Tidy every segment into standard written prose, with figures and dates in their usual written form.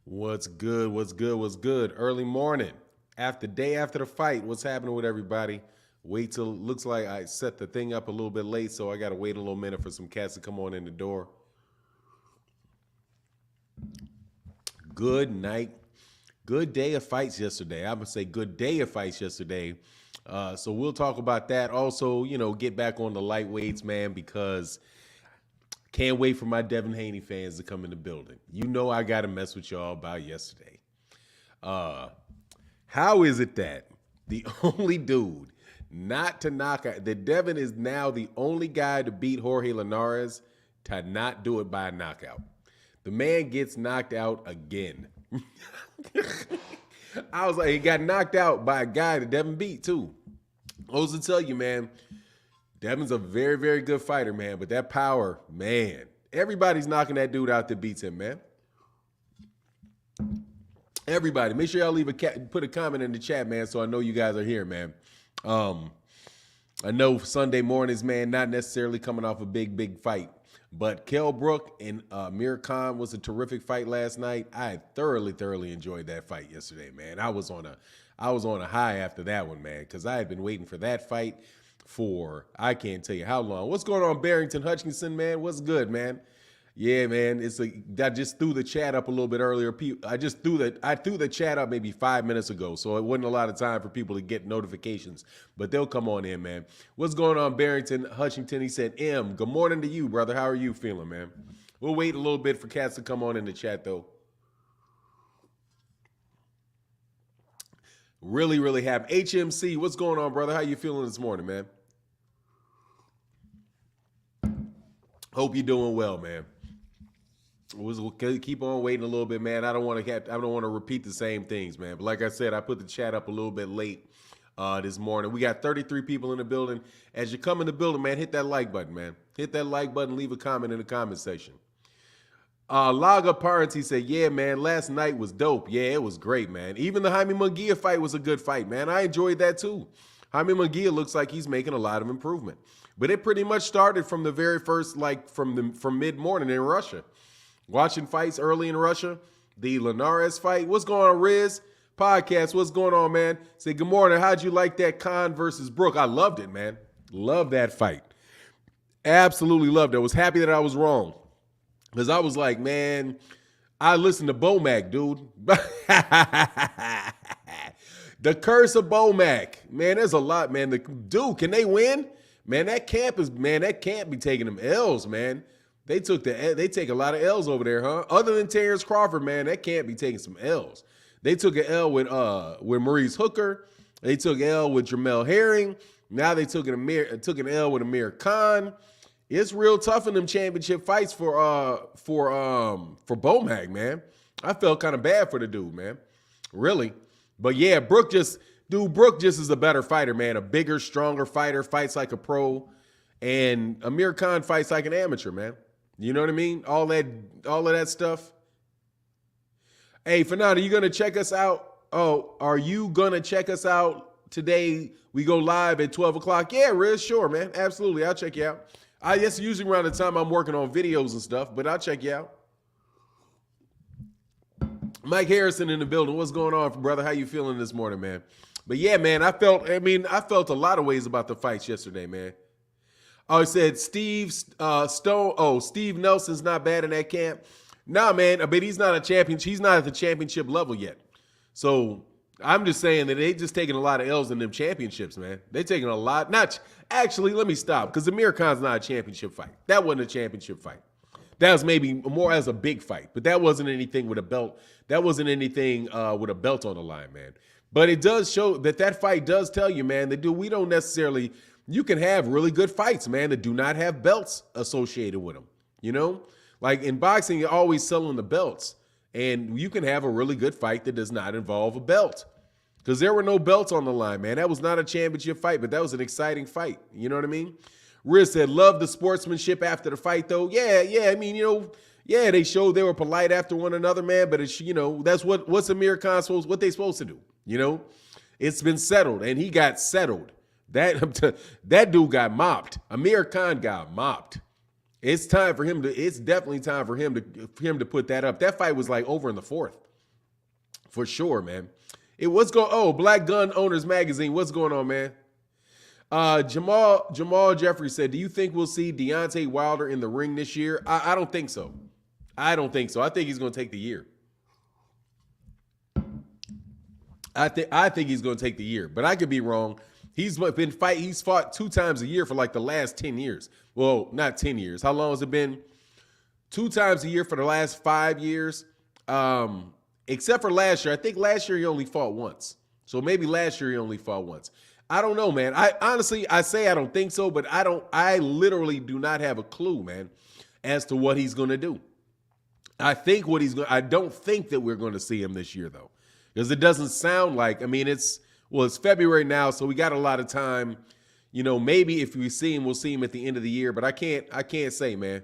What's good? What's good? What's good? Early morning, day after the fight. What's happening with everybody? Wait till looks like I set the thing up a little bit late, so I gotta wait a little minute for some cats to come on in the door. Good night. Good day of fights yesterday. I'm gonna say good day of fights yesterday. So we'll talk about that. Also, get back on the lightweights, man, because can't wait for my Devin Haney fans to come in the building. You know I got to mess with y'all about yesterday. How is it that the only dude not to knock out, that Devin is now the only guy to beat Jorge Linares to not do it by a knockout? The man gets knocked out again. I was like, he got knocked out by a guy that Devin beat too. I was to tell you, man, Devin's a very, very good fighter, man. But that power, man, everybody's knocking that dude out that beats him, man. Everybody, make sure y'all put a comment in the chat, man, so I know you guys are here, man. I know Sunday mornings, man, not necessarily coming off a big fight, but Kell Brook and Amir was a terrific fight last night. I thoroughly enjoyed that fight yesterday, man. I was on a high after that one, man, because I had been waiting for that fight for I can't tell you how long. What's going on, Barrington Hutchinson, man? What's good, man? Yeah, man. I just threw the chat up a little bit earlier. I threw the chat up maybe 5 minutes ago, so it wasn't a lot of time for people to get notifications. But they'll come on in, man. What's going on, Barrington Hutchinson? He said, "M, good morning to you, brother. How are you feeling, man?" We'll wait a little bit for cats to come on in the chat, though. Really happy. HMC, what's going on, brother? How you feeling this morning, man? Hope you're doing well, man. We'll keep on waiting a little bit, man. I don't want to repeat the same things, man. But like I said, I put the chat up a little bit late this morning. We got 33 people in the building. As you come in the building, man, hit that like button, man. Hit that like button. Leave a comment in the comment section. Laga Parents, he said, "Yeah, man, last night was dope. Yeah, it was great, man. Even the Jaime Munguia fight was a good fight, man. I enjoyed that too. Jaime Munguia looks like he's making a lot of improvement. But it pretty much started from the very first, from mid-morning in Russia. Watching fights early in Russia, the Linares fight. What's going on, Riz? Podcast, what's going on, man? Say, good morning. How'd you like that Khan versus Brook? I loved it, man. Love that fight. Absolutely loved it. I was happy that I was wrong. Because I was like, man, I listened to Bomac, dude. The curse of Bomac. Man, there's a lot, man. Dude, can they win? Man, that camp be taking them L's, man. They take a lot of L's over there, huh? Other than Terrence Crawford, man, that can't be taking some L's. They took an L with Maurice Hooker. They took an L with Jamel Herring. Now they took an L with Amir Khan. It's real tough in them championship fights for Bomac, man. I felt kind of bad for the dude, man. Really. But yeah, Brook just is a better fighter, man. A bigger, stronger fighter, fights like a pro. And Amir Khan fights like an amateur, man. You know what I mean? All of that stuff. Hey, Fernando, you gonna check us out? Oh, are you gonna check us out today? We go live at 12 o'clock. Yeah, Riz, sure, man. Absolutely. I'll check you out. That's usually around the time I'm working on videos and stuff, but I'll check you out. Mike Harrison in the building. What's going on, brother? How you feeling this morning, man? But yeah, man, I felt a lot of ways about the fights yesterday, man. Oh, he said Steve Stone. Oh, Steve Nelson's not bad in that camp. Nah, man, but he's not a champion. He's not at the championship level yet. So I'm just saying that they just taking a lot of L's in them championships, man. They taking a lot. Not actually. Let me stop, because Amir Khan's not a championship fight. That wasn't a championship fight. That was maybe more as a big fight, but that wasn't anything with a belt. That wasn't anything with a belt on the line, man. But it does show that fight does tell you, man, that we don't necessarily. You can have really good fights, man, that do not have belts associated with them. You know, like in boxing, you're always selling the belts, and you can have a really good fight that does not involve a belt, because there were no belts on the line, man. That was not a championship fight, but that was an exciting fight. You know what I mean? Riz said, love the sportsmanship after the fight, though. Yeah. I mean, yeah, they showed they were polite after one another, man. But it's, that's what's Amir Khan what they supposed to do. It's been settled, and he got settled. That dude got mopped. Amir Khan got mopped. It's definitely time for him to put that up. That fight was like over in the fourth. For sure, man. It was going. Oh, Black Gun Owners Magazine. What's going on, man? Jamal Jeffrey said, "Do you think we'll see Deontay Wilder in the ring this year?" I don't think so. I don't think so. I think he's going to take the year. I think he's going to take the year, but I could be wrong. He's fought 2 times a year for like the last 10 years. Well, not 10 years. How long has it been? 2 times a year for the last 5 years. Except for last year. I think last year he only fought once. So maybe last year he only fought once. I don't know, man. I say I don't think so, but I literally do not have a clue, man, as to what he's going to do. I don't think that we're going to see him this year, though, because it doesn't sound like, I mean, it's February now, so we got a lot of time. You know, maybe if we see him, we'll see him at the end of the year, but I can't say, man.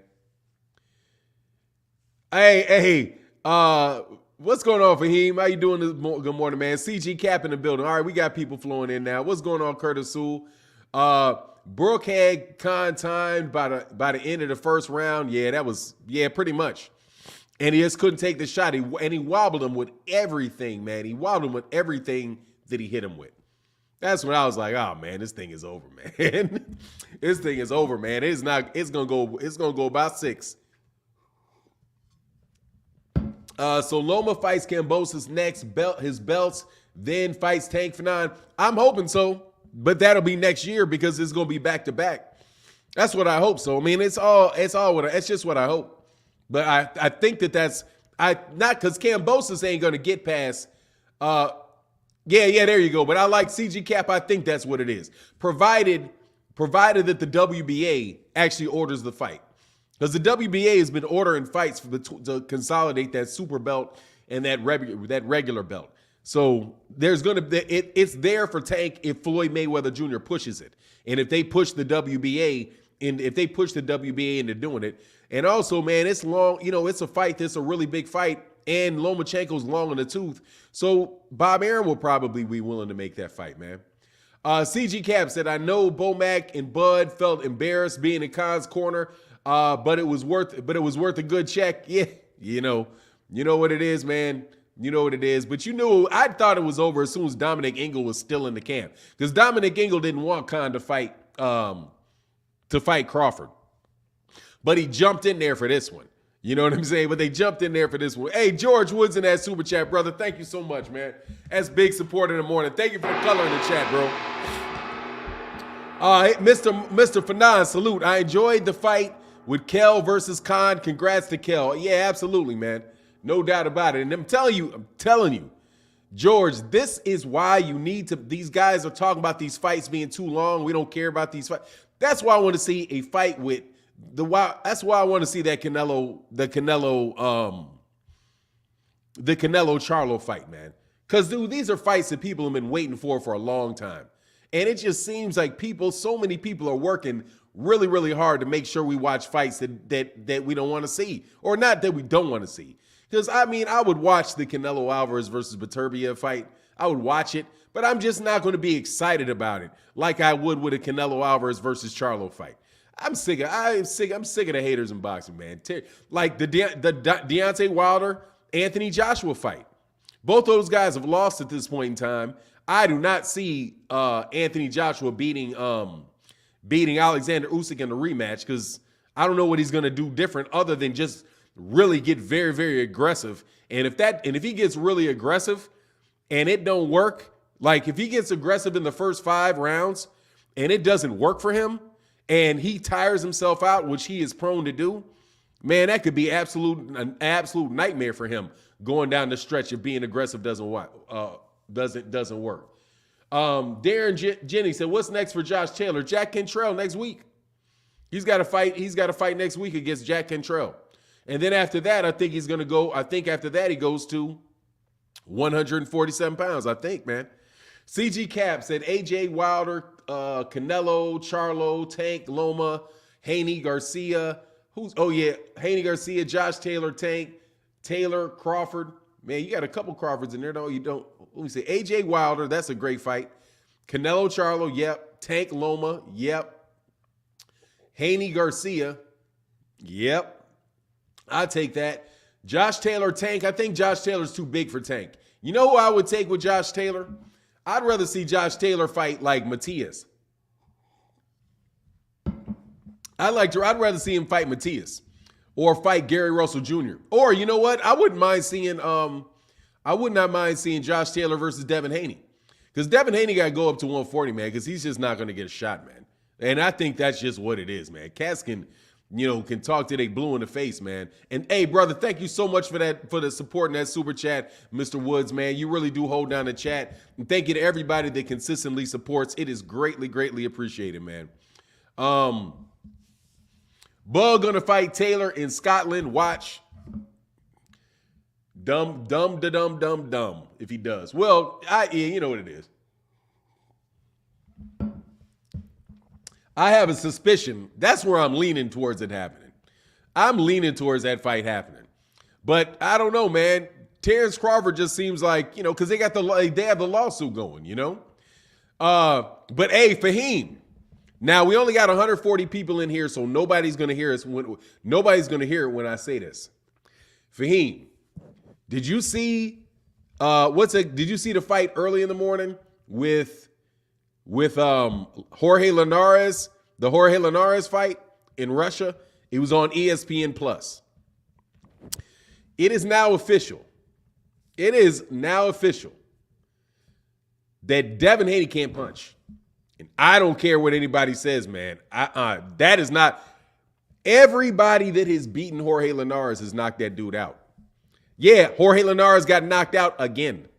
Hey, what's going on, Fahim? How you doing this good morning, man? CG Cap in the building. All right, we got people flowing in now. What's going on, Curtis Sewell? Brook had Khan timed by the end of the first round. Yeah, pretty much. And he just couldn't take the shot. He wobbled him with everything, man. He wobbled him with everything that he hit him with. That's when I was like, oh man, this thing is over, man. This thing is over, man. It's gonna go about 6. So Loma fights Kambosos next, his belts, then fights Tank for 9. I'm hoping so, but that'll be next year because it's gonna be back to back. That's what I hope. So I mean, it's just what I hope. But I think that's not because Kambosos ain't gonna get past. Yeah, there you go. But I like CG Cap. I think that's what it is. Provided that the WBA actually orders the fight. Because the WBA has been ordering fights to consolidate that super belt and that regular belt. So it's there for Tank if Floyd Mayweather Jr. pushes it. And if they push the WBA into doing it. And also, man, it's long, it's a fight that's a really big fight. And Lomachenko's long in the tooth. So Bob Arum will probably be willing to make that fight, man. CG Cap said, I know Bomac and Bud felt embarrassed being in Khan's corner, but it was worth a good check. Yeah, you know what it is, man. You know what it is. But I thought it was over as soon as Dominic Ingle was still in the camp. Because Dominic Ingle didn't want Khan to fight Crawford. But he jumped in there for this one. You know what I'm saying? But they jumped in there for this one. Hey, George Woods in that super chat, brother. Thank you so much, man. That's big support in the morning. Thank you for the color in the chat, bro. Hey, Mr. Fanan, salute. I enjoyed the fight with Kell versus Khan. Congrats to Kell. Yeah, absolutely, man. No doubt about it. And I'm telling you, George, this is why you need to, these guys are talking about these fights being too long. We don't care about these fights. That's why I want to see a fight with that's why I want to see that Canelo Charlo fight, man. Because, dude, these are fights that people have been waiting for a long time. And it just seems like so many people are working really, really hard to make sure we watch fights that we don't want to see. Or not that we don't want to see. Because, I mean, I would watch the Canelo Alvarez versus Beterbiev fight. I would watch it. But I'm just not going to be excited about it like I would with a Canelo Alvarez versus Charlo fight. I'm sick of the haters in boxing, man. Like the Deontay Wilder, Anthony Joshua fight. Both those guys have lost at this point in time. I do not see Anthony Joshua beating Alexander Usyk in the rematch because I don't know what he's going to do different other than just really get very, very aggressive. And if he gets really aggressive and it don't work, like if he gets aggressive in the first 5 rounds and it doesn't work for him, and he tires himself out, which he is prone to do, man, that could be an absolute nightmare for him going down the stretch if being aggressive doesn't work. Darren Jenny said, "What's next for Josh Taylor?" Jack Cantrell next week. He's got to fight next week against Jack Cantrell, and then after that, I think he's going to go. I think after that he goes to 147 pounds. I think, man. CG Cap said AJ Wilder, Canelo, Charlo, Tank, Loma, Haney, Garcia. Haney, Garcia, Josh Taylor, Tank, Taylor, Crawford. Man, you got a couple Crawfords in there, though. You don't. Let me see. AJ Wilder, that's a great fight. Canelo, Charlo, yep. Tank, Loma, yep. Haney, Garcia, yep. I'll take that. Josh Taylor, Tank. I think Josh Taylor's too big for Tank. You know who I would take with Josh Taylor? I'd rather see Josh Taylor fight like Matias. I'd rather see him fight Matias or fight Gary Russell Jr. Or you know what? I would not mind seeing Josh Taylor versus Devin Haney. Because Devin Haney got to go up to 140, man, because he's just not going to get a shot, man. And I think that's just what it is, man. Cats can talk till they blue in the face, man. And hey, brother, thank you so much for the support in that super chat, Mr. Woods, man. You really do hold down the chat. And thank you to everybody that consistently supports. It is greatly, greatly appreciated, man. Bug gonna fight Taylor in Scotland. Watch. Dumb, if he does. Well, you know what it is. I have a suspicion. That's where I'm leaning towards it happening. I'm leaning towards that fight happening. But I don't know, man. Terrence Crawford just seems like, because they have the lawsuit going, But hey, Fahim. Now, we only got 140 people in here, so nobody's going to hear us. Nobody's going to hear it when I say this. Fahim, did you see did you see the fight early in the morning with Jorge Linares, the Jorge Linares fight in Russia? It was on ESPN Plus. It is now official. It is now official that Devin Haney can't punch. And I don't care what anybody says, man. That is not. Everybody that has beaten Jorge Linares has knocked that dude out. Yeah, Jorge Linares got knocked out again.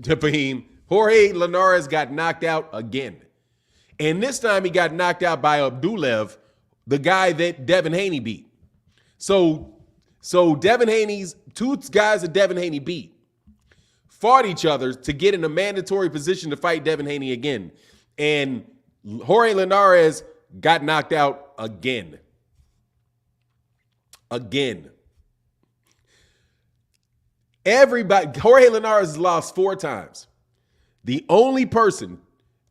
Fahim, Jorge Linares got knocked out again. And this time he got knocked out by Abdulev, the guy that Devin Haney beat. So Devin Haney's two guys that Devin Haney beat fought each other to get in a mandatory position to fight Devin Haney again. And Jorge Linares got knocked out again. Jorge Linares has lost 4 times. The only person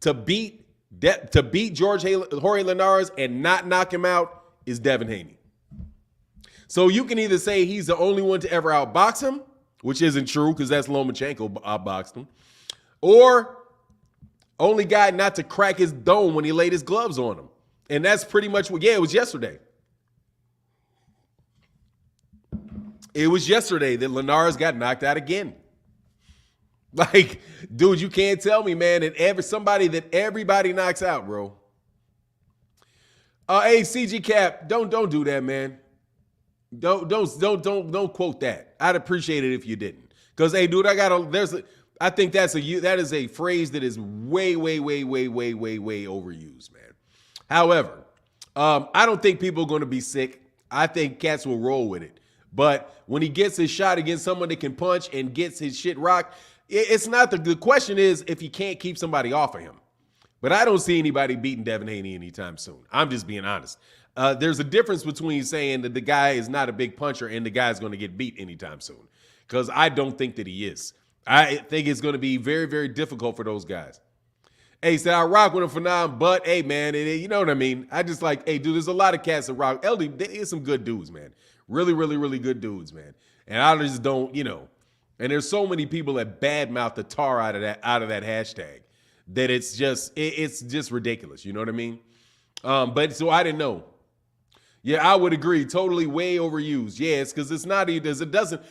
to beat Jorge Linares and not knock him out is Devin Haney. So you can either say he's the only one to ever outbox him, which isn't true because that's Lonmachenko outboxed him, or only guy not to crack his dome when he laid his gloves on him. And that's pretty much it was yesterday. It was yesterday that Linares got knocked out again. Like, dude, you can't tell me, man, that somebody that everybody knocks out, bro. Hey, CG Cap, don't do that, man. Don't quote that. I'd appreciate it if you didn't. Because, hey, dude, I think that is a phrase that is way overused, man. However, I don't think people are going to be sick. I think cats will roll with it. But when he gets his shot against someone that can punch and gets his shit rocked, it's not the question is if he can't keep somebody off of him. But I don't see anybody beating Devin Haney anytime soon. I'm just being honest. There's a difference between saying that the guy is not a big puncher and the guy's going to get beat anytime soon. Because I don't think that he is. I think it's going to be very, very difficult for those guys. Hey, said I rock with him for now, but hey, man, you know what I mean? I just like, hey, dude, there's a lot of cats that rock. LD, there's some good dudes, man. Really, really, really good dudes, man. And I just don't, and there's so many people that badmouth the tar out of that hashtag that it's just ridiculous. You know what I mean? But so I didn't know. Yeah, I would agree. Totally way overused. Yeah, it's because it's not even, it doesn't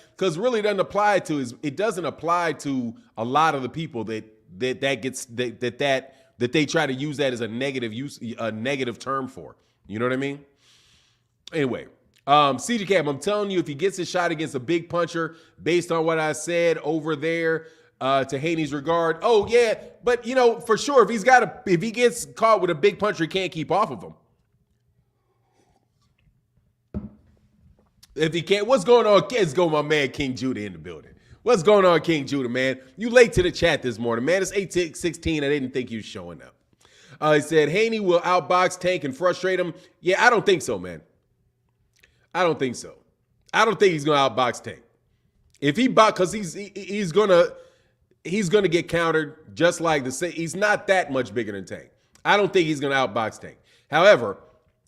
apply to a lot of the people that they try to use that as a negative term for. You know what I mean? Anyway, CJ Cam, I'm telling you, if he gets his shot against a big puncher, based on what I said over there to Haney's regard, oh yeah, but for sure, if he gets caught with a big puncher, he can't keep off of him. If he can't, what's going on? Let's go, my man King Judah in the building. What's going on, King Judah, man? You late to the chat this morning, man. It's 8:16. I didn't think you was showing up. He said, Haney will outbox Tank and frustrate him. Yeah, I don't think so, man. I don't think so. I don't think he's going to outbox Tank. If he box, because he's gonna get countered just like he's not that much bigger than Tank. I don't think he's going to outbox Tank. However,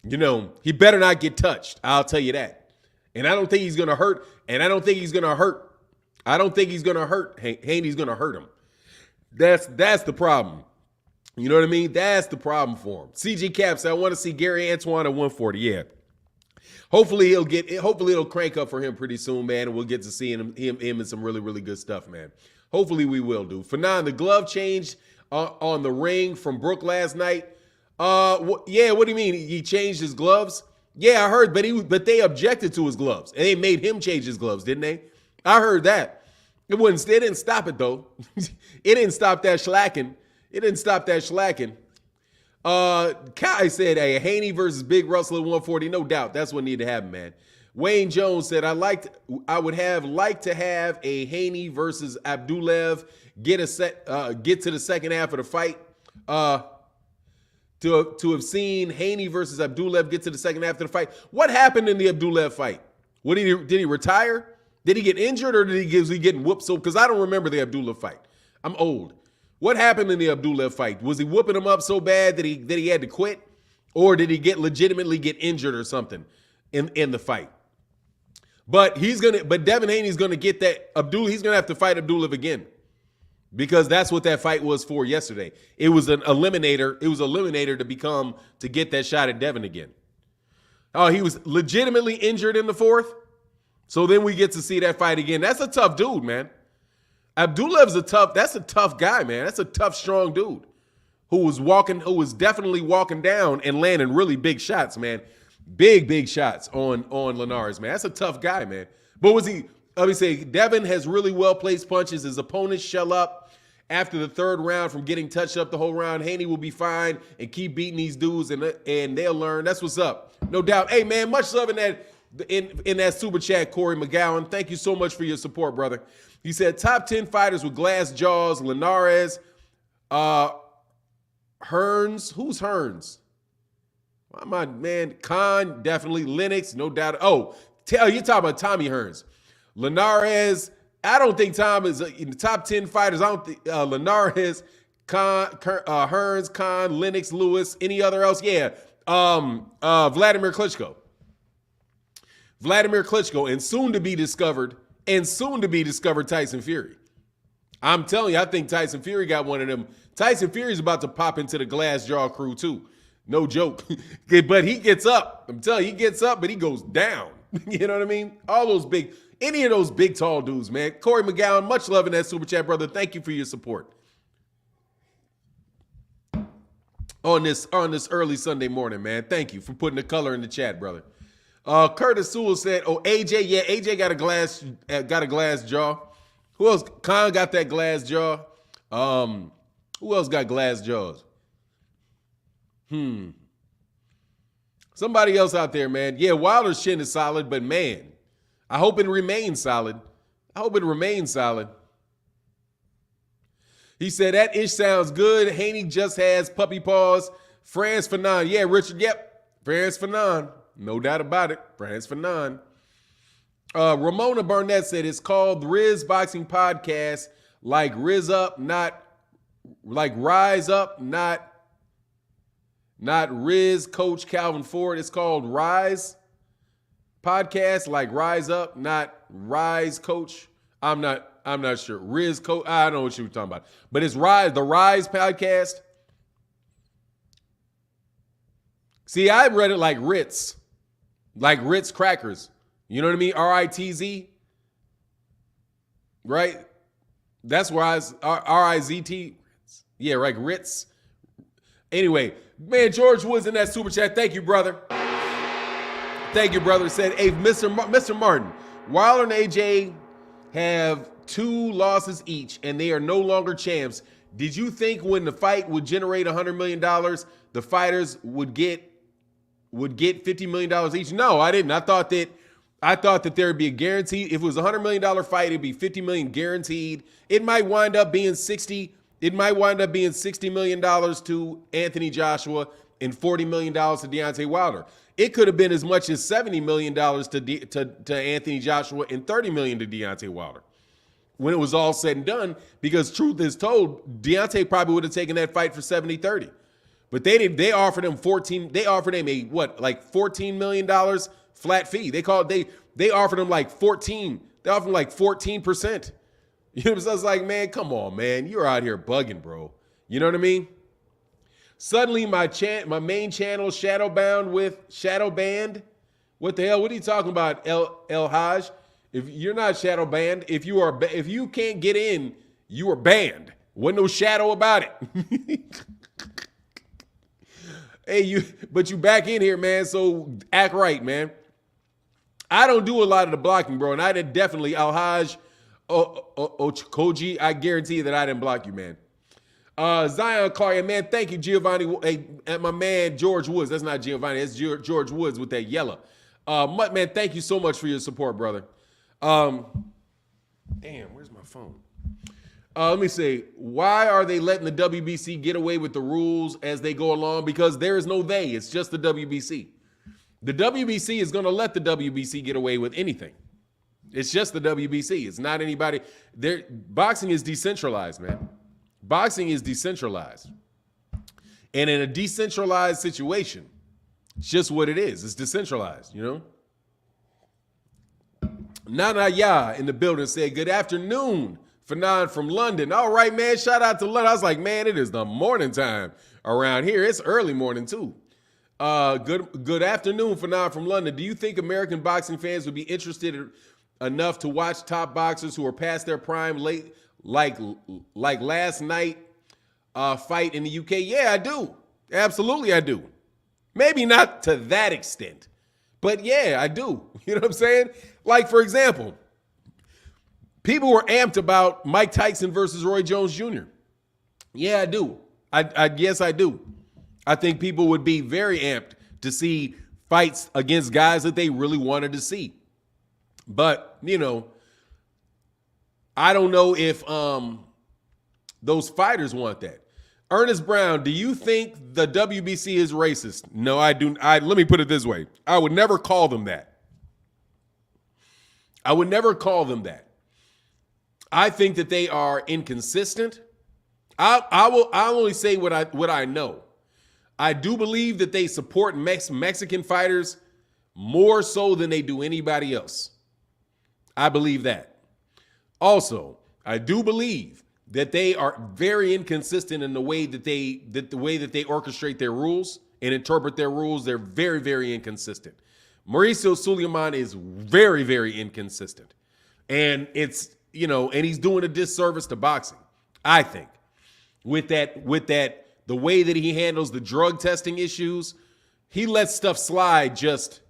he better not get touched. I'll tell you that. And I don't think he's going to hurt. And I don't think he's going to hurt I don't think he's going to hurt. Haney's going to hurt him. That's the problem. You know what I mean? That's the problem for him. CG Caps, I want to see Gary Antoine at 140. Yeah. Hopefully it'll crank up for him pretty soon, man, and we'll get to see him in some really, really good stuff, man. Hopefully we will, dude. Fanon, the glove changed on the ring from Brook last night. Yeah, what do you mean? He changed his gloves? Yeah, I heard, but they objected to his gloves, and they made him change his gloves, didn't they? I heard that. It didn't stop it, though. It didn't stop that slacking. Kai said, hey, Haney versus Big Russell at 140. No doubt. That's what needed to happen, man. Wayne Jones said, I would have liked to have a Haney versus Abdullev get to the second half of the fight. To have seen Haney versus Abdullev get to the second half of the fight. What happened in the Abdullev fight? Did he retire? Did he get injured, or was he getting whooped? So, because I don't remember the Abdullev fight. I'm old. What happened in the Abdullev fight? Was he whooping him up so bad that he had to quit, or did he legitimately get injured or something in the fight? But Devin Haney's gonna get that he's gonna have to fight Abdullev again, because that's what that fight was for yesterday. It was an eliminator. It was an eliminator to get that shot at Devin again. Oh, he was legitimately injured in the fourth. So then we get to see that fight again. That's a tough dude, man. Abdullev's that's a tough guy, man. That's a tough, strong dude who was definitely walking down and landing really big shots, man. Big shots on Linares, man. That's a tough guy, man. But let me say, Devin has really well-placed punches. His opponents shell up after the third round from getting touched up the whole round. Haney will be fine and keep beating these dudes, and they'll learn. That's what's up. No doubt. Hey, man, much love in that super chat, Corey McGowan. Thank you so much for your support, brother. He said, top 10 fighters with glass jaws, Linares, Hearns. Who's Hearns? My man, Khan, definitely. Lennox, no doubt. Oh, you're talking about Tommy Hearns. Linares, I don't think Tom is in the top 10 fighters. I don't think Linares, Khan, Hearns, Khan, Lennox, Lewis, any other else? Yeah. Vladimir Klitschko. And soon to be discovered Tyson Fury. I'm telling you, I think Tyson Fury got one of them. Tyson Fury's about to pop into the glass jaw crew too. No joke. But he gets up. I'm telling you, he gets up, but he goes down. You know what I mean? Any of those big, tall dudes, man. Corey McGowan, much love in that super chat, brother. Thank you for your support on this early Sunday morning, man. Thank you for putting the color in the chat, brother. Curtis Sewell said, "Oh, AJ, yeah, AJ got a glass jaw. Who else? Khan got that glass jaw. Who else got glass jaws? Somebody else out there, man. Yeah, Wilder's chin is solid, but man, I hope it remains solid. He said, that ish sounds good. Haney just has puppy paws. Franz Fanon. Yeah, Richard, yep. Franz Fanon. No doubt about it. Franz Fanon. Ramona Barnett said, it's called Riz Boxing Podcast, like Rise Up, not Riz Coach Calvin Ford. It's called Rise Podcast, like Rise Up, not Rise Coach. I'm not sure. Riz Coach, I don't know what you were talking about. But it's Rise, the Rise Podcast. See, I read it like Ritz crackers. You know what I mean? RITZ. Right? That's why it's RIZT. Yeah, right. Ritz. Anyway, man, George Woods in that super chat. Thank you, brother. Thank you, brother. Said, hey, Mr. Martin, Wilder and AJ have 2 losses each, and they are no longer champs. Did you think when the fight would generate $100 million, the fighters would get $50 million each? No, I didn't. I thought that there would be a guarantee. If it was a $100 million fight, it'd be $50 million guaranteed. It might wind up being $60 million to Anthony Joshua and $40 million to Deontay Wilder. It could have been as much as $70 million to Anthony Joshua and $30 million to Deontay Wilder when it was all said and done, because truth is told, Deontay probably would have taken that fight for 70-30. But they offered him $14 million flat fee. They offered him like 14. They offered him like 14%. You know what I'm saying? I was like, man, come on, man. You're out here bugging, bro. You know what I mean? Suddenly my main channel shadowbanned. What the hell? What are you talking about, El Haj? If you're not shadow banned, if you can't get in, you are banned. Wasn't no shadow about it. Hey, but you back in here, man. So act right, man. I don't do a lot of the blocking, bro, and I did definitely Al Haj Ochokoji. I guarantee you that I didn't block you, man. Zion Clark, man, thank you, Giovanni. Hey, and my man George Woods. That's not Giovanni. That's George Woods with that yellow. Man, thank you so much for your support, brother. Damn, where's my phone? Let me see. Why are they letting the WBC get away with the rules as they go along? Because there is no they. It's just the WBC. The WBC is going to let the WBC get away with anything. It's just the WBC. It's not anybody. Boxing is decentralized, man. Boxing is decentralized. And in a decentralized situation, it's just what it is. It's decentralized, you know? Nana Ya in the building said, good afternoon, Fanon from London. All right, man, shout out to London. I was like, man, it is the morning time around here. It's early morning, too. Good afternoon, Fanon from London. Do you think American boxing fans would be interested enough to watch top boxers who are past their prime late, like last night fight in the UK? Yeah, I do. Absolutely, I do. Maybe not to that extent, but yeah, I do. You know what I'm saying? Like, for example, people were amped about Mike Tyson versus Roy Jones Jr. Yeah, I do. I guess I do. I think people would be very amped to see fights against guys that they really wanted to see. But, you know, I don't know if those fighters want that. Ernest Brown, do you think the WBC is racist? No, I do. Let me put it this way. I would never call them that. I would never call them that. I think that they are inconsistent. I'll only say what I know. I do believe that they support Mexican fighters more so than they do anybody else. I believe that. Also, I do believe that they are very inconsistent in the way that they orchestrate their rules and interpret their rules. They're very, very inconsistent. Mauricio Sulaiman is very, very inconsistent. And it's, you know, and he's doing a disservice to boxing, I think. With that, the way that he handles the drug testing issues, he lets stuff slide just,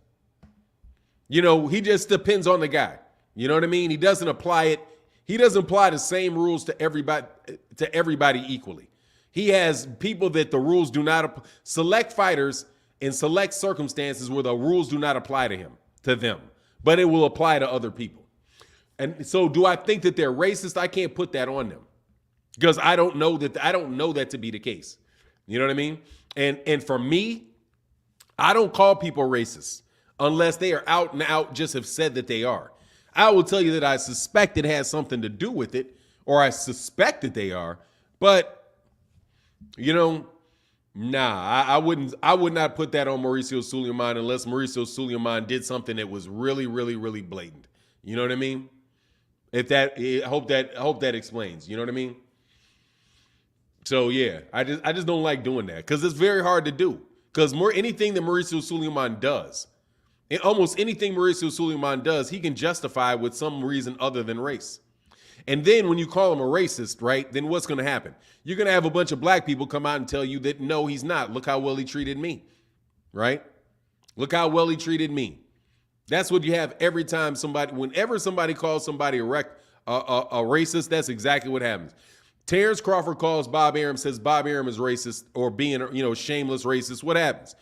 you know, he just depends on the guy. You know what I mean? He doesn't apply it. He doesn't apply the same rules to everybody equally. He has people that the rules do not select fighters in select circumstances where the rules do not apply to them, but it will apply to other people. And so do I think that they're racist? I can't put that on them because I don't know that to be the case. You know what I mean? And for me, I don't call people racist unless they are out and out just have said that they are. I will tell you that I suspect it has something to do with it, or I suspect that they are, but you know, nah, I would not put that on Mauricio Sulaiman unless Mauricio Sulaiman did something that was really, really, really blatant. You know what I mean? I hope that explains. You know what I mean? So yeah, I just don't like doing that because it's very hard to do. Because anything that Mauricio Sulaiman does, and almost anything Mauricio Sulaiman does, he can justify with some reason other than race. And then when you call him a racist, right, then what's going to happen? You're going to have a bunch of black people come out and tell you that, no, he's not. Look how well he treated me, right? Look how well he treated me. That's what you have every time whenever somebody calls somebody a racist, that's exactly what happens. Terrence Crawford calls Bob Arum, says Bob Arum is racist or being, you know, shameless racist. What happens?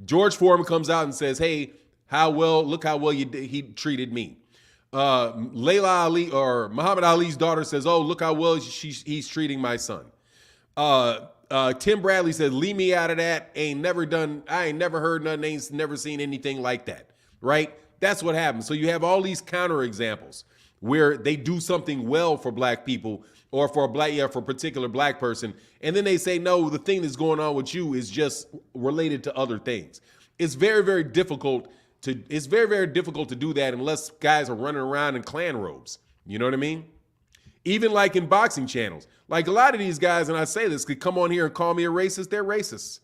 George Foreman comes out and says, hey, look how well he treated me. Layla Ali or Muhammad Ali's daughter says, oh, look how well he's treating my son. Tim Bradley says, leave me out of that. I ain't never heard nothing, ain't never seen anything like that, right? That's what happens. So you have all these counter examples where they do something well for black people or for a particular black person. And then they say, no, the thing that's going on with you is just related to other things. It's very, very difficult to do that unless guys are running around in clan robes. You know what I mean? Even like in boxing channels. Like a lot of these guys, and I say this, could come on here and call me a racist. They're racists.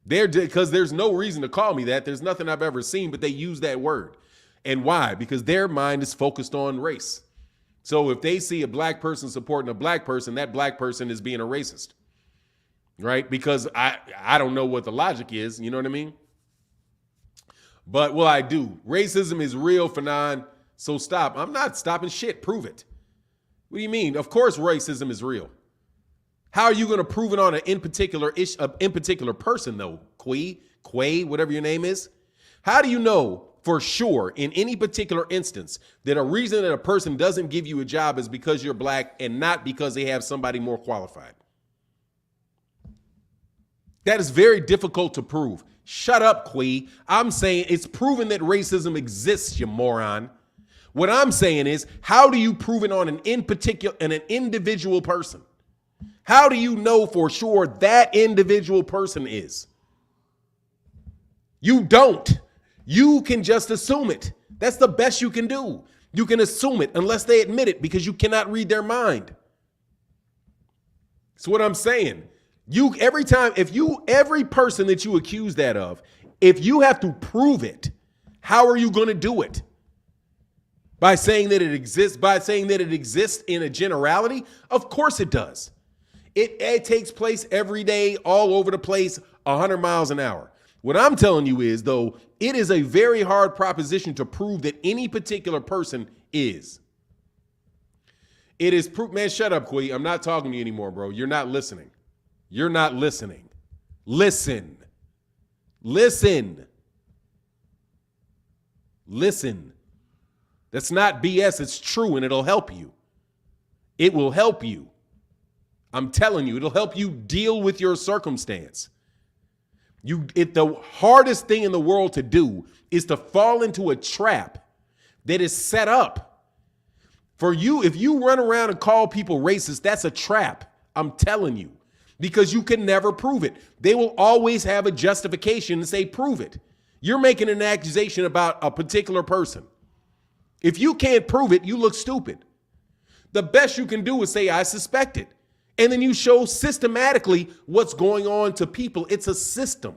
Because there's no reason to call me that. There's nothing I've ever seen, but they use that word. And why? Because their mind is focused on race. So if they see a black person supporting a black person, that black person is being a racist. Right? Because I don't know what the logic is. You know what I mean? But, well, I do. Racism is real, Fanon. So stop. I'm not stopping shit. Prove it. What do you mean? Of course racism is real. How are you going to prove it on an in particular person, though? Quay, whatever your name is. How do you know for sure in any particular instance that a reason that a person doesn't give you a job is because you're black and not because they have somebody more qualified? That is very difficult to prove. Shut up, Quay. I'm saying it's proven that racism exists, you moron. What I'm saying is, how do you prove it on an individual person? How do you know for sure that individual person is? You don't. You can just assume it. That's the best you can do. You can assume it unless they admit it because you cannot read their mind. That's what I'm saying. Every person that you accuse that of, if you have to prove it, how are you going to do it? By saying that it exists in a generality? Of course it does. It takes place every day, all over the place, 100 miles an hour. What I'm telling you is, though, it is a very hard proposition to prove that any particular person is. It is proof. Man, shut up, Quee. I'm not talking to you anymore, bro. You're not listening. You're not listening. Listen. That's not BS. It's true, and it'll help you. It will help you. I'm telling you, it'll help you deal with your circumstance. The hardest thing in the world to do is to fall into a trap that is set up for you. If you run around and call people racist, that's a trap. I'm telling you, because you can never prove it. They will always have a justification and say, prove it. You're making an accusation about a particular person. If you can't prove it, you look stupid. The best you can do is say, I suspect it. And then you show systematically what's going on to people. It's a system.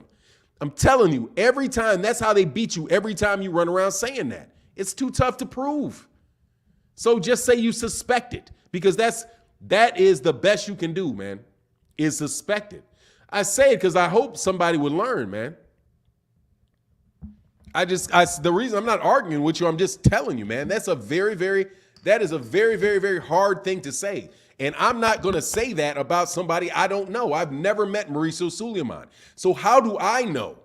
I'm telling you, every time, that's how they beat you every time you run around saying that. It's too tough to prove. So just say you suspect it, because that is the best you can do, man, is suspect it. I say it because I hope somebody would learn, man. The reason I'm not arguing with you, I'm just telling you, man, that is a very, very hard thing to say. And I'm not going to say that about somebody I don't know. I've never met Mauricio Suleiman. So how do I know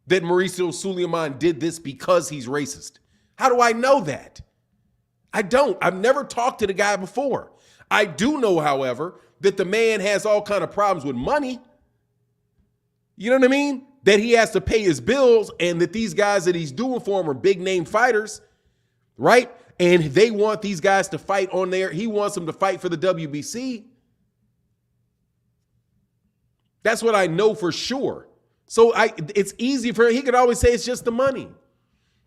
that Mauricio Suleiman did this because he's racist? How do I know that? I don't. I've never talked to the guy before. I do know, however, that the man has all kind of problems with money. You know what I mean? That he has to pay his bills, and that these guys that he's doing for him are big name fighters, right? And they want these guys to fight on there. He wants them to fight for the WBC. That's what I know for sure. So it's easy for him. He could always say it's just the money.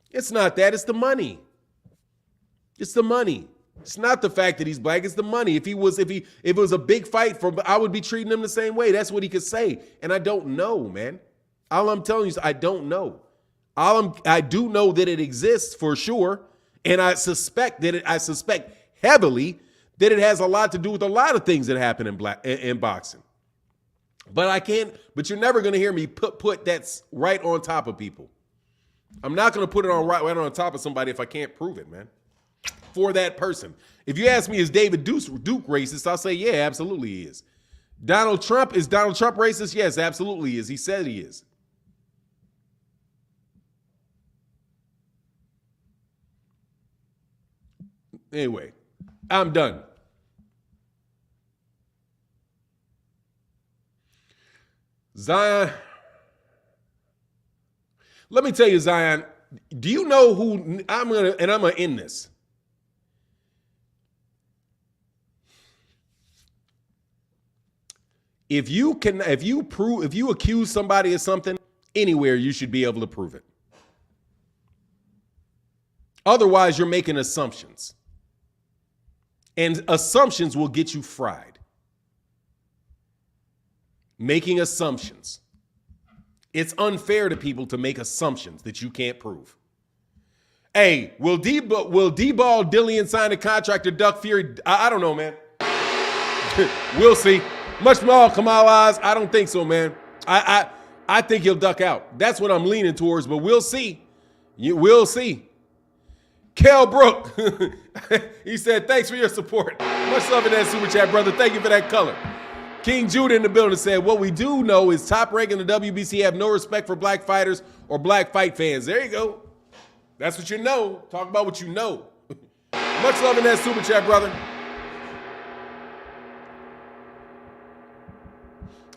It's not that. It's the money. It's the money. It's not the fact that he's black. It's the money. If it was a big fight I would be treating him the same way. That's what he could say. And I don't know, man. All I'm telling you is I don't know. I do know that it exists for sure. And I suspect heavily that it has a lot to do with a lot of things that happen in boxing. But you're never going to hear me put that's right on top of people. I'm not going to put it on right on top of somebody if I can't prove it, man. For that person. If you ask me, is David Duke racist? I'll say, yeah, absolutely he is. Is Donald Trump racist? Yes, absolutely he is. He said he is. Anyway, I'm done. Zion. Let me tell you, Zion, do you know who I'm gonna end this? If you accuse somebody of something anywhere, you should be able to prove it. Otherwise, you're making assumptions. And assumptions will get you fried. Making assumptions. It's unfair to people to make assumptions that you can't prove. Hey, will D-Ball Dillian sign a contract to Duck Fury? I don't know, man. We'll see. Much more Kamala Oz. I don't think so, man. I think he'll duck out. That's what I'm leaning towards, but we'll see. You will see. Kell Brook. He said, thanks for your support. Much love in that super chat, brother. Thank you for that color. King Judah in the building said, what we do know is Top Rank and the WBC have no respect for black fighters or black fight fans. There you go. That's what you know. Talk about what you know. Much love in that super chat, brother.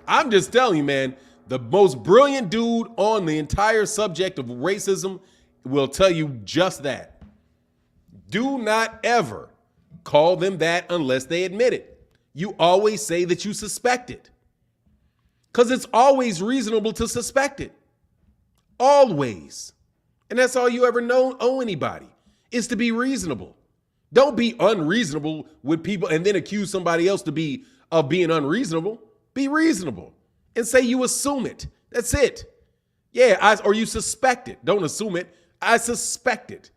I'm just telling you, man, the most brilliant dude on the entire subject of racism will tell you just that. Do not ever call them that unless they admit it. You always say that you suspect it. Because it's always reasonable to suspect it. Always. And that's all you ever owe anybody, is to be reasonable. Don't be unreasonable with people and then accuse somebody else of being unreasonable. Be reasonable and say you assume it. That's it. Yeah, or you suspect it. Don't assume it. I suspect it.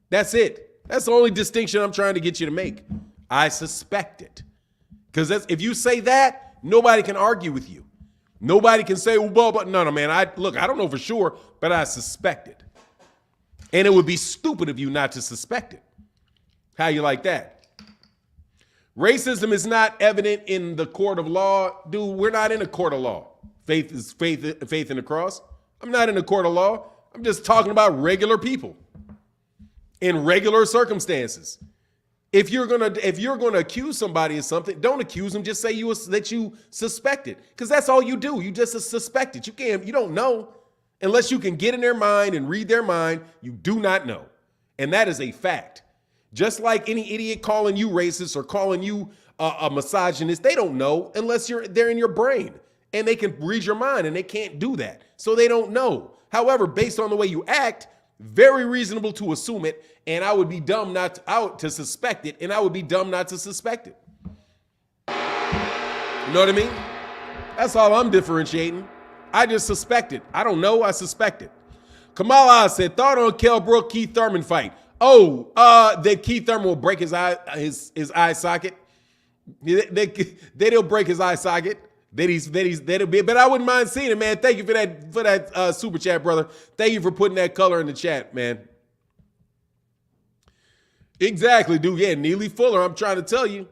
That's it. That's the only distinction I'm trying to get you to make. I suspect it. Because if you say that, nobody can argue with you. Nobody can say, well, but no, man, I don't know for sure, but I suspect it. And it would be stupid of you not to suspect it. How you like that? Racism is not evident in the court of law. Dude, we're not in a court of law. Faith is faith in the cross. I'm not in a court of law. I'm just talking about regular people in regular circumstances. If you're gonna accuse somebody of something, don't accuse them. Just say that you suspect it, because that's all you do. You just suspect it. You don't know unless you can get in their mind and read their mind. You do not know, and that is a fact. Just like any idiot calling you racist or calling you a misogynist, they don't know unless they're in your brain and they can read your mind, and they can't do that, so they don't know. However, based on the way you act, very reasonable to assume it, and I would be dumb not to suspect it, and I would be dumb not to suspect it. You know what I mean? That's all I'm differentiating. I just suspect it. I don't know. I suspect it. Kamala said, thought on Kell Brook Keith Thurman fight. Oh, that Keith Thurman will break his eye socket. They'll break his eye socket. That'll be, but I wouldn't mind seeing it, man. Thank you for that super chat, brother. Thank you for putting that color in the chat, man. Exactly, dude. Yeah, Neely Fuller. I'm trying to tell you.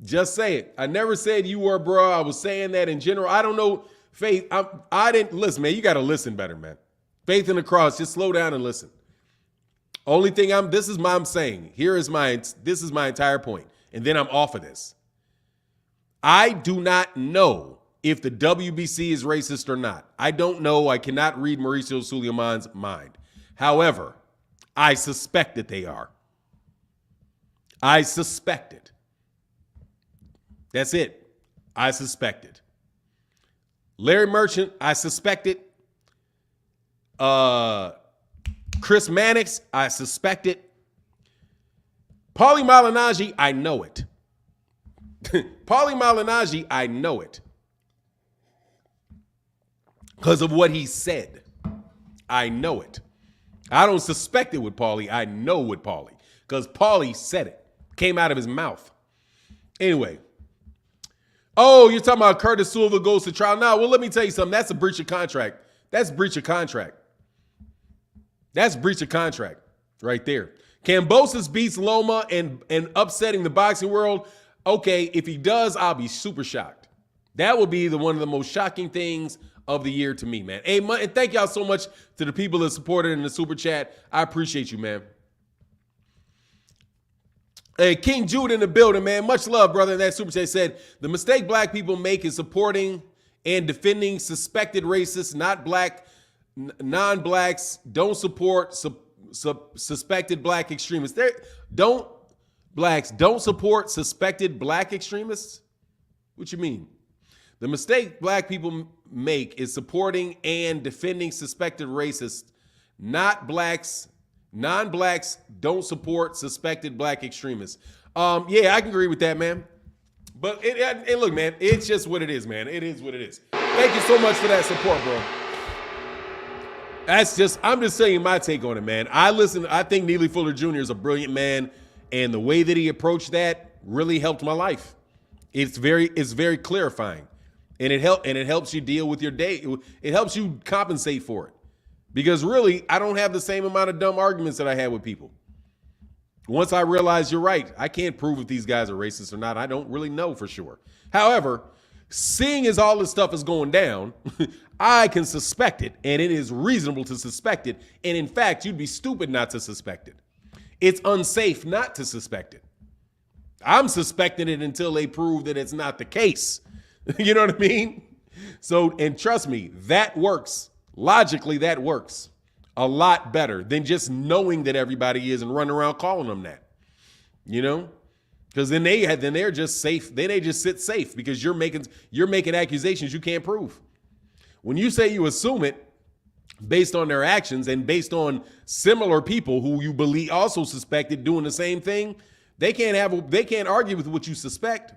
Just say it. I never said you were, bro. I was saying that in general. I don't know, Faith. I didn't listen, man. You got to listen better, man. Faith in the cross. Just slow down and listen. Only thing this is my I'm saying. This is my entire point, and then I'm off of this. I do not know if the WBC is racist or not. I don't know. I cannot read Mauricio Sulaiman's mind. However, I suspect that they are. I suspect it. That's it. I suspect it. Larry Merchant, I suspect it. Chris Mannix, I suspect it. Paulie Malignaggi, I know it. Paulie Malignaggi, I know it. Because of what he said. I know it. I don't suspect it with Paulie. I know with Paulie. Because Paulie said it. Came out of his mouth. Anyway. Oh, you're talking about Curtis Silva goes to trial now? Well, let me tell you something. That's a breach of contract. That's breach of contract. That's breach of contract right there. Kambosos beats Loma and upsetting the boxing world. Okay, if he does, I'll be super shocked. That would be one of the most shocking things of the year to me, man. Hey, and thank y'all so much to the people that supported in the super chat. I appreciate you, man. Hey, King Jude in the building, man. Much love, brother. That super chat said, the mistake black people make is supporting and defending suspected racists, not non-blacks. Don't support suspected black extremists. Blacks don't support suspected black extremists? What you mean? The mistake black people make is supporting and defending suspected racists, not blacks. Non-blacks don't support suspected black extremists. Yeah, I can agree with that, man. But and look, man, it's just what it is, man. It is what it is. Thank you so much for that support, bro. I'm just saying my take on it, man. I think Neely Fuller Jr. is a brilliant man, and the way that he approached that really helped my life. It's very clarifying, and it helps you deal with your day. It helps you compensate for it, because really, I don't have the same amount of dumb arguments that I had with people. Once I realize you're right, I can't prove if these guys are racist or not. I don't really know for sure. However, seeing as all this stuff is going down, I can suspect it, and it is reasonable to suspect it. And in fact, you'd be stupid not to suspect it. It's unsafe not to suspect it. I'm suspecting it until they prove that it's not the case. You know what I mean? So, and trust me, that works. Logically, that works a lot better than just knowing that everybody is and running around calling them that. You know? Because then they're just safe. Then they just sit safe because you're making accusations you can't prove. When you say you assume it based on their actions and based on similar people who you believe also suspected doing the same thing, they can't argue with what you suspect.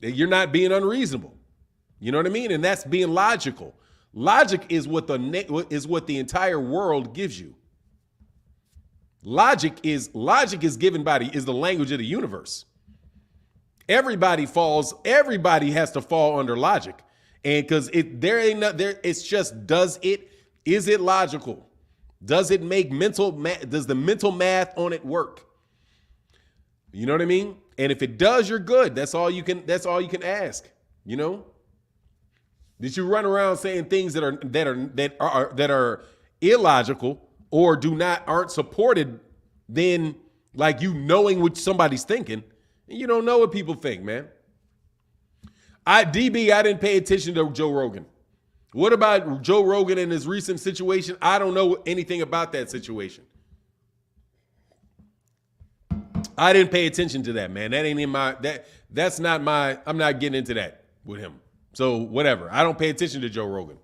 You're not being unreasonable. You know what I mean? And that's being logical. Logic is what the entire world gives you. Logic is given by is the language of the universe. Everybody has to fall under logic. And because it's just, is it logical? Does it make does the mental math on it work? You know what I mean? And if it does, you're good. That's all you can ask, you know? Did you run around saying things that are illogical or aren't supported, then like you knowing what somebody's thinking, and you don't know what people think, man. I didn't pay attention to Joe Rogan. What about Joe Rogan and his recent situation? I don't know anything about that situation. I didn't pay attention to that, man. That ain't in my that's not my I'm not getting into that with him. So whatever. I don't pay attention to Joe Rogan.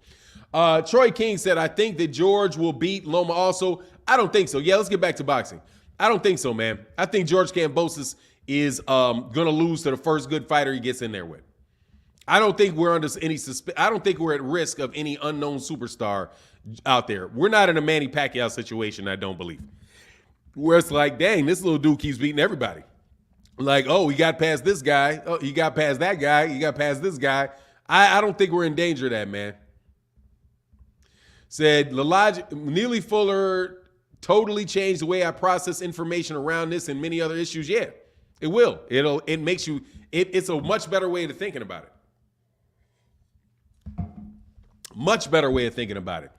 Troy King said, I think that George will beat Loma also. I don't think so. Yeah, let's get back to boxing. I don't think so, man. I think George Kambosos is going to lose to the first good fighter he gets in there with. I don't think we're under any I don't think we're at risk of any unknown superstar out there. We're not in a Manny Pacquiao situation, I don't believe. Where it's like, dang, this little dude keeps beating everybody. Like, oh, he got past this guy. Oh, he got past that guy. He got past this guy. I don't think we're in danger of that, man. Said, Neely Fuller totally changed the way I process information around this and many other issues. Yeah, it will. It's a much better way of thinking about it. Much better way of thinking about it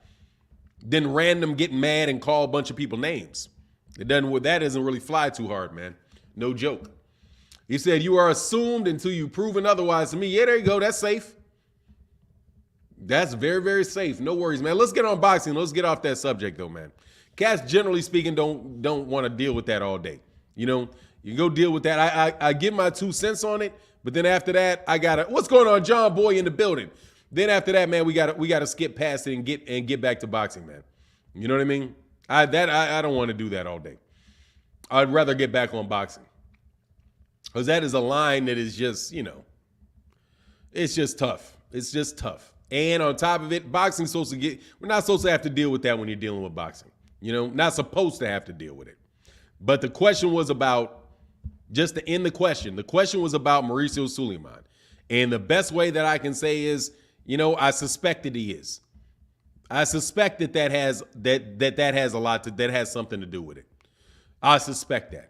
than random getting mad and call a bunch of people names. That doesn't really fly too hard, man. No joke. He said, you are assumed until you've proven otherwise to me. Yeah, there you go. That's safe. That's very, very safe. No worries, man. Let's get on boxing. Let's get off that subject, though, man. Cats, generally speaking, don't want to deal with that all day. You know, you go deal with that. I give my 2 cents on it, but then after that, what's going on, John Boy in the building? Then after that, man, we gotta skip past it and get back to boxing, man. You know what I mean? I don't want to do that all day. I'd rather get back on boxing. Because that is a line that is just, you know, it's just tough. It's just tough. And on top of it, boxing's we're not supposed to have to deal with that when you're dealing with boxing. You know, not supposed to have to deal with it. But the question was about, just to end the question was about Mauricio Suleiman. And the best way that I can say is, you know, I suspect that he is. I suspect that has something to do with it. I suspect that.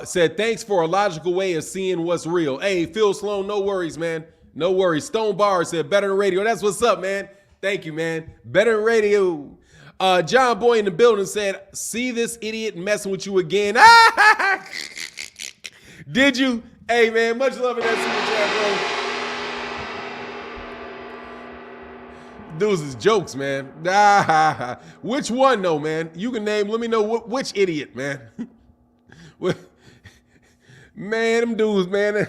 Said, thanks for a logical way of seeing what's real. Hey, Phil Sloan, no worries, man. No worries. Stone Bar said, better than radio. That's what's up, man. Thank you, man. Better than radio. John Boy in the building said, see this idiot messing with you again. Did you? Hey, man, much love in that super chat, bro. Dudes is jokes, man. Which one, though, man? You can name, let me know which idiot, man. Man, them dudes, man.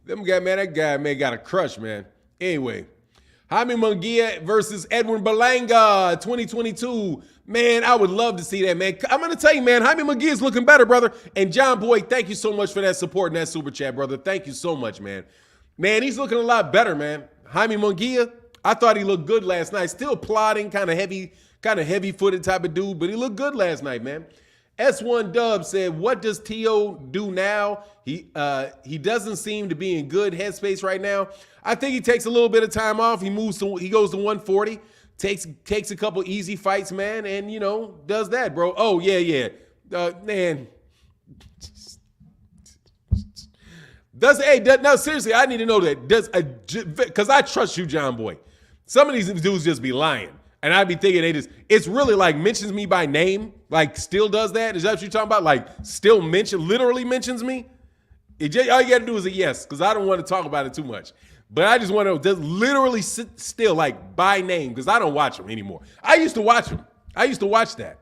That guy, man, got a crush, man. Anyway, Jaime Munguia versus Edwin Berlanga, 2022. Man, I would love to see that, man. I'm going to tell you, man, Jaime Munguia is looking better, brother. And John Boy, thank you so much for that support and that super chat, brother. Thank you so much, man. Man, he's looking a lot better, man. Jaime Munguia, I thought he looked good last night. Still plodding, kind of heavy-footed type of dude, but he looked good last night, man. S1 Dub said, what does T.O. do now? He doesn't seem to be in good headspace right now. I think he takes a little bit of time off. He goes to 140, takes a couple easy fights, man, and, you know, does that, bro. Oh, yeah. Man. No, seriously, I need to know that. Because I trust you, John Boy. Some of these dudes just be lying. And I'd be thinking it's really like mentions me by name, like still does that. Is that what you're talking about? Like still literally mentions me? All you got to do is a yes, because I don't want to talk about it too much. But I just want to just literally sit still, like by name, because I don't watch them anymore. I used to watch them. I used to watch that.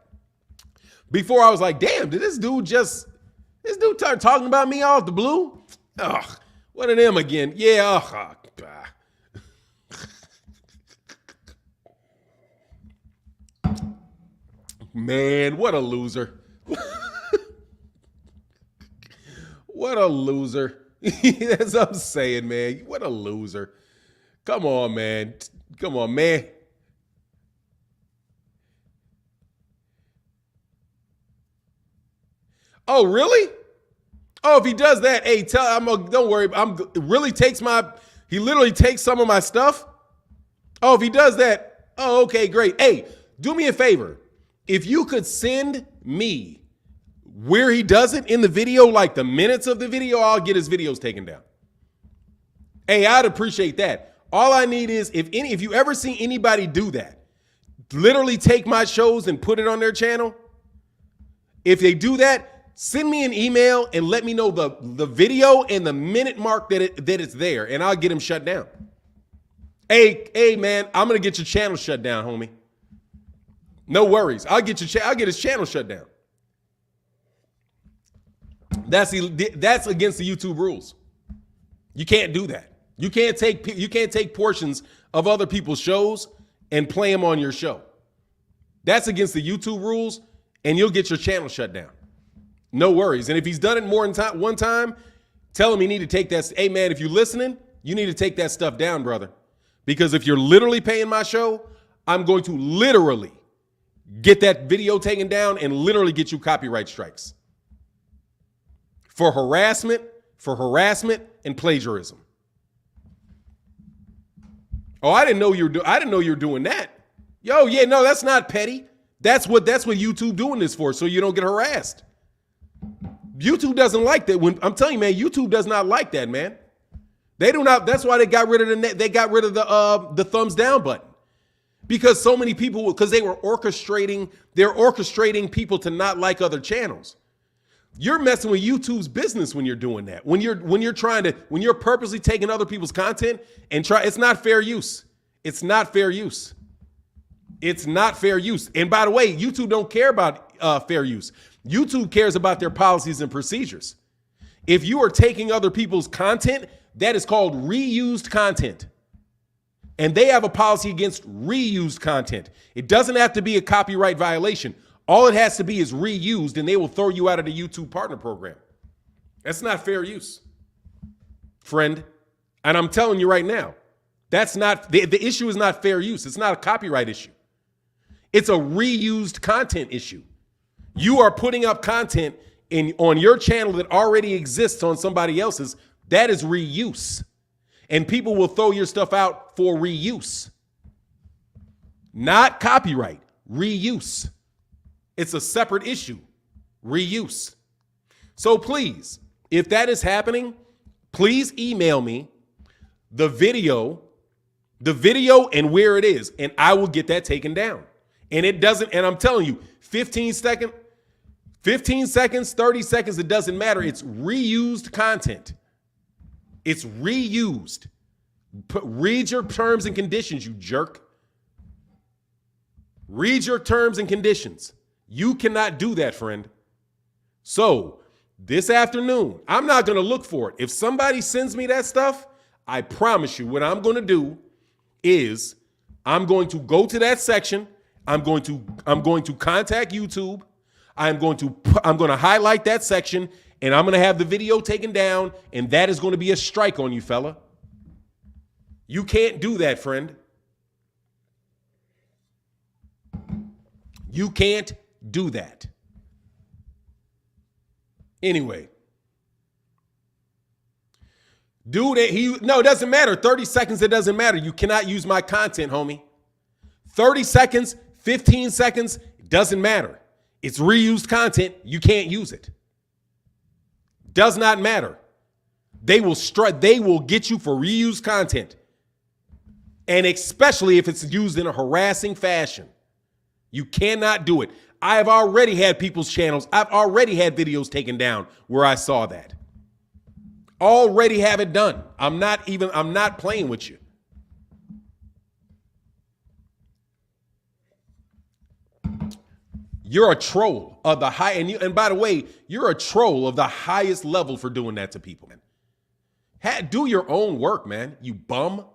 Before I was like, damn, did this dude start talking about me out the blue? Ugh, one of them again. Yeah, Man, what a loser. What a loser. That's what I'm saying, man. What a loser. Come on, man. Come on, man. Oh, really? Oh, if he does that, hey, don't worry. He literally takes some of my stuff. Oh, if he does that, oh, okay, great. Hey, do me a favor. If you could send me where he does it in the video, like the minutes of the video, I'll get his videos taken down. Hey, I'd appreciate that. All I need is if you ever see anybody do that, literally take my shows and put it on their channel. If they do that, send me an email and let me know the video and the minute mark that it's there, and I'll get him shut down. Hey, man, I'm gonna get your channel shut down, homie. No worries. I'll get his channel shut down. That's against the YouTube rules. You can't do that. You can't take portions of other people's shows and play them on your show. That's against the YouTube rules, and you'll get your channel shut down. No worries. And if he's done it more than one time, tell him he need to take that. Hey, man, if you're listening, you need to take that stuff down, brother. Because if you're literally paying my show, I'm going to literally get that video taken down and literally get you copyright strikes for harassment and plagiarism. Oh, I didn't know you were doing that. Yo, yeah, no, that's not petty. That's what YouTube doing this for, so you don't get harassed. YouTube doesn't like that. When I'm telling you, man, YouTube does not like that, man. They do not. That's why they got rid of the thumbs down button. Because so many people, because they're orchestrating people to not like other channels. You're messing with YouTube's business when you're doing that. When you're purposely taking other people's content and it's not fair use. It's not fair use. It's not fair use. And by the way, YouTube don't care about fair use. YouTube cares about their policies and procedures. If you are taking other people's content, that is called reused content. And they have a policy against reused content. It doesn't have to be a copyright violation. All it has to be is reused, and they will throw you out of the YouTube partner program. That's not fair use, friend. And I'm telling you right now, that's not the issue is not fair use. It's not a copyright issue. It's a reused content issue. You are putting up content on your channel that already exists on somebody else's. That is reuse. And people will throw your stuff out for reuse. Not copyright, reuse. It's a separate issue, reuse. So please, if that is happening, please email me the video and where it is, and I will get that taken down. And I'm telling you, 15 seconds, 30 seconds, it doesn't matter. It's reused content. It's reused. Read your terms and conditions, you jerk. Read your terms and conditions. You cannot do that, friend. So this afternoon, I'm not going to look for it. If somebody sends me that stuff, I promise you what I'm going to do is I'm going to go to that section. I'm going to contact YouTube. I'm going to highlight that section, and I'm going to have the video taken down, and that is going to be a strike on you, fella. You can't do that, friend. You can't do that. Anyway. Dude, it doesn't matter. 30 seconds, it doesn't matter. You cannot use my content, homie. 30 seconds, 15 seconds, it doesn't matter. It's reused content. You can't use it. Does not matter. They will get you for reused content. And especially if it's used in a harassing fashion. You cannot do it. I have already had people's channels. I've already had videos taken down where I saw that. Already have it done. I'm not playing with you. You're a troll of the high, and by the way, you're a troll of the highest level for doing that to people, man. Do your own work, man. You bum.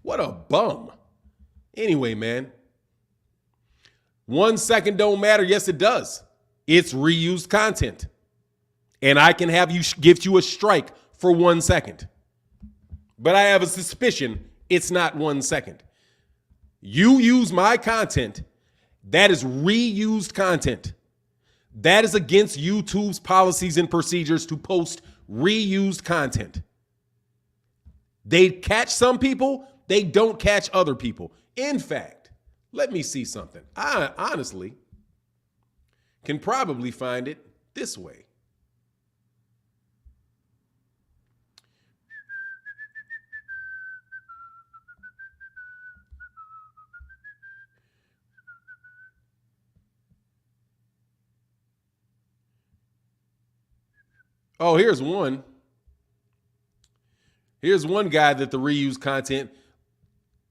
What a bum. Anyway, man. 1 second don't matter. Yes, it does. It's reused content. And I can have you give you a strike for 1 second. But I have a suspicion it's not 1 second. You use my content. That is reused content. That is against YouTube's policies and procedures to post reused content. They catch some people. They don't catch other people. In fact, let me see something. I honestly can probably find it this way. Oh, here's one. Here's one guy that the reused content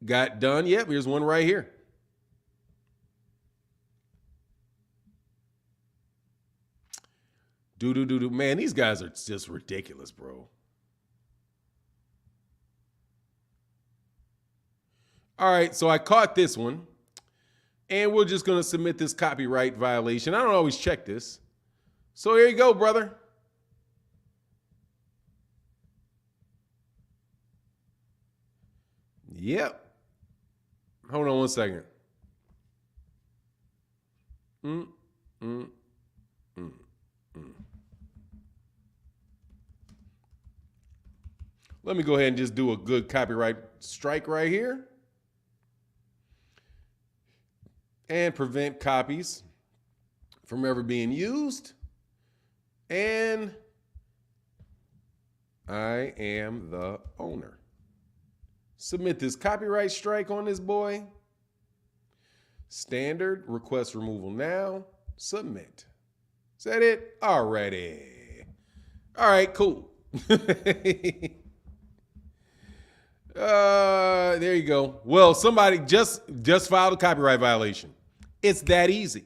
got done. Yep, here's one right here. Do. Man, these guys are just ridiculous, bro. All right, so I caught this one. And we're just going to submit this copyright violation. I don't always check this. So here you go, brother. Yep. Hold on 1 second. Let me go ahead and just do a good copyright strike right here. And prevent copies from ever being used. And I am the owner. Submit this copyright strike on this boy. Standard, request removal now. Submit. Is that it? Alrighty. All right, cool. There you go. Well, somebody just filed a copyright violation. It's that easy.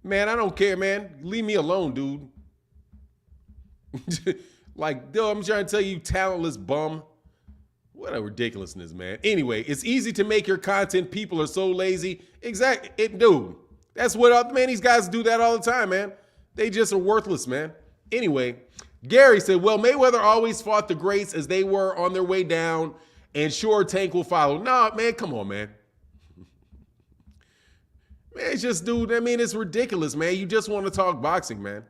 Man, I don't care, man. Leave me alone, dude. Like, dude, I'm trying to tell you, talentless bum. What a ridiculousness, man. Anyway, it's easy to make your content. People are so lazy. Exactly. Dude, that's what, man, these guys do that all the time, man. They just are worthless, man. Anyway, Gary said, well, Mayweather always fought the greats as they were on their way down, and sure, Tank will follow. No, man, come on, man. Man, it's just, dude, I mean, it's ridiculous, man. You just want to talk boxing, man.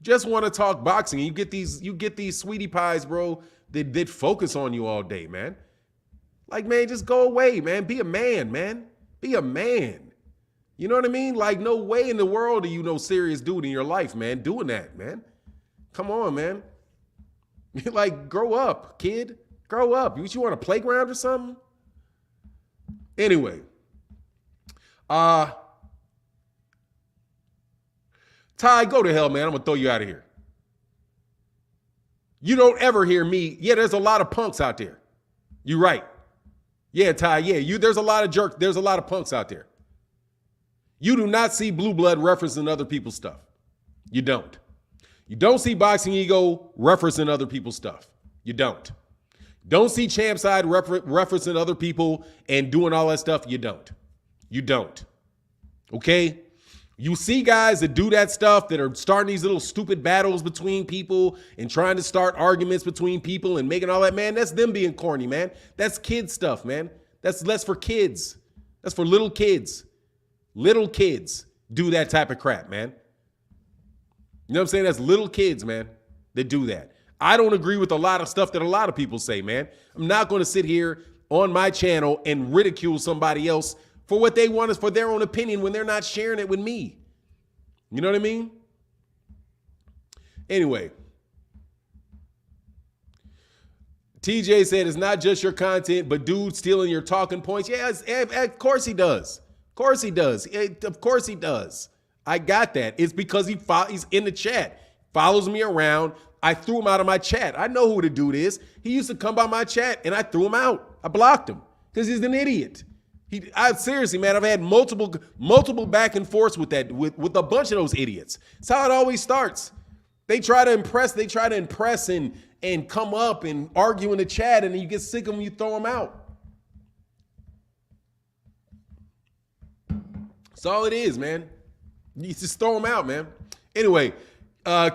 Just want to talk boxing. You get these sweetie pies, bro, that focus on you all day, man. Like, man, just go away, man. Be a man, man. Be a man. You know what I mean? Like, no way in the world are you no serious dude in your life, man, doing that, man. Come on, man. Like, grow up, kid. Grow up. You want a playground or something? Anyway. Ty, go to hell, man. I'm going to throw you out of here. You don't ever hear me. Yeah, there's a lot of punks out there. You're right. Yeah, Ty, yeah. There's a lot of jerks. There's a lot of punks out there. You do not see Blue Blood referencing other people's stuff. You don't. You don't see Boxing Ego referencing other people's stuff. You don't. Don't see champ side referencing other people and doing all that stuff. You don't. You don't. Okay? You see guys that do that stuff that are starting these little stupid battles between people and trying to start arguments between people and making all that, man. That's them being corny, man. That's kid stuff, man. That's for kids. That's for little kids. Little kids do that type of crap, man. You know what I'm saying? That's little kids, man, that do that. I don't agree with a lot of stuff that a lot of people say, man. I'm not going to sit here on my channel and ridicule somebody else for what they want, is for their own opinion when they're not sharing it with me. You know what I mean? Anyway, TJ said it's not just your content, but dude stealing your talking points. Yeah, of course he does. Of course he does. Of course he does. I got that. It's because he's in the chat, follows me around. I threw him out of my chat. I know who the dude is. He used to come by my chat, and I threw him out. I blocked him because he's an idiot. Seriously, man, I've had multiple back and forths with that, with a bunch of those idiots. That's how it always starts. They try to impress and come up and argue in the chat, and then you get sick of them, you throw them out. That's all it is, man. You just throw them out, man. Anyway,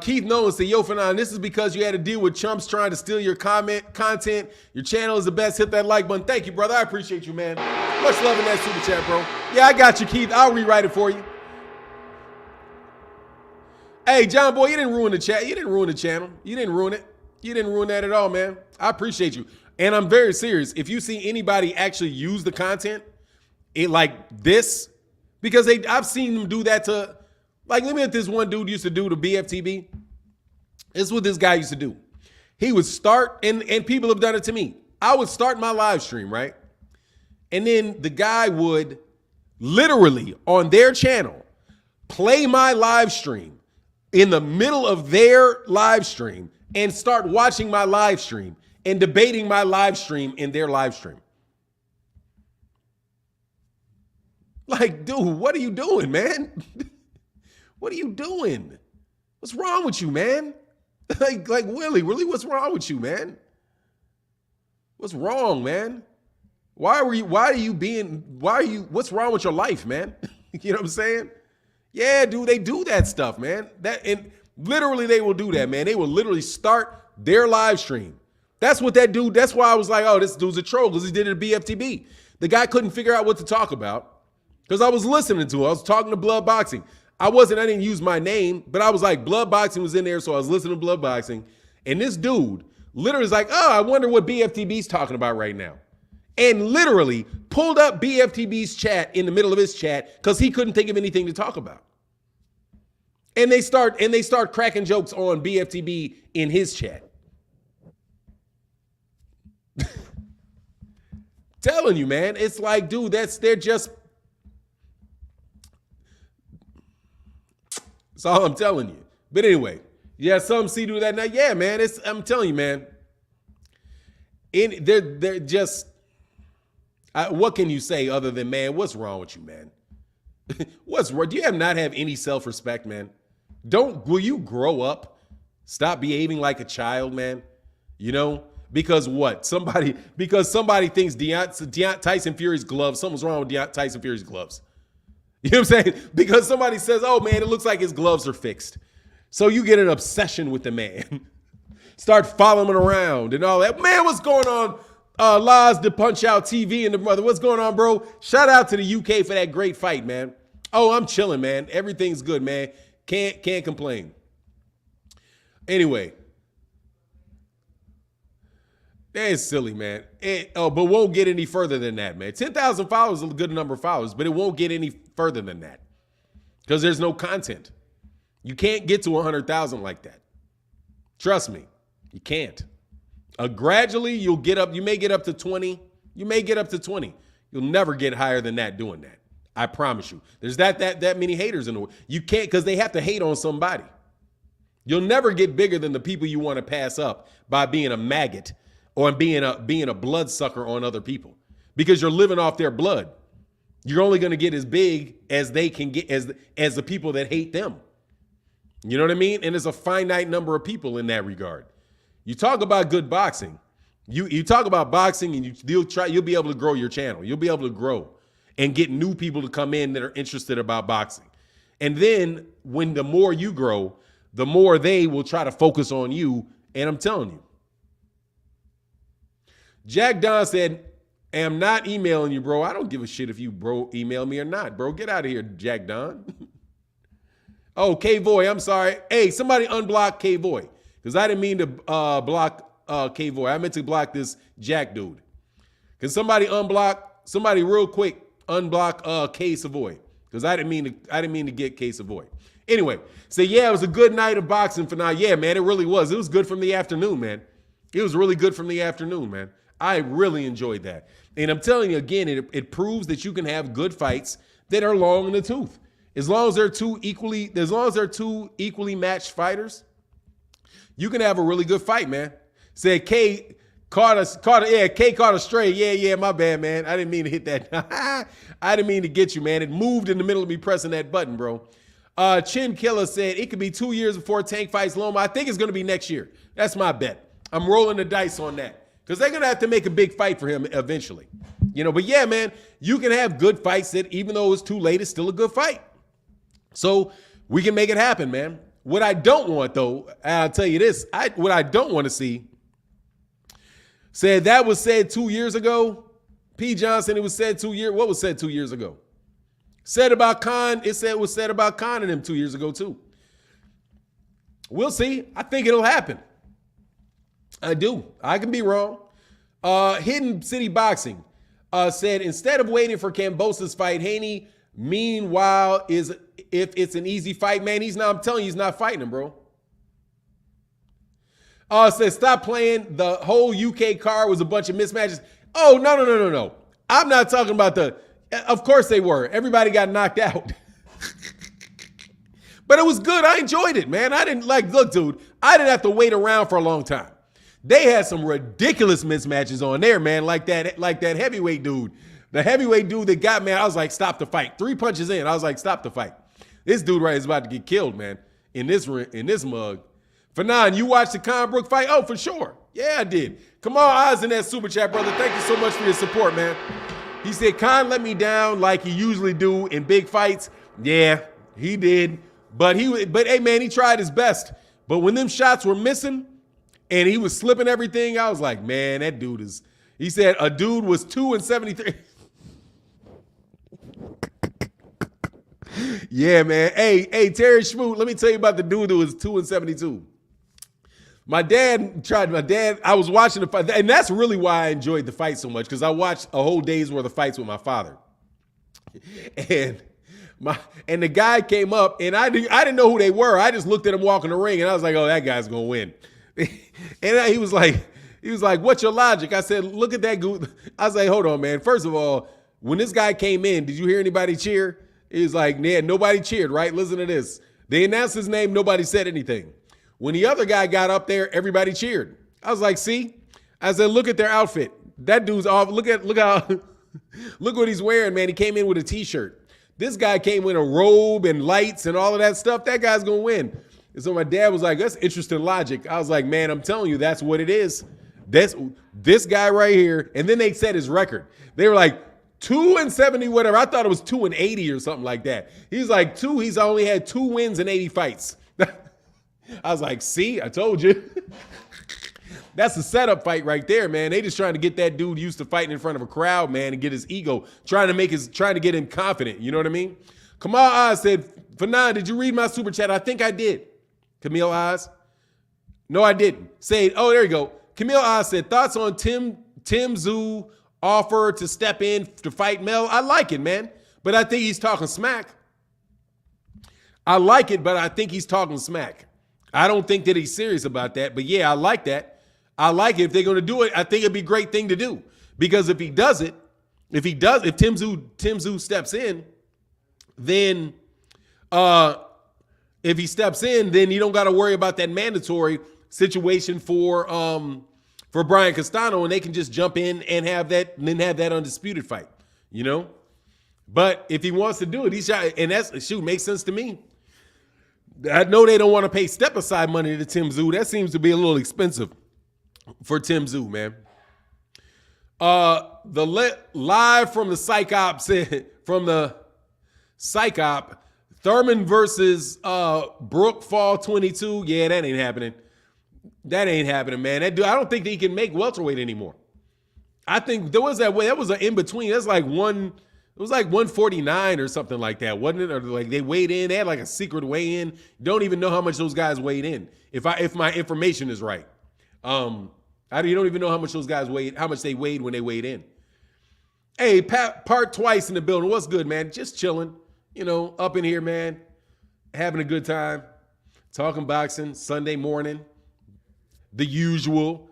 Keith Nolan said, yo, Fanon, this is because you had to deal with chumps trying to steal your content. Your channel is the best. Hit that like button. Thank you, brother. I appreciate you, man. Much love in that super chat, bro. Yeah, I got you, Keith. I'll rewrite it for you. Hey, John Boy, you didn't ruin the chat. You didn't ruin the channel. You didn't ruin it. You didn't ruin that at all, man. I appreciate you. And I'm very serious. If you see anybody actually use the content, like this, because I've seen them do that to, like, let me at this one dude used to do to BFTB. This is what this guy used to do. He would start, and people have done it to me. I would start my live stream, right? And then the guy would literally on their channel play my live stream in the middle of their live stream and start watching my live stream and debating my live stream in their live stream. Like, dude, what are you doing, man? What are you doing? What's wrong with you, man? like Willie, really, what's wrong with you, man? What's wrong, man? What's wrong with your life, man? You know what I'm saying? Yeah, dude, they do that stuff, man. And literally they will do that, man. They will literally start their live stream. That's what that dude, that's why I was like, oh, this dude's a troll, because he did it at BFTB. The guy couldn't figure out what to talk about because I was listening to him. I was talking to Blood Boxing. I didn't use my name, but I was like, Blood Boxing was in there, so I was listening to Blood Boxing. And this dude literally is like, oh, I wonder what BFTB's talking about right now. And literally pulled up BFTB's chat in the middle of his chat because he couldn't think of anything to talk about. And they start cracking jokes on BFTB in his chat. Telling you, man, it's like, dude, they're just. That's all I'm telling you. But anyway, yeah, some see do that now. Yeah, man, I'm telling you, man. They're just. What can you say other than, man, what's wrong with you, man? What's wrong? Do you not have any self-respect, man? Will you grow up? Stop behaving like a child, man. You know? Because what? Somebody thinks Tyson Fury's gloves, something's wrong with Tyson Fury's gloves. You know what I'm saying? Because somebody says, oh, man, it looks like his gloves are fixed. So you get an obsession with the man. Start following him around and all that. Man, what's going on? Laz the Punch Out TV and the brother. What's going on, bro? Shout out to the UK for that great fight, man. Oh, I'm chilling, man. Everything's good, man. Can't complain. Anyway. That's silly, man. But won't get any further than that, man. 10,000 followers is a good number of followers, but it won't get any further than that because there's no content. You can't get to 100,000 like that. Trust me, you can't. Gradually, you may get up to 20. You may get up to 20. You'll never get higher than that doing that. I promise you. There's that many haters in the world. You can't, because they have to hate on somebody. You'll never get bigger than the people you want to pass up by being a maggot or being a bloodsucker on other people, because you're living off their blood. You're only going to get as big as they can get as the people that hate them. You know what I mean? And there's a finite number of people in that regard. You talk about good boxing. You talk about boxing and you'll be able to grow your channel. You'll be able to grow and get new people to come in that are interested about boxing. And then when the more you grow, the more they will try to focus on you. And I'm telling you. Jack Don said, I'm not emailing you, bro. I don't give a shit if you bro email me or not, bro. Get out of here, Jack Don. Oh, K-Voy, I'm sorry. Hey, somebody unblock K-Voy. Because I didn't mean to block K-Voy. I meant to block this Jack dude. Can somebody real quick unblock K-Savoy? Because I didn't mean to get K-Savoy. Anyway, so yeah, it was a good night of boxing for now. Yeah, man, it really was. It was good from the afternoon, man. It was really good from the afternoon, man. I really enjoyed that. And I'm telling you again, it proves that you can have good fights that are long in the tooth. As long as they're two equally matched fighters, you can have a really good fight, man. Said K caught a stray. Yeah, my bad, man. I didn't mean to hit that. I didn't mean to get you, man. It moved in the middle of me pressing that button, bro. Chin Killer said it could be 2 years before Tank fights Loma. I think it's going to be next year. That's my bet. I'm rolling the dice on that. Because they're going to have to make a big fight for him eventually. But yeah, man, you can have good fights that even though it's too late, it's still a good fight. So we can make it happen, man. What I don't want, though, I'll tell you this, what I don't want to see, that was said 2 years ago. P. Johnson, it was said 2 years. What was said 2 years ago? Said about Khan, it was said about Khan and him 2 years ago, too. We'll see. I think it'll happen. I do. I can be wrong. Hidden City Boxing said, instead of waiting for Kambosos' fight, Haney, meanwhile, if it's an easy fight, man, I'm telling you, he's not fighting him, bro. Said, stop playing. The whole UK card was a bunch of mismatches. Oh, no. I'm not talking about of course they were. Everybody got knocked out. But it was good. I enjoyed it, man. Look, dude, I didn't have to wait around for a long time. They had some ridiculous mismatches on there, man, like that heavyweight dude. The heavyweight dude that got me, I was like, stop the fight. 3 punches in, I was like, stop the fight. This dude right is about to get killed, man, in this mug. Fanon, you watched the Con Brook fight? Oh, for sure. Yeah, I did. Come on, eyes in that super chat, brother. Thank you so much for your support, man. He said, Con let me down like he usually do in big fights. Yeah, he did. But hey, man, he tried his best. But when them shots were missing, and he was slipping everything, I was like, man, that dude is, he said a dude was 2-73. Yeah, man. Hey, Terry Schmoot, let me tell you about the dude who was 2-72. I was watching the fight, and that's really why I enjoyed the fight so much, because I watched a whole day's worth of fights with my father. And the guy came up, and I didn't know who they were. I just looked at him walking the ring, and I was like, oh, that guy's going to win. And he was like, what's your logic? I said, look at that dude. I was like, hold on, man. First of all, when this guy came in, did you hear anybody cheer? He was like, yeah, nobody cheered, right? Listen to this. They announced his name. Nobody said anything. When the other guy got up there, everybody cheered. I was like, see? I said, look at their outfit. That dude's off. Look what he's wearing, man. He came in with a T-shirt. This guy came with a robe and lights and all of that stuff. That guy's going to win. And so my dad was like, that's interesting logic. I was like, man, I'm telling you, that's what it is. This guy right here. And then they said his record. They were like 2-70, whatever. I thought it was 2-80 or something like that. He's like he's only had 2 wins in 80 fights. I was like, see, I told you. That's a setup fight right there, man. They just trying to get that dude used to fighting in front of a crowd, man, and get his ego, trying to get him confident. You know what I mean? Kamal Oz said, Fanon, did you read my super chat? I think I did. Camille Oz? No, I didn't. Oh, there you go. Camille Oz said, thoughts on Tim Tszyu offer to step in to fight Mel? I like it, man. But I think he's talking smack. I like it, but I think he's talking smack. I don't think that he's serious about that. But yeah, I like that. I like it. If they're going to do it, I think it'd be a great thing to do. Because if he does it, if Tim Tszyu steps in, then if he steps in, then you don't got to worry about that mandatory situation for Brian Castano, and they can just jump in and have that undisputed fight, you know? But if he wants to do it, and makes sense to me. I know they don't want to pay step aside money to Tim Tszyu. That seems to be a little expensive for Tim Tszyu, man. Live from the psych op from the psych op, Thurman versus Brook fall 22. Yeah, that ain't happening. That ain't happening, man. That dude, I don't think that he can make welterweight anymore. I think there was that way. That was an in between. That's like one. It was like 149 or something like that, wasn't it? Or like they weighed in. They had like a secret weigh in. Don't even know how much those guys weighed in. If my information is right, you don't even know how much those guys weighed. How much they weighed when they weighed in. Hey, Part Twice in the building. What's good, man? Just chilling. Up in here, man. Having a good time. Talking boxing. Sunday morning. The usual.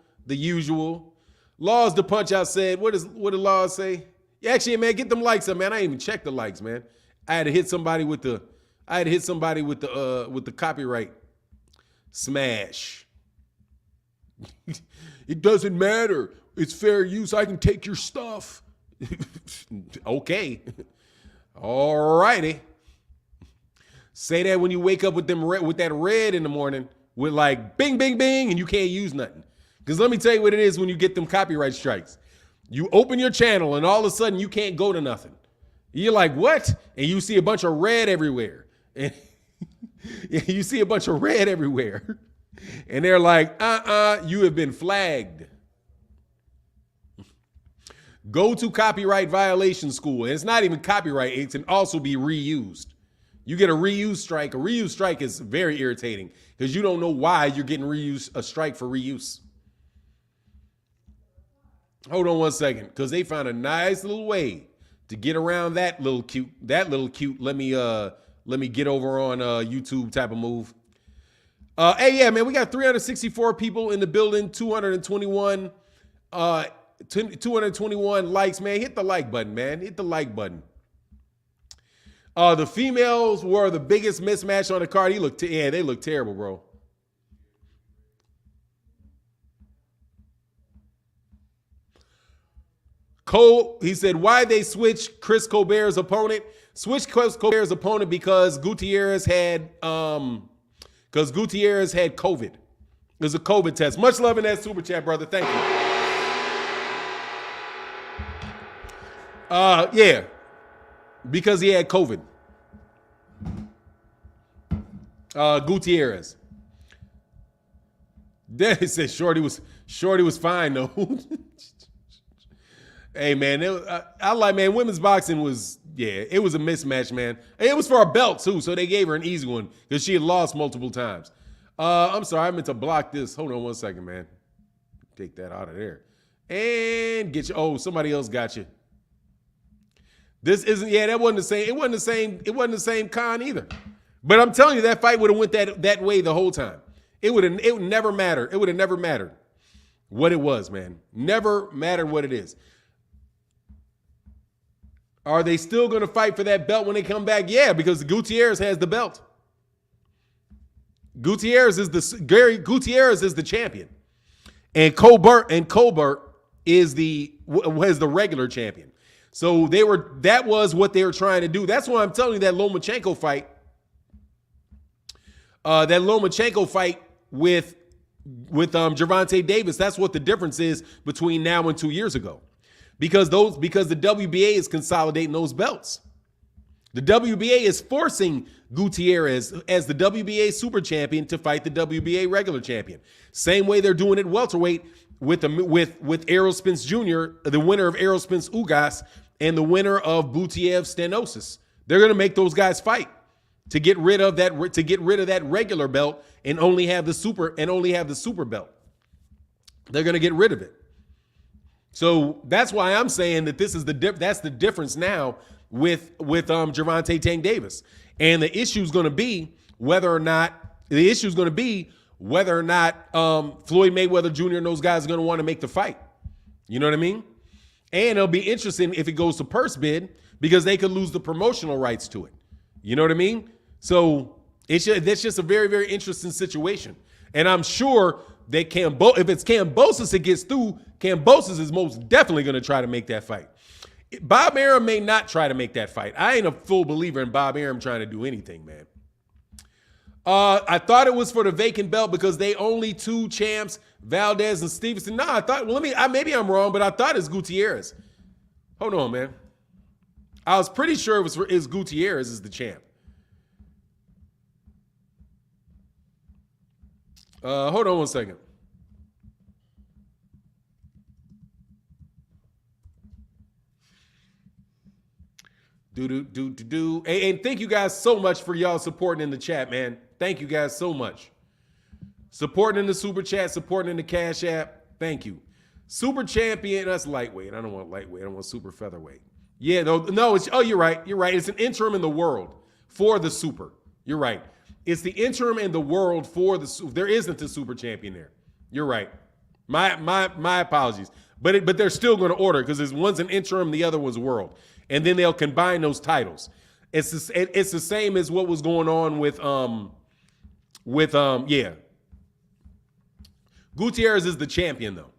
Laws to punch out said. What did Laws say? Yeah, actually, man, get them likes up, man. I didn't even check the likes, man. I had to hit somebody with the copyright smash. It doesn't matter. It's fair use. I can take your stuff. Okay. All righty. Say that when you wake up with that red in the morning with like bing, bing, bing, and you can't use nothing. Because let me tell you what it is when you get them copyright strikes. You open your channel and all of a sudden you can't go to nothing. You're like, what? And you see a bunch of red everywhere. And you see a bunch of red everywhere. And they're like, you have been flagged. Go to copyright violation school. And it's not even copyright. It can also be reused. You get a reuse strike. A reuse strike is very irritating because you don't know why you're getting a strike for reuse. Hold on one second, because they found a nice little way to get around that little cute. Let me get over on YouTube type of move. Hey, yeah, man, we got 364 people in the building, 221 likes, man. Hit the like button, man. Hit the like button. The females were the biggest mismatch on the card. They look terrible, bro. Cole, he said, why they switch Chris Colbert's opponent? Switch Chris Colbert's opponent because Gutierrez had COVID. It was a COVID test. Much love in that super chat, brother. Thank you. Yeah, because he had COVID. Gutierrez. Then he said Shorty was fine though. Hey, man, women's boxing was, it was a mismatch, man. It was for a belt, too, so they gave her an easy one because she had lost multiple times. I'm sorry, I meant to block this. Hold on one second, man. Take that out of there. And get you. Somebody else got you. This isn't, that wasn't the same. It wasn't the same con either. But I'm telling you, that fight would have went that way the whole time. It would never matter. It would have never mattered what it was, man. Never mattered what it is. Are they still going to fight for that belt when they come back? Yeah, because Gutierrez has the belt. Gutierrez is the champion, and Colbert is the regular champion. So that was what they were trying to do. That's why I'm telling you that Lonmachenko fight. With Gervonta Davis. That's what the difference is between now and 2 years ago. Because the WBA is consolidating those belts. The WBA is forcing Gutierrez as the WBA super champion to fight the WBA regular champion. Same way they're doing it welterweight with Errol Spence Jr., the winner of Errol Spence Ugas, and the winner of Butiev Stenosis. They're going to make those guys fight to get rid of that regular belt and only have the super belt. They're going to get rid of it. So that's why I'm saying that that's the difference now with Gervonta Tank Davis. And the issue is going to be whether or not Floyd Mayweather Jr. and those guys are going to want to make the fight. You know what I mean? And it'll be interesting if it goes to purse bid because they could lose the promotional rights to it. You know what I mean? So that's just a very, very interesting situation. And I'm sure that if it's Kambosos that gets through, Kambosos is most definitely going to try to make that fight. Bob Arum may not try to make that fight. I ain't a full believer in Bob Arum trying to do anything, man. I thought it was for the vacant belt because they only 2 champs, Valdez and Stevenson. No, I thought, well, maybe I'm wrong, but I thought it's Gutierrez. Hold on, man. I was pretty sure it was Gutierrez is the champ. Hold on one second. And thank you guys so much for y'all supporting in the chat, man. Thank you guys so much. Supporting in the super chat, supporting in the Cash App. Thank you. Super champion, that's lightweight. I don't want lightweight. I want super featherweight. Yeah, no, it's, oh, you're right. You're right. It's an interim in the world for the super. You're right. It's the interim in the world for the super. There isn't a super champion there. You're right. My apologies. But they're still going to order because one's an interim, the other one's world. And then they'll combine those titles. It's the same as what was going on with Gutierrez is the champion though.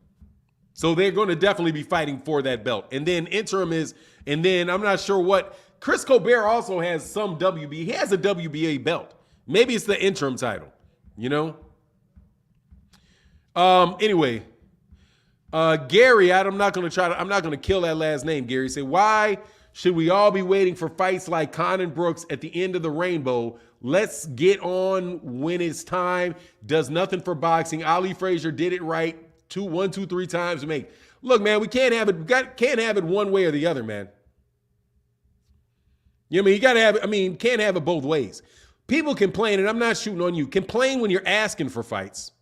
So they're going to definitely be fighting for that belt. And then interim and then I'm not sure what Chris Colbert also has some WBA. He has a WBA belt. Maybe it's the interim title, you know? Anyway, Gary, I'm not going to kill that last name, Gary. Say, why should we all be waiting for fights like Conn and Brooks at the end of the rainbow? Let's get on when it's time. Does nothing for boxing. Ali Frazier did it right 1, 2, 3 times to make. Look, man, we can't have it. Can't have it one way or the other, man. You know what I mean? You got to have it. Can't have it both ways. People complain, and I'm not shooting on you. Complain when you're asking for fights.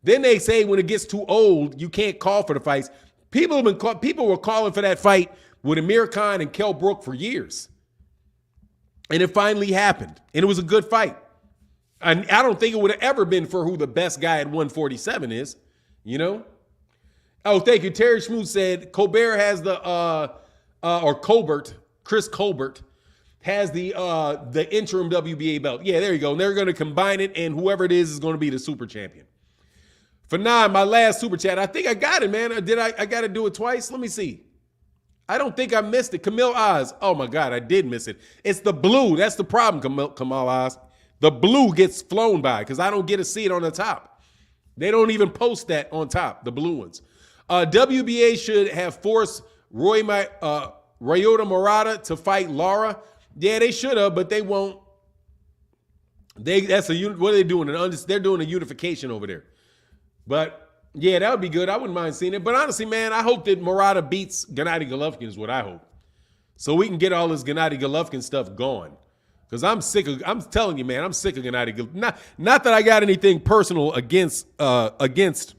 Then they say when it gets too old, you can't call for the fights. People were calling for that fight with Amir Khan and Kell Brook for years. And it finally happened. And it was a good fight. And I don't think it would have ever been for who the best guy at 147 is, you know? Oh, thank you. Terry Schmoot said Colbert has Chris Colbert has the interim WBA belt. Yeah, there you go. And they're going to combine it, and whoever it is going to be the super champion. For now, my last super chat, I think I got it, man. I got to do it twice? Let me see. I don't think I missed it. Camille Oz. Oh, my God, I did miss it. It's the blue. That's the problem, Camille Oz. The blue gets flown by because I don't get to see it on the top. They don't even post that on top, the blue ones. WBA should have forced Ryota Murata to fight Lara. Yeah, they should have, but they won't. What are they doing? They're doing a unification over there. But yeah, that would be good. I wouldn't mind seeing it. But honestly, man, I hope that Murata beats Gennady Golovkin is what I hope. So we can get all this Gennady Golovkin stuff going. Because I'm telling you, man, I'm sick of Gennady Golovkin. Not that I got anything personal against Gennady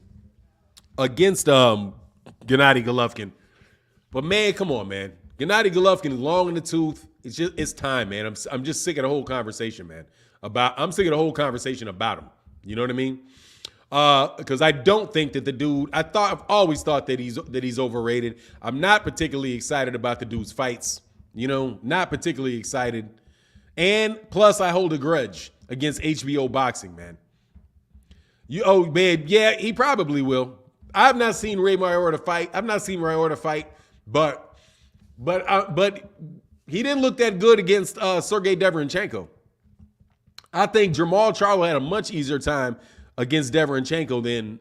Golovkin. But man, come on, man. Gennady Golovkin is long in the tooth. It's time, man. I'm just sick of the whole conversation, man. I'm sick of the whole conversation about him. You know what I mean? Because I don't think that the dude. I've always thought that he's overrated. I'm not particularly excited about the dude's fights. You know, not particularly excited. And plus, I hold a grudge against HBO boxing, man. Yeah, he probably will. I've not seen Ray Mayorga fight. But he didn't look that good against Sergey Derevyanchenko. I think Jamal Charlo had a much easier time against Derevyanchenko than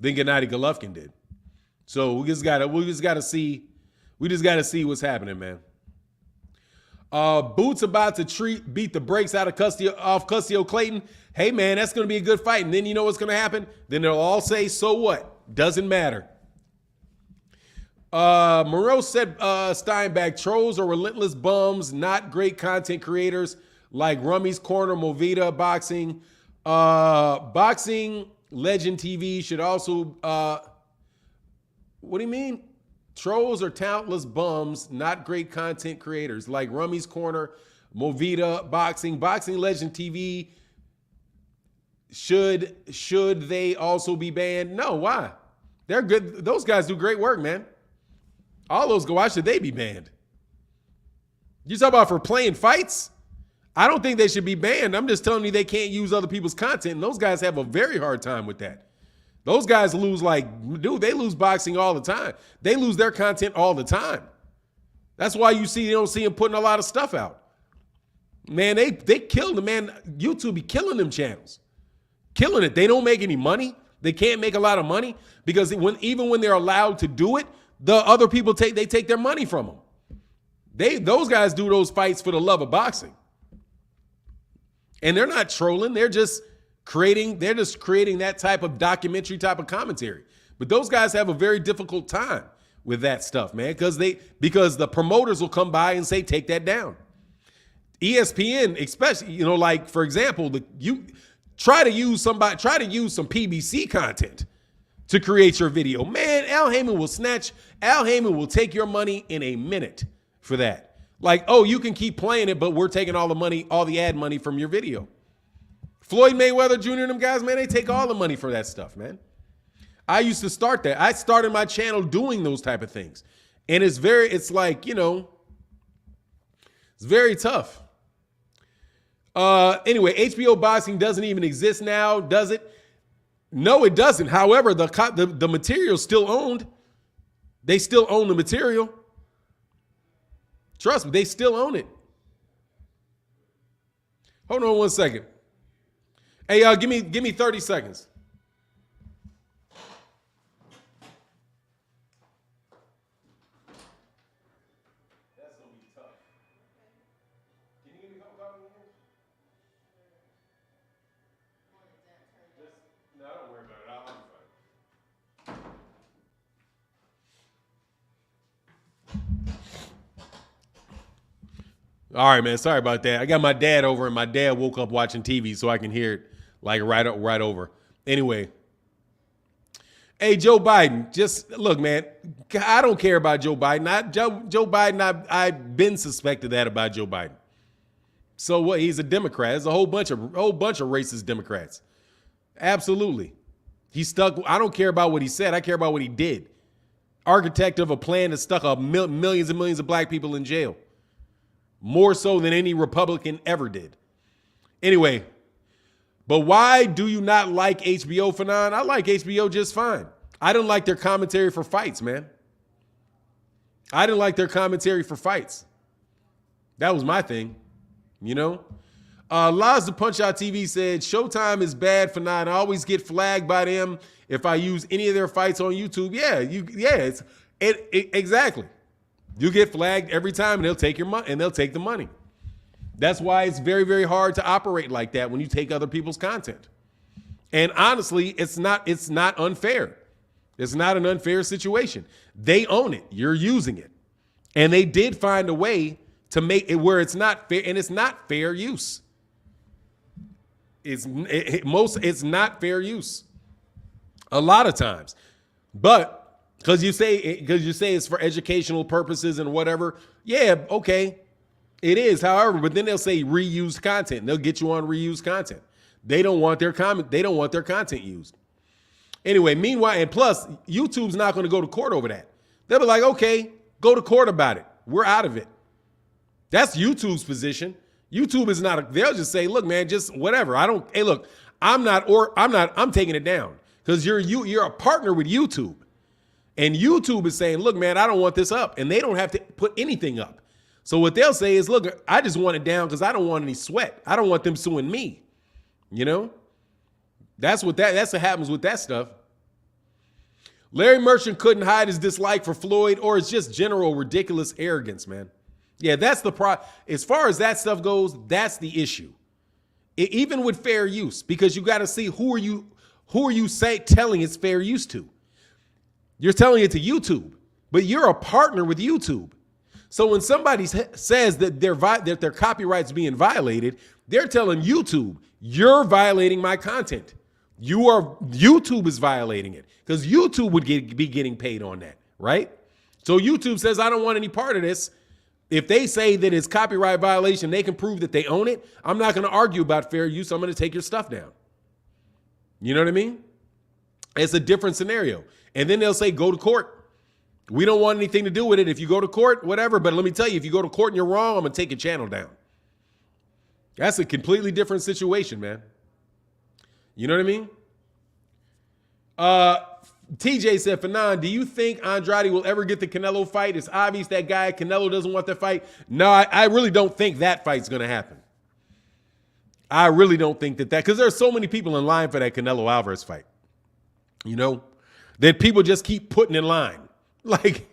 Gennady Golovkin did. So we just gotta see what's happening, man. Boots about to beat the brakes out of Custio Clayton. Hey man, that's gonna be a good fight. And then you know what's gonna happen? Then they'll all say, so what? Doesn't matter. Moreau said Steinbach, trolls are relentless bums, not great content creators like Rummy's Corner, Movida Boxing. Boxing Legend TV should also, what do you mean? Trolls are talentless bums, not great content creators like Rummy's Corner, Movida Boxing. Boxing Legend TV, should they also be banned? No, why? They're good. Those guys do great work, man. All those go, why should they be banned? You talk about for playing fights? I don't think they should be banned. I'm just telling you they can't use other people's content, and those guys have a very hard time with that. Those guys lose they lose boxing all the time. They lose their content all the time. That's why you don't see them putting a lot of stuff out. Man, they killed the man. YouTube be killing them channels. Killing it. They don't make any money. They can't make a lot of money because even when they're allowed to do it, the other people take their money from them. Those guys do those fights for the love of boxing. And they're not trolling. They're just creating that type of documentary type of commentary. But those guys have a very difficult time with that stuff, man, because the promoters will come by and say, take that down. ESPN, especially, like, for example, you try to use some PBC content to create your video. Man, Al Heyman will take your money in a minute for that. Like, oh, you can keep playing it, but we're taking all the ad money from your video. Floyd Mayweather Jr. and them guys, man, they take all the money for that stuff, man. I used to start that. I started my channel doing those type of things. And it's very tough. Anyway, HBO boxing doesn't even exist now, does it? No, it doesn't. However, the material's still owned. They still own the material. Trust me, they still own it. Hold on one second. Hey, give me 30 seconds. That's gonna be tough. Can you give me a couple copies again? No, don't worry about it. I'll be fine. All right, man. Sorry about that. I got my dad over, and my dad woke up watching TV, so I can hear it like right over. Anyway, hey, Joe Biden. Just look, man. I don't care about Joe Biden. Joe Biden. I've been suspected that about Joe Biden. So what? He's a Democrat. There's a whole bunch of racist Democrats. Absolutely. He's stuck. I don't care about what he said. I care about what he did. Architect of a plan that stuck millions and millions of black people in jail. More so than any Republican ever did. Anyway, but why do you not like HBO, Fanon? I like HBO just fine. I didn't like their commentary for fights, man. I didn't like their commentary for fights. That was my thing, Laz the Punch Out TV said, Showtime is bad, Fanon. I always get flagged by them if I use any of their fights on YouTube. Exactly. You get flagged every time, and they'll take your money, and they'll take the money. That's why it's very, very hard to operate like that when you take other people's content. And honestly, it's not unfair. It's not an unfair situation. They own it. You're using it. And they did find a way to make it where it's not fair, and it's not fair use. It's not fair use. A lot of times. But because you say it's for educational purposes and whatever. Yeah, okay. It is, however, but then they'll say reused content. They'll get you on reused content. They don't want their content used. Anyway, meanwhile, and plus, YouTube's not going to go to court over that. They'll be like, okay, go to court about it. We're out of it. That's YouTube's position. YouTube is not, they'll just say, look, man, just whatever. I'm taking it down because you're a partner with YouTube. And YouTube is saying, look, man, I don't want this up. And they don't have to put anything up. So what they'll say is, look, I just want it down because I don't want any sweat. I don't want them suing me. That's what happens with that stuff. Larry Merchant couldn't hide his dislike for Floyd, or it's just general ridiculous arrogance, man. Yeah, that's the as far as that stuff goes, that's the issue. Even with fair use, because you got to see who are you telling it's fair use to. You're telling it to YouTube, but you're a partner with YouTube. So when somebody says that their copyright's being violated, they're telling YouTube, you're violating my content. YouTube is violating it because YouTube would be getting paid on that, right? So YouTube says, I don't want any part of this. If they say that it's copyright violation, they can prove that they own it. I'm not going to argue about fair use. I'm going to take your stuff down. You know what I mean? It's a different scenario. And then they'll say, go to court. We don't want anything to do with it. If you go to court, whatever. But let me tell you, if you go to court and you're wrong, I'm going to take your channel down. That's a completely different situation, man. You know what I mean? TJ said, Fanon, do you think Andrade will ever get the Canelo fight? It's obvious that guy, Canelo, doesn't want that fight. No, I really don't think that fight's going to happen. I really don't think that because there's so many people in line for that Canelo Alvarez fight, you know, that people just keep putting in line. Like,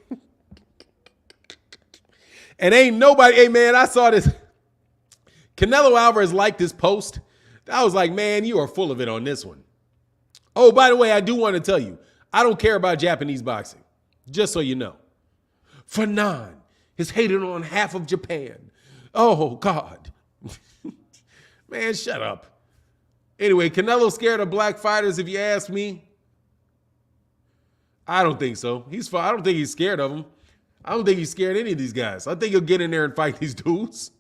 and ain't nobody, hey man, I saw this. Canelo Alvarez liked this post. I was like, man, you are full of it on this one. Oh, by the way, I do want to tell you, I don't care about Japanese boxing, just so you know. Fanon is hated on half of Japan. Oh, God. Man, shut up. Anyway, Canelo scared of black fighters, if you ask me. I don't think so. I don't think he's scared of them. I don't think he's scared of any of these guys. I think he'll get in there and fight these dudes.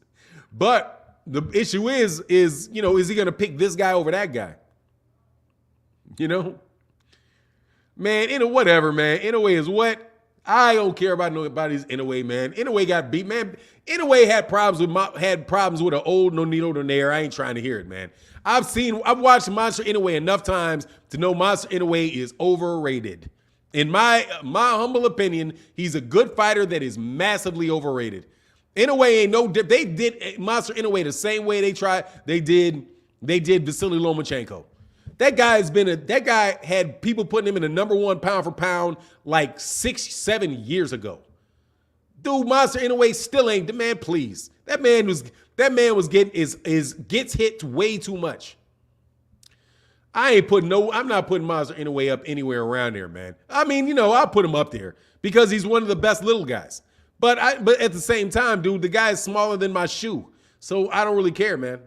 But the issue is he going to pick this guy over that guy? You know? Man, whatever, man. Inoue is what? I don't care about nobody's Inoue, man. Inoue got beat, man. Inoue had problems with an old Nonito Donaire. I ain't trying to hear it, man. I've watched Monster Inoue enough times to know Monster Inoue is overrated. In my humble opinion, he's a good fighter that is massively overrated. Inoue ain't no dip. They did Monster Inoue the same way they did Vasily Lomachenko. That guy had people putting him in the number one pound for pound like 6-7 years ago. Dude, Monster Inoue still ain't the man. Please, that man gets hit way too much. I'm not putting Monster Inoue up anywhere around there, man. I mean, I'll put him up there because he's one of the best little guys. But at the same time, dude, the guy is smaller than my shoe, so I don't really care, man.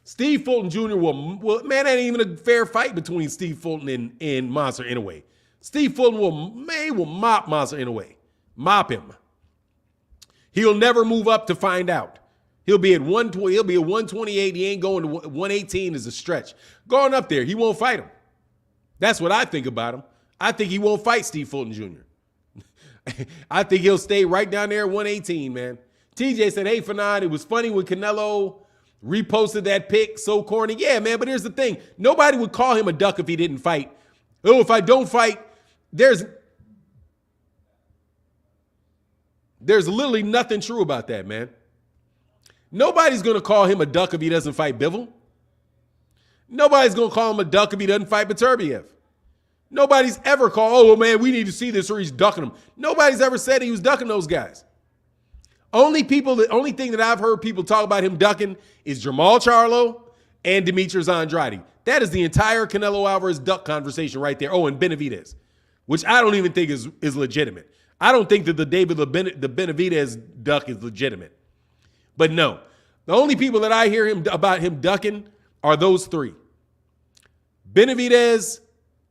Steve Fulton Jr. man, that ain't even a fair fight between Steve Fulton and Monster Inoue. Steve Fulton will mop Monster Inoue. Mop him. He'll never move up to find out. He'll be at 120. He'll be at 128. He ain't going to 118 is a stretch. Going up there, he won't fight him. That's what I think about him. I think he won't fight Steve Fulton Jr. I think he'll stay right down there at 118, man. TJ said, hey, Fanon, it was funny when Canelo reposted that pic, so corny. Yeah, man, but here's the thing. Nobody would call him a duck if he didn't fight. Oh, if I don't fight, there's literally nothing true about that, man. Nobody's going to call him a duck if he doesn't fight Bivol. Nobody's going to call him a duck if he doesn't fight Beterbiev. Nobody's ever called, oh, man, we need to see this or he's ducking him. Nobody's ever said he was ducking those guys. The only thing that I've heard people talk about him ducking is Jamal Charlo and Demetrius Andrade. That is the entire Canelo Alvarez duck conversation right there. Oh, and Benavidez, which I don't even think is legitimate. I don't think that the Benavidez duck is legitimate. But no, the only people that I hear about him ducking are those three. Benavidez,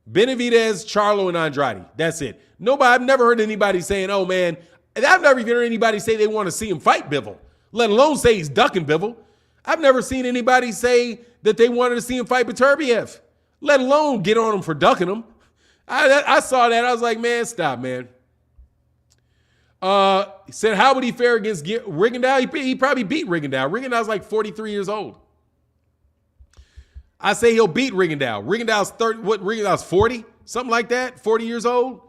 Charlo, and Andrade. That's it. I've never heard anybody saying, oh, man, I've never even heard anybody say they want to see him fight Bivol, let alone say he's ducking Bivol. I've never seen anybody say that they wanted to see him fight Beterbiev, let alone get on him for ducking him. I saw that. I was like, man, stop, man. He said, how would he fare against Rigondeaux? He probably beat Rigondeaux. Rigondeaux's like 43 years old. I say he'll beat Rigondeaux. Rigondeaux's 30, Rigondeaux's 40? Something like that? 40 years old?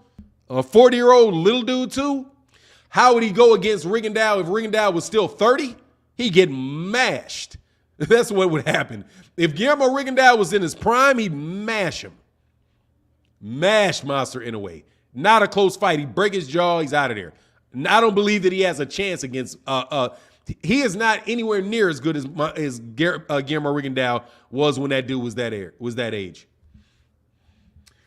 A 40-year-old little dude too? How would he go against Rigondeaux if Rigondeaux was still 30? He'd get mashed. That's what would happen. If Guillermo Rigondeaux was in his prime, he'd mash him. Mash Monster Inoue. Not a close fight. He'd break his jaw. He's out of there. I don't believe that he has a chance against he is not anywhere near as good as Guillermo Rigondeaux was when that dude was that age.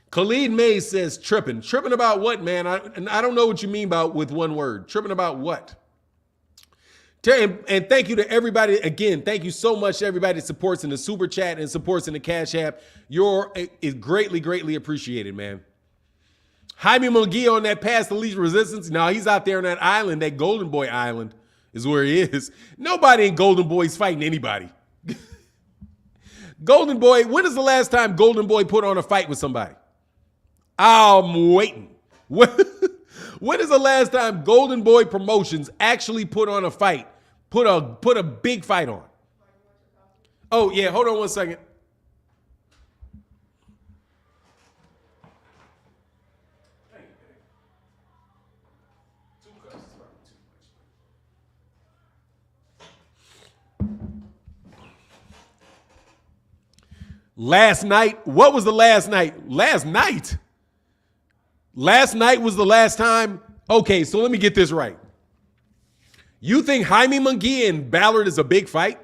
Khalid Mays says tripping. Tripping about what, man? I don't know what you mean with one word. Tripping about what? And thank you to everybody. Again, thank you so much to everybody that supports in the Super Chat and supports in the Cash App. Is greatly, greatly appreciated, man. Jaime Munguia on that path to least resistance. No, he's out there on that island, that Golden Boy Island is where he is. Nobody in Golden Boy is fighting anybody. Golden Boy, when is the last time Golden Boy put on a fight with somebody? I'm waiting. When is the last time Golden Boy Promotions actually put on a fight? Put a big fight on. Oh, yeah, hold on one second. Last night, what was the last night? Last night? Last night was the last time? Okay, so let me get this right. You think Jaime Munguia and Ballard is a big fight?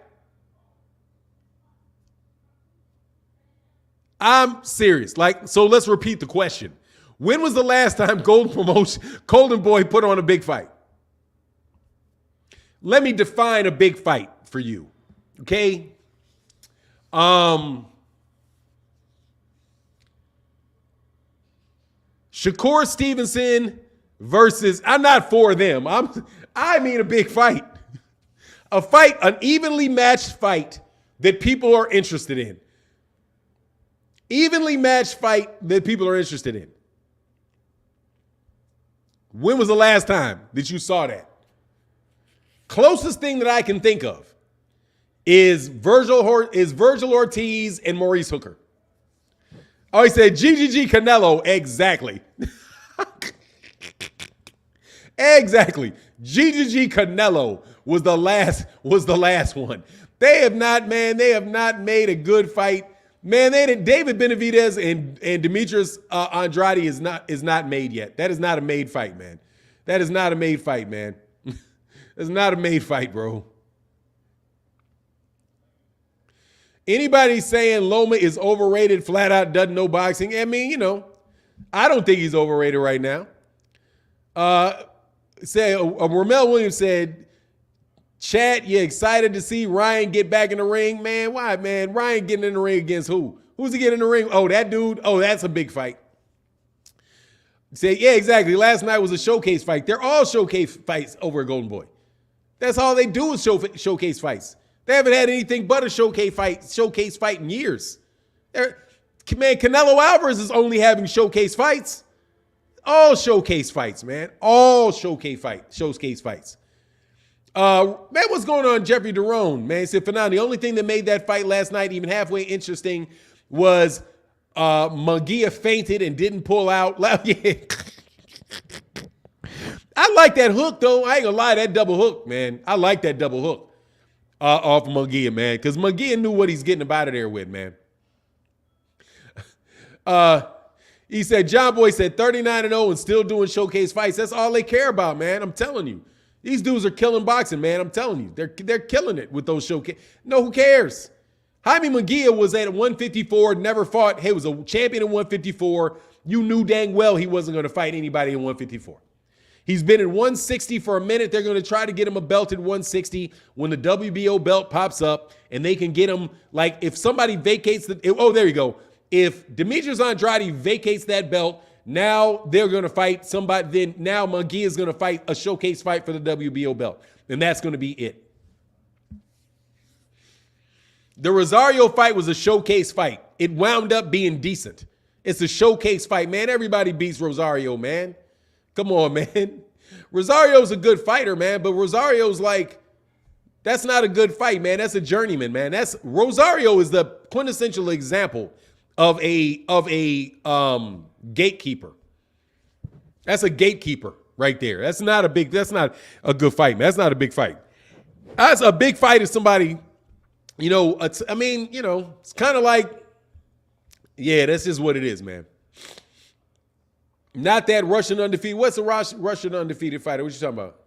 I'm serious. So let's repeat the question. When was the last time Golden Boy put on a big fight? Let me define a big fight for you. Okay? Shakur Stevenson versus, I'm not for them. I mean a big fight. A fight, an evenly matched fight that people are interested in. Evenly matched fight that people are interested in. When was the last time that you saw that? Closest thing that I can think of is Virgil Ortiz and Maurice Hooker. Oh, he said GGG Canelo. Exactly. Exactly. GGG Canelo was the last one. They have not made a good fight. Man, David Benavidez and Demetrius Andrade is not made yet. That is not a made fight, man. That is not a made fight, man. It's not a made fight, bro. Anybody saying Loma is overrated, flat out doesn't know boxing. I mean, I don't think he's overrated right now. Ramel Williams said, chat, you excited to see Ryan get back in the ring? Man, why, man? Ryan getting in the ring against who? Who's he getting in the ring? Oh, that dude. Oh, that's a big fight. Say, yeah, exactly. Last night was a showcase fight. They're all showcase fights over at Golden Boy. That's all they do is showcase fights. They haven't had anything but a showcase fight in years. Man, Canelo Alvarez is only having showcase fights. All showcase fights, man. All showcase fights. Man, what's going on, Jeffrey Derone? Man, he said, Fernando, the only thing that made that fight last night even halfway interesting was Munguia fainted and didn't pull out. Yeah. I like that hook, though. I ain't gonna lie, that double hook, man. I like that double hook off Munguia, man, because Munguia knew what he's getting up out of there with, man. He said, John Boy said 39-0 and still doing showcase fights. That's all they care about, man. I'm telling you. These dudes are killing boxing, man. I'm telling you. They're killing it with those showcase. No, who cares? Jaime Munguia was at 154, never fought. He was a champion at 154. You knew dang well he wasn't going to fight anybody in 154. He's been at 160 for a minute. They're going to try to get him a belt at 160 when the WBO belt pops up, and they can get him, like, if somebody vacates there you go. If Demetrius Andrade vacates that belt, now they're going to fight somebody. Then now Munguia is going to fight a showcase fight for the WBO belt, and that's going to be it. The Rosario fight was a showcase fight. It wound up being decent. It's a showcase fight, man. Everybody beats Rosario, man. Come on, man. Rosario's a good fighter, man, but Rosario's like, that's not a good fight, man. That's a journeyman, man. Rosario is the quintessential example of a gatekeeper. That's a gatekeeper right there. That's not a good fight, man. That's not a big fight. That's a big fight is somebody, it's kind of like, yeah, that's just what it is, man. Not that Russian undefeated. What's a Russian undefeated fighter? What you talking about?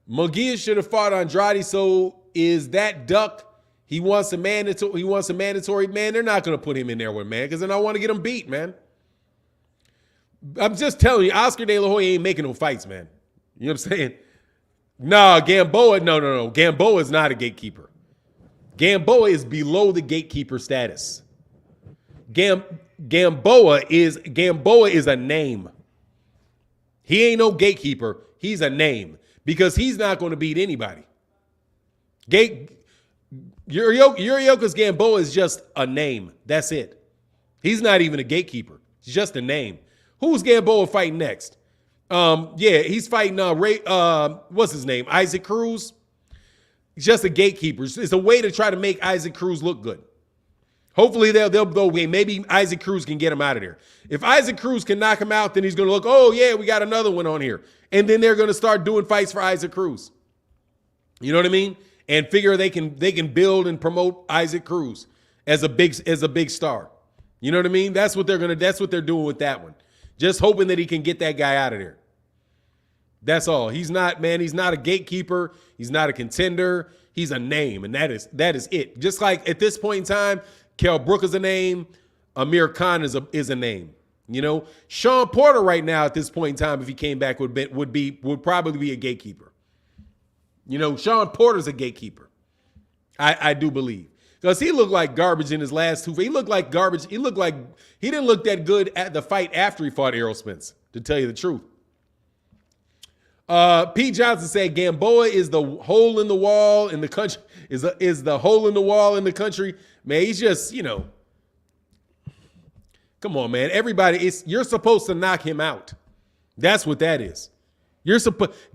Munguia should have fought Andrade. So is that duck? He wants a mandatory. Man, they're not going to put him in there with, man, because then I want to get him beat, man. I'm just telling you, Oscar De La Hoya ain't making no fights, man. You know what I'm saying? Nah, Gamboa, no. Gamboa is not a gatekeeper. Gamboa is below the gatekeeper status. Gamboa is a name. He ain't no gatekeeper. He's a name because he's not going to beat anybody. Yuriokas Gamboa is just a name. That's it. He's not even a gatekeeper. He's just a name. Who's Gamboa fighting next? He's fighting what's his name? Isaac Cruz. He's just a gatekeeper. It's a way to try to make Isaac Cruz look good. Hopefully they'll go, maybe Isaac Cruz can get him out of there. If Isaac Cruz can knock him out, then he's going to look, oh, yeah, we got another one on here. And then they're going to start doing fights for Isaac Cruz. You know what I mean? And figure they can build and promote Isaac Cruz. as a big star. You know what I mean? That's what they're doing with that one. Just hoping that he can get that guy out of there. That's all. He's not a gatekeeper. He's not a contender. He's a name, and that is it. Just like at this point in time, Kell Brook is a name. Amir Khan is a name. You know, Sean Porter right now at this point in time, if he came back, would probably be a gatekeeper. You know, Sean Porter's a gatekeeper. I do believe. Because he looked like garbage in his last two. He looked like garbage. He didn't look that good at the fight after he fought Errol Spence, to tell you the truth. Pete Johnson said Gamboa is the hole in the wall in the country. Is the hole in the wall in the country. Man, he's just, you know. Come on, man. You're supposed to knock him out. That's what that is.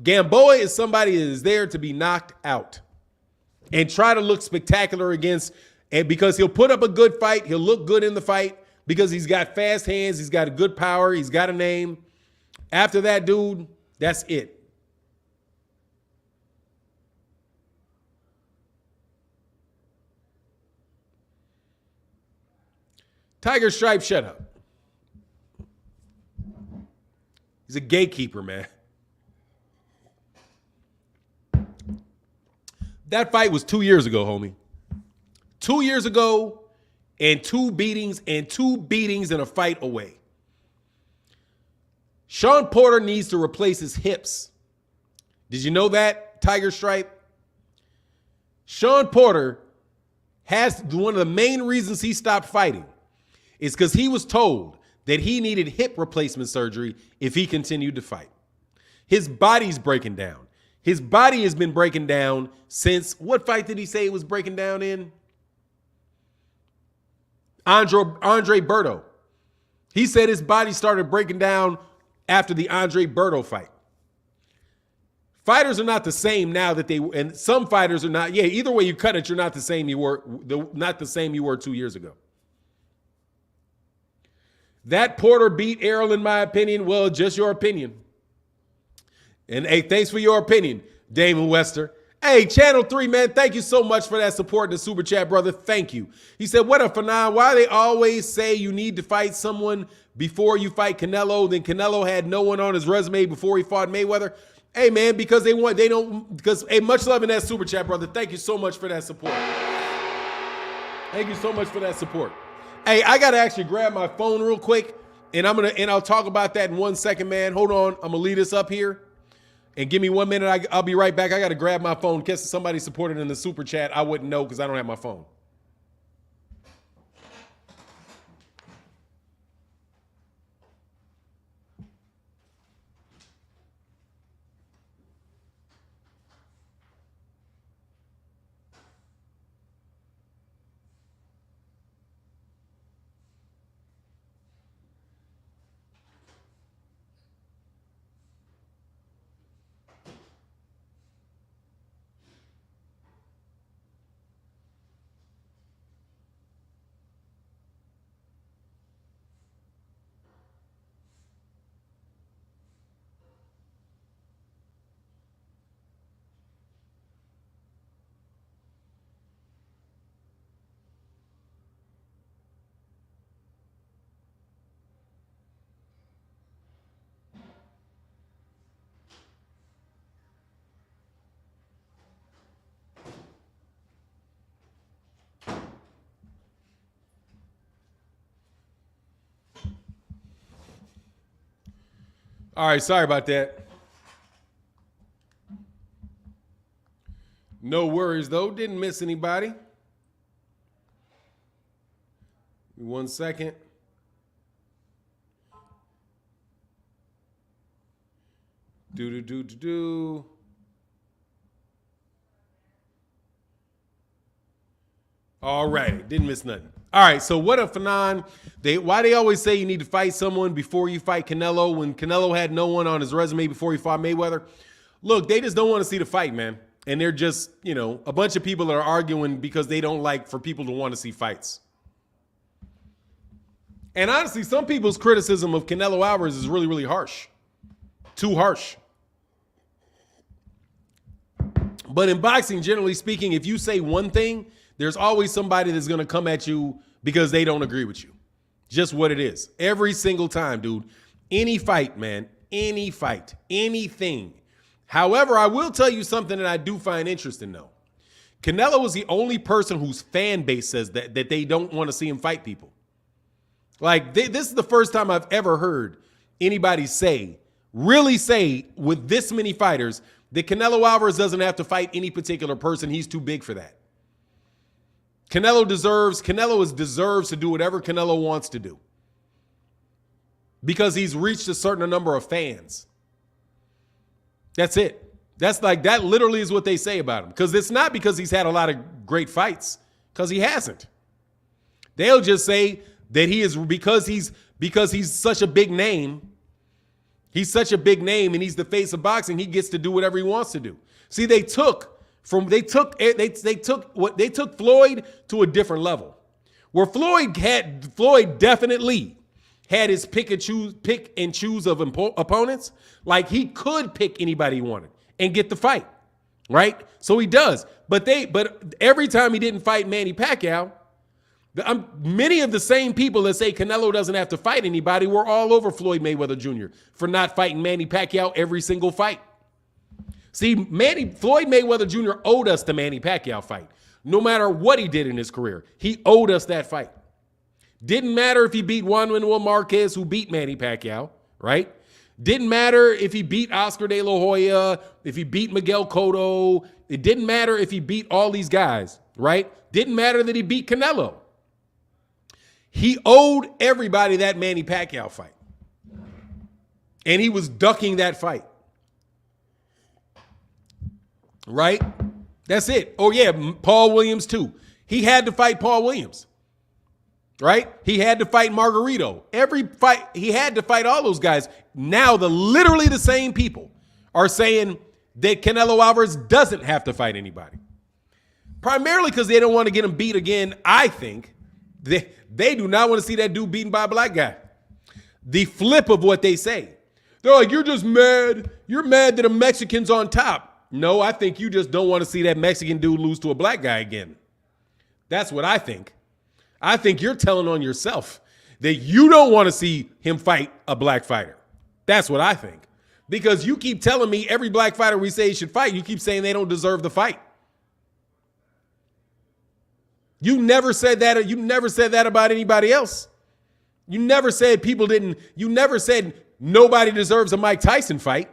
Gamboa is somebody that is there to be knocked out and try to look spectacular against, and because he'll put up a good fight, he'll look good in the fight because he's got fast hands, he's got a good power, he's got a name. After that, dude, that's it. Tiger Stripe, shut up. He's a gatekeeper, man. That fight was 2 years ago, homie. 2 years ago, and two beatings in a fight away. Sean Porter needs to replace his hips. Did you know that, Tiger Stripe? Sean Porter has one of the main reasons he stopped fighting is because he was told that he needed hip replacement surgery if he continued to fight. His body's breaking down. His body has been breaking down since, what fight did he say it was breaking down in? Andre Berto. He said his body started breaking down after the Andre Berto fight. Fighters are not the same now that and some fighters are not. Yeah, either way you cut it, you're not the same you were 2 years ago. That Porter beat Errol, in my opinion. Well, just your opinion. And hey, thanks for your opinion, Damon Wester. Hey, Channel 3, man, thank you so much for that support in the Super Chat, brother. Thank you. He said, what up, Fanon? Why they always say you need to fight someone before you fight Canelo? Then Canelo had no one on his resume before he fought Mayweather. Hey, man, because hey, much love in that Super Chat, brother. Thank you so much for that support. Thank you so much for that support. Hey, I got to actually grab my phone real quick, and I'll talk about that in 1 second, man. Hold on. I'm going to leave this up here. And give me 1 minute. I'll be right back. I got to grab my phone. In case somebody supported in the Super Chat, I wouldn't know because I don't have my phone. All right, sorry about that. No worries, though. Didn't miss anybody. 1 second. Do. All right, didn't miss nothing. All right, so what up, Fanon? Why they always say you need to fight someone before you fight Canelo when Canelo had no one on his resume before he fought Mayweather? Look, they just don't want to see the fight, man. And they're just, a bunch of people that are arguing because they don't like for people to want to see fights. And honestly, some people's criticism of Canelo Alvarez is really, really harsh. Too harsh. But in boxing, generally speaking, if you say one thing, There's always somebody that's going to come at you because they don't agree with you. Just what it is. Every single time, dude. Any fight, man. Any fight. Anything. However, I will tell you something that I do find interesting, though. Canelo is the only person whose fan base says that they don't want to see him fight people. Like, this is the first time I've ever heard anybody really say, with this many fighters, that Canelo Alvarez doesn't have to fight any particular person. He's too big for that. Canelo deserves to do whatever Canelo wants to do because he's reached a certain number of fans. That's it. That literally is what they say about him, because it's not because he's had a lot of great fights, because he hasn't. They'll just say that he is because he's such a big name. He's such a big name and he's the face of boxing. He gets to do whatever he wants to do. See, they took Floyd to a different level, where Floyd definitely had his pick and choose of opponents. Like, he could pick anybody he wanted and get the fight, right? So he does. But every time he didn't fight Manny Pacquiao, many of the same people that say Canelo doesn't have to fight anybody were all over Floyd Mayweather Jr. for not fighting Manny Pacquiao every single fight. See, Floyd Mayweather Jr. owed us the Manny Pacquiao fight. No matter what he did in his career, he owed us that fight. Didn't matter if he beat Juan Manuel Marquez, who beat Manny Pacquiao, right? Didn't matter if he beat Oscar De La Hoya, if he beat Miguel Cotto. It didn't matter if he beat all these guys, right? Didn't matter that he beat Canelo. He owed everybody that Manny Pacquiao fight. And he was ducking that fight. Right? That's it. Oh, yeah, Paul Williams, too. He had to fight Paul Williams. Right? He had to fight Margarito. Every fight, he had to fight all those guys. Now, literally the same people are saying that Canelo Alvarez doesn't have to fight anybody. Primarily because they don't want to get him beat again, I think. They do not want to see that dude beaten by a black guy. The flip of what they say. They're like, you're just mad. You're mad that a Mexican's on top. No, I think you just don't want to see that Mexican dude lose to a black guy again. That's what I think. I think you're telling on yourself that you don't want to see him fight a black fighter. That's what I think. Because you keep telling me every black fighter we say he should fight, you keep saying they don't deserve the fight. You never said that. You never said that about anybody else. You never said you never said nobody deserves a Mike Tyson fight.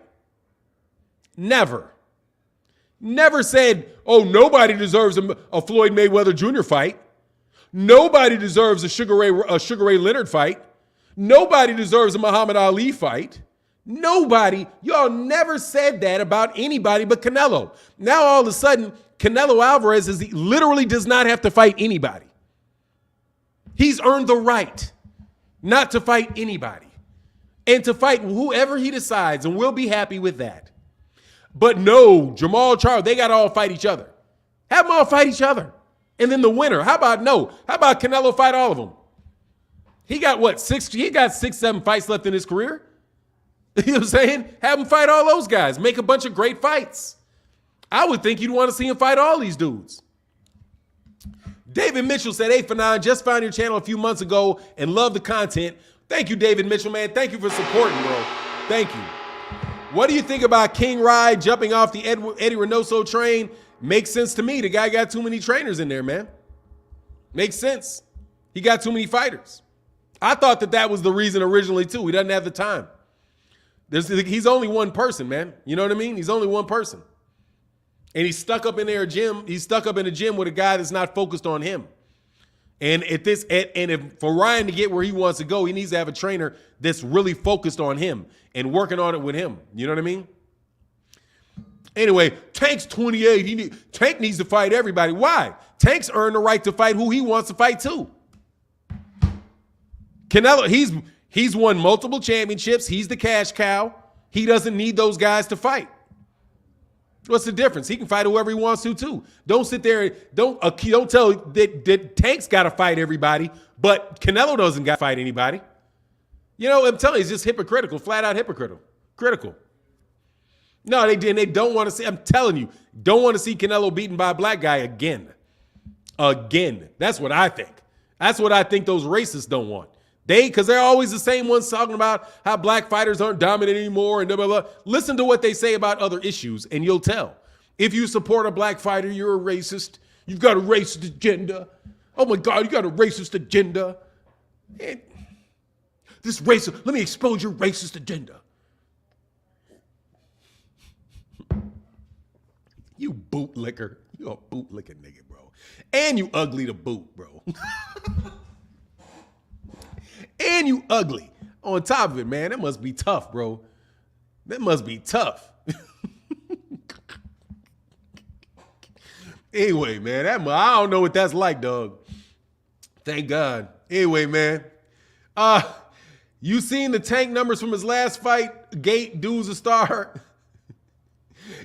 Never. Never said, oh, nobody deserves a Floyd Mayweather Jr. fight. Nobody deserves a Sugar Ray Leonard fight. Nobody deserves a Muhammad Ali fight. Nobody. Y'all never said that about anybody but Canelo. Now all of a sudden, Canelo Alvarez literally does not have to fight anybody. He's earned the right not to fight anybody and to fight whoever he decides, and we'll be happy with that. But no, Jamal Charles, they got to all fight each other. Have them all fight each other. And then the winner, how about Canelo fight all of them? He got what, 6-7 fights left in his career. You know what I'm saying? Have him fight all those guys. Make a bunch of great fights. I would think you'd want to see him fight all these dudes. David Mitchell said, hey, Fanon, just found your channel a few months ago and love the content. Thank you, David Mitchell, man. Thank you for supporting, bro. Thank you. What do you think about King Ride jumping off the Eddie Reynoso train? Makes sense to me. The guy got too many trainers in there, man. Makes sense. He got too many fighters. I thought that was the reason originally, too. He doesn't have the time. He's only one person, man. You know what I mean? He's only one person. And he's stuck up in their gym. He's stuck up in a gym with a guy that's not focused on him. And for Ryan to get where he wants to go, he needs to have a trainer that's really focused on him and working on it with him. You know what I mean? Anyway, Tank's 28. Tank needs to fight everybody. Why? Tank's earned the right to fight who he wants to fight too. Canelo, he's won multiple championships. He's the cash cow. He doesn't need those guys to fight. What's the difference? He can fight whoever he wants to too. Don't sit there. Don't tell that Tank's got to fight everybody, but Canelo doesn't got to fight anybody. You know, I'm telling you, it's just hypocritical, flat out hypocritical. Critical. No, they didn't. They don't want to see. I'm telling you, don't want to see Canelo beaten by a black guy again. Again, that's what I think. That's what I think those racists don't want. Because they're always the same ones talking about how black fighters aren't dominant anymore and blah, blah, blah. Listen to what they say about other issues and you'll tell. If you support a black fighter, you're a racist. You've got a racist agenda. Oh my God, you got a racist agenda. And this racist, let me expose your racist agenda. You bootlicker. You a bootlicker nigga, bro. And you ugly to boot, bro. And you ugly. On top of it, man, that must be tough, bro. That must be tough. Anyway, man, I don't know what that's like, dog. Thank God. Anyway, man. You seen the Tank numbers from his last fight? Gate, dude's a star.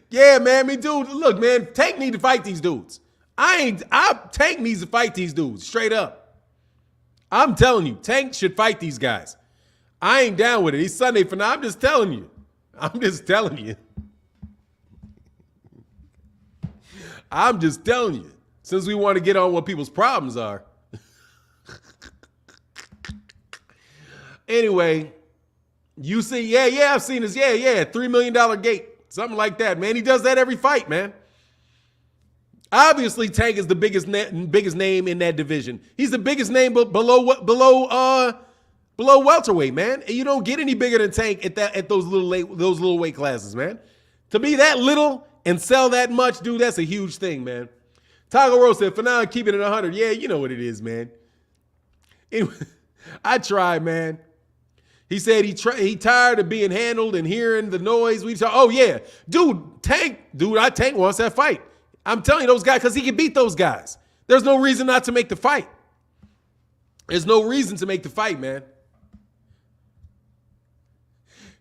Yeah, man. Dude, look, man, Tank need to fight these dudes. Tank needs to fight these dudes, straight up. I'm telling you, Tank should fight these guys. I ain't down with it. He's Sunday for now. I'm just telling you. I'm just telling you. Since we want to get on what people's problems are. Anyway, you see, yeah, I've seen this. Yeah, $3 million gate. Something like that, man. He does that every fight, man. Obviously, Tank is the biggest name in that division. He's the biggest name below welterweight, man. And you don't get any bigger than Tank at those little weight classes, man. To be that little and sell that much, dude, that's a huge thing, man. Taco Rose said, for now, I'm keeping it 100. Yeah, you know what it is, man. Anyway, I tried, man. He said he tired of being handled and hearing the noise. Oh, yeah. Tank wants that fight. I'm telling you, those guys, because he can beat those guys. There's no reason not to make the fight. There's no reason to make the fight, man.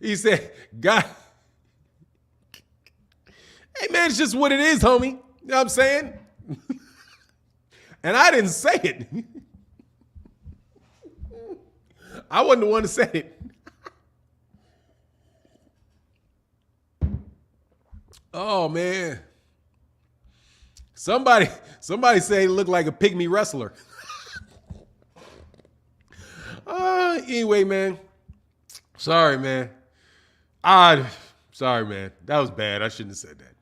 He said, God. Hey, man, it's just what it is, homie. You know what I'm saying? And I didn't say it. I wasn't the one to say it. Oh, man. Somebody say he looked like a pygmy wrestler. Anyway, man. Sorry, man. Sorry, man. That was bad. I shouldn't have said that.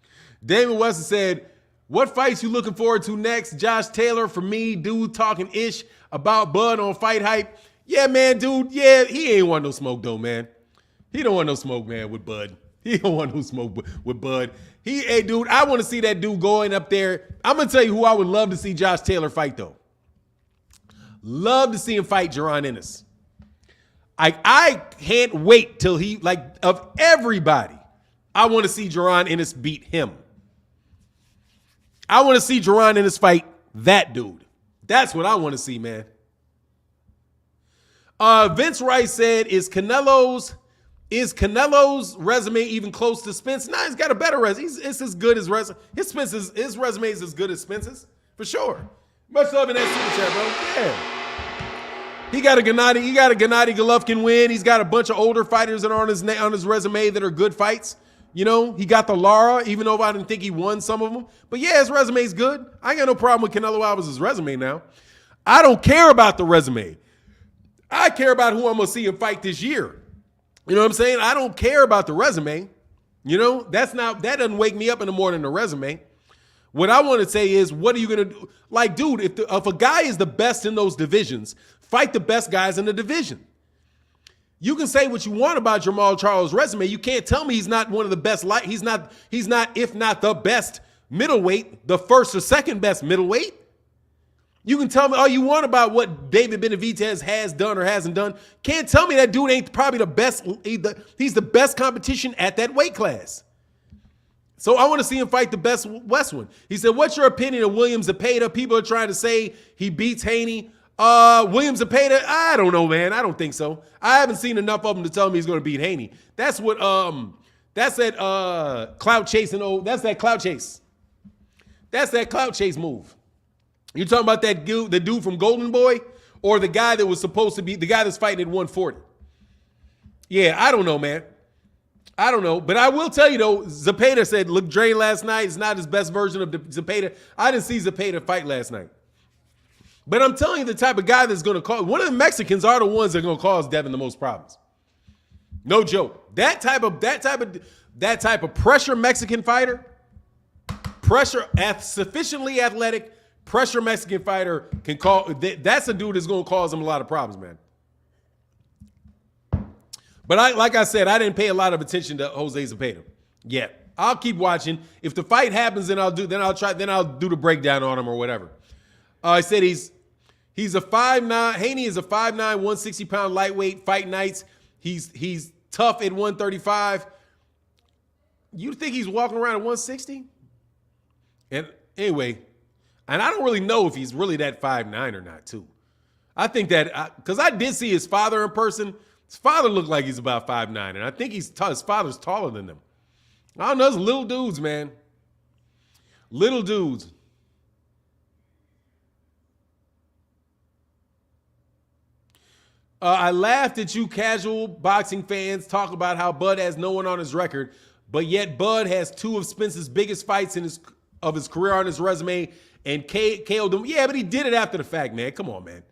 Damon Weston said, what fights you looking forward to next? Josh Taylor for me, dude talking ish about Bud on Fight Hype. Yeah, man, dude. Yeah, he ain't want no smoke though, man. He don't want no smoke, man, with Bud. He don't want no smoke with Bud. Hey, dude, I want to see that dude going up there. I'm going to tell you who I would love to see Josh Taylor fight, though. Love to see him fight Jaron Ennis. I can't wait till of everybody, I want to see Jaron Ennis beat him. I want to see Jaron Ennis fight that dude. That's what I want to see, man. Vince Rice said, is Canelo's resume even close to Spence? Nah, he's got a better resume. It's as good as resume. His resume is as good as Spence's, for sure. Much love in that super chat, bro. Yeah. He got a Gennady Golovkin win. He's got a bunch of older fighters that are on his resume that are good fights. You know, he got the Lara, even though I didn't think he won some of them. But yeah, his resume's good. I ain't got no problem with Canelo Alvarez's resume now. I don't care about the resume. I care about who I'm going to see him fight this year. You know what I'm saying? I don't care about the resume. You know, that doesn't wake me up in the morning, the resume. What I want to say is, what are you going to do? Like, dude, if a guy is the best in those divisions, fight the best guys in the division. You can say what you want about Jamal Charles' resume. You can't tell me he's not one of the best. He's not, if not the best middleweight, the first or second best middleweight. You can tell me all you want about what David Benavidez has done or hasn't done. Can't tell me that dude ain't probably the best. He's the best competition at that weight class. So I want to see him fight the best West one. He said, what's your opinion of William Zepeda? People are trying to say he beats Haney. William Zepeda, I don't know, man. I don't think so. I haven't seen enough of him to tell me he's going to beat Haney. That's what, that's that clout chasing. That's that clout chase. That's that clout chase move. You talking about the dude from Golden Boy, or the guy that was supposed to be the guy that's fighting at 140? Yeah, I don't know, man. I don't know, but I will tell you though, Zepeda said looked drained last night. It's not his best version of Zepeda. I didn't see Zepeda fight last night. But I'm telling you, the type of guy that's going to cause, one of the Mexicans are the ones that are going to cause Devin the most problems. No joke. That type of pressure Mexican fighter, sufficiently athletic, pressure Mexican fighter can call. That's a dude that's going to cause him a lot of problems, man. But like I said, I didn't pay a lot of attention to Jose Zepeda yet. I'll keep watching. If the fight happens, then I'll do the breakdown on him or whatever. I said he's a 5'9". Haney is a 5'9", 160-pound lightweight. Fight nights. He's tough at 135. You think he's walking around at 160? And anyway, and I don't really know if he's really that 5'9" or not, too. I think that, because I did see his father in person. His father looked like he's about 5'9", and I think his father's taller than him. I don't know, those little dudes, man. Little dudes. I laughed at you casual boxing fans talk about how Bud has no one on his record, but yet Bud has two of Spence's biggest fights of his career on his resume, and KO'd him. Yeah, but he did it after the fact, man. Come on, man.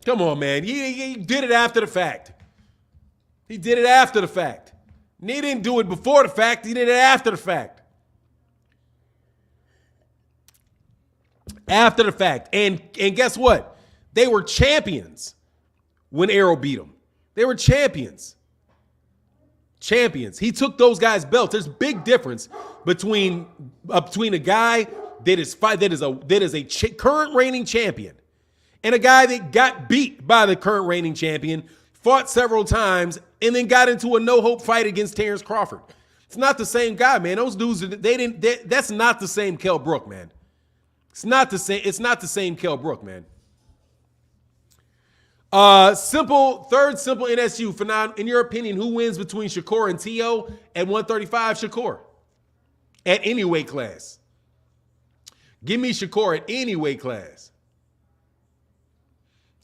Come on, man. He did it after the fact. He did it after the fact. And he didn't do it before the fact. He did it after the fact. After the fact. And guess what? They were champions when Errol beat him. They were champions. Champions. He took those guys' belts. There's a big difference between a guy that is a current reigning champion and a guy that got beat by the current reigning champion, fought several times, and then got into a no-hope fight against Terrence Crawford. It's not the same guy, man. Those dudes, that's not the same Kell Brook, man. It's not the same Kell Brook, man. Third simple NSU. Fanon, in your opinion, who wins between Shakur and T.O. at 135? Shakur. At any weight class. Give me Shakur at any weight class.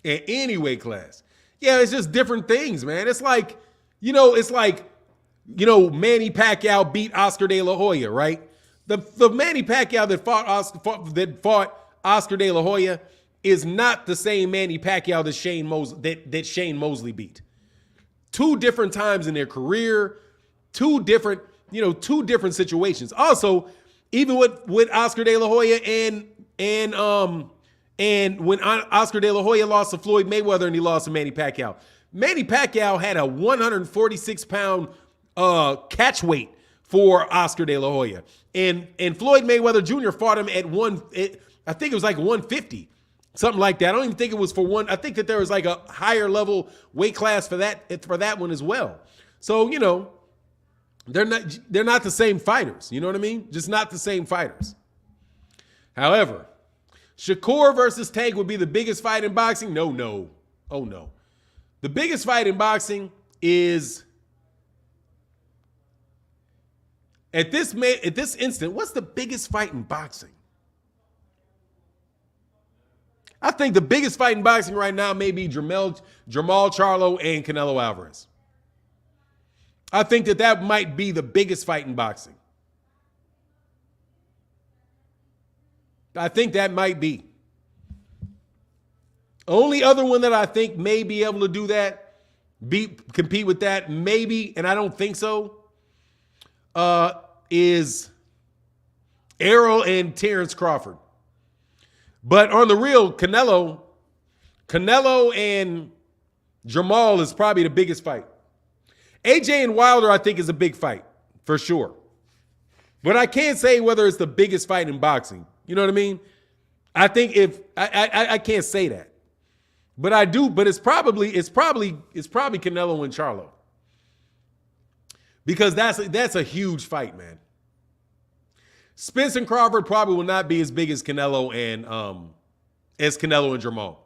At any weight class. Yeah, it's just different things, man. It's like, Manny Pacquiao beat Oscar De La Hoya, right? The Manny Pacquiao that fought Oscar De La Hoya is not the same Manny Pacquiao that Shane Mosley beat. Two different times in their career, two different situations. Also, even with Oscar De La Hoya and when Oscar De La Hoya lost to Floyd Mayweather and he lost to Manny Pacquiao. Manny Pacquiao had a 146-pound catch weight for Oscar De La Hoya. And Floyd Mayweather Jr. fought him at I think it was like 150. Something like that. I don't even think it was for one. I think that there was like a higher level weight class for that one as well. So, they're not the same fighters. You know what I mean? Just not the same fighters. However, Shakur versus Tank would be the biggest fight in boxing? No. Oh, no. The biggest fight in boxing is, at this instant, what's the biggest fight in boxing? I think the biggest fight in boxing right now may be Jamal Charlo and Canelo Alvarez. I think that might be the biggest fight in boxing. I think that might be. Only other one that I think may be able to do that, compete with that, maybe, and I don't think so, is Errol and Terrence Crawford. But on the real, Canelo and Jamal is probably the biggest fight. AJ and Wilder, I think, is a big fight, for sure. But I can't say whether it's the biggest fight in boxing. You know what I mean? I think I can't say that. But I do, but it's probably Canelo and Charlo. Because that's a huge fight, man. Spence and Crawford probably will not be as big as Canelo and Jamal.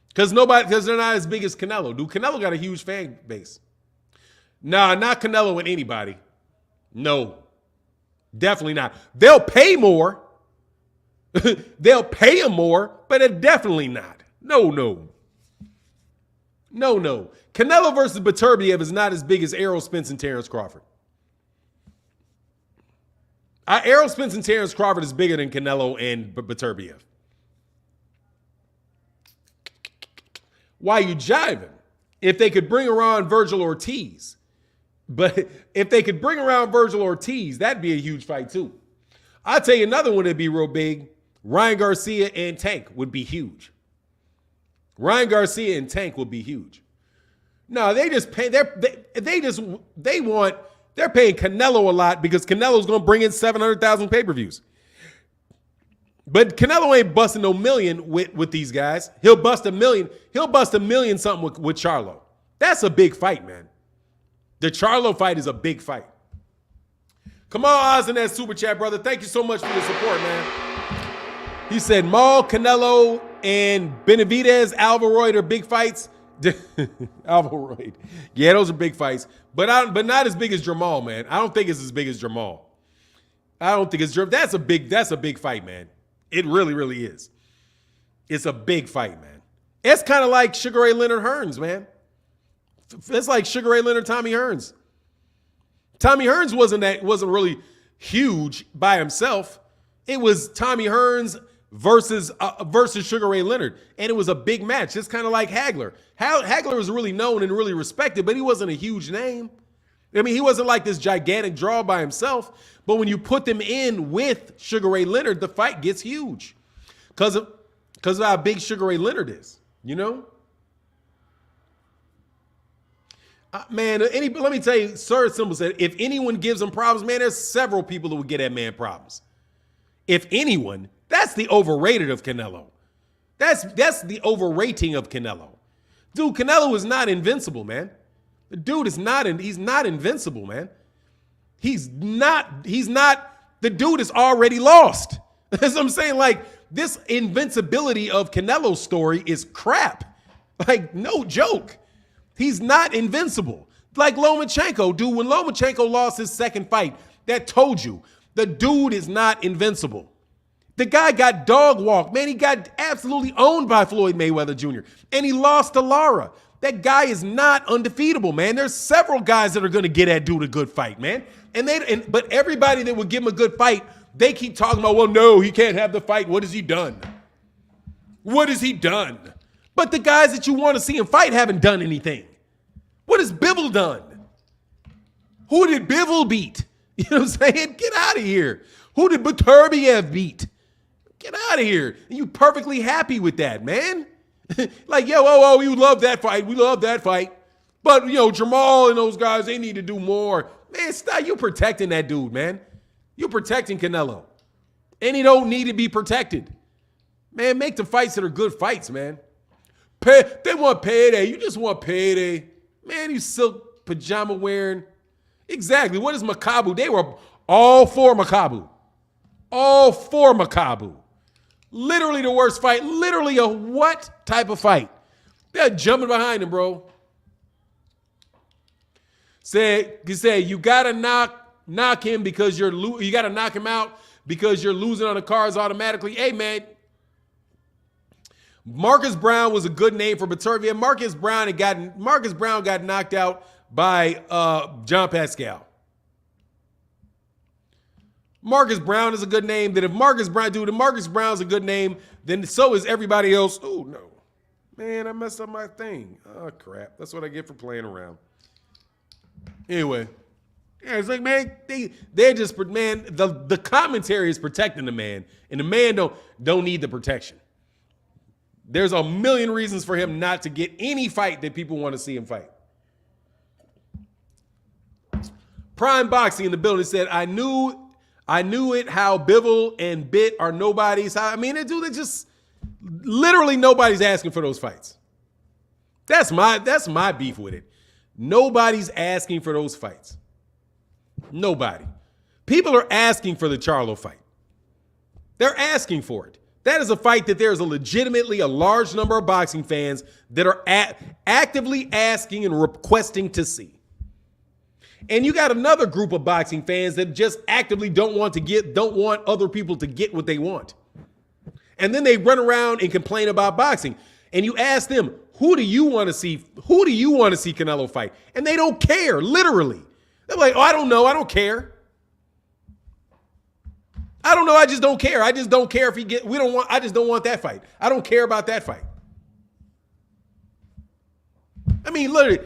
Because they're not as big as Canelo. Dude, Canelo got a huge fan base. Nah, not Canelo and anybody. No. Definitely not. They'll pay more. They'll pay him more, but it definitely not. No. Canelo versus Beterbiev is not as big as Errol Spence and Terrence Crawford. Errol Spence and Terrence Crawford is bigger than Canelo and Beterbiev. Why you jiving? If they could bring around Virgil Ortiz. But if they could bring around Virgil Ortiz, that'd be a huge fight too. I'll tell you another one that'd be real big. Ryan Garcia and Tank would be huge. Ryan Garcia and Tank would be huge. No, they just pay. They're paying Canelo a lot because Canelo's gonna bring in 700,000 pay-per-views. But Canelo ain't busting no million with these guys. He'll bust $1 million. He'll bust $1 million something with Charlo. That's a big fight, man. The Charlo fight is a big fight. Come on, Oz, in that super chat, brother. Thank you so much for your support, man. He said Maul, Canelo, and Benavidez, Alvaroid are big fights. Alvaroid. Yeah, those are big fights. But not as big as Jamal, man. I don't think it's as big as Jamal. I don't think it's that's a big fight, man. It really, really is. It's a big fight, man. It's kind of like Sugar Ray Leonard Hearns, man. It's like Sugar Ray Leonard, Tommy Hearns. Tommy Hearns wasn't really huge by himself. It was Tommy Hearns versus Sugar Ray Leonard, and it was a big match. It's kind of like Hagler. Hagler was really known and really respected, but he wasn't a huge name. I mean, he wasn't like this gigantic draw by himself. But when you put them in with Sugar Ray Leonard, the fight gets huge because of how big Sugar Ray Leonard is. You know. Man, let me tell you, Sir Simple said, if anyone gives him problems, man, there's several people that would get that man problems. If anyone, that's the overrated of Canelo. That's the overrating of Canelo. Dude, Canelo is not invincible, man. The dude is he's not invincible, man. The dude is already lost. That's what I'm saying. Like, this invincibility of Canelo's story is crap. Like, no joke. He's not invincible. Like Lonmachenko, dude, when Lonmachenko lost his second fight, that told you the dude is not invincible. The guy got dog walked. Man, he got absolutely owned by Floyd Mayweather Jr. And he lost to Lara. That guy is not undefeatable, man. There's several guys that are going to get that dude a good fight, man. But everybody that would give him a good fight, they keep talking about, well, no, he can't have the fight. What has he done? What has he done? But the guys that you want to see him fight haven't done anything. What has Bivol done? Who did Bivol beat? You know what I'm saying? Get out of here. Who did Baturbiev beat? Get out of here. And you perfectly happy with that, man. Like, yo, you love that fight. We love that fight. But, you know, Jamal and those guys, they need to do more. Man, stop. You protecting that dude, man. You're protecting Canelo. And he don't need to be protected. Man, make the fights that are good fights, man. They want payday. You just want payday. Man, you silk pajama wearing. Exactly. What is Makabu? They were all for Makabu. All for Makabu. Literally the worst fight. Literally a what type of fight? They're jumping behind him, bro. He said you gotta knock him because you gotta knock him out because you're losing on the cards automatically. Hey, man. Marcus Brown was a good name for Baturbiev. Marcus Brown got knocked out by John Pascal. Marcus Brown is a good name. Then if Marcus Brown's a good name, then so is everybody else. Oh no, man, I messed up my thing. Oh crap, that's what I get for playing around. Anyway, yeah, it's like, man, they're just, man, the commentary is protecting the man, and the man don't need the protection. There's a million reasons for him not to get any fight that people want to see him fight. Prime Boxing in the building said, I knew it how Bivol and Bit are nobodies. I mean, they just literally nobody's asking for those fights. That's my beef with it. Nobody's asking for those fights. Nobody. People are asking for the Charlo fight. They're asking for it. That is a fight that there's legitimately a large number of boxing fans that are actively asking and requesting to see. And you got another group of boxing fans that just actively don't want other people to get what they want. And then they run around and complain about boxing. And you ask them, who do you want to see? Who do you want to see Canelo fight? And they don't care, literally. They're like, oh, I don't know. I don't care. I don't know. I just don't care. I just don't care if I just don't want that fight. I don't care about that fight. mean, literally,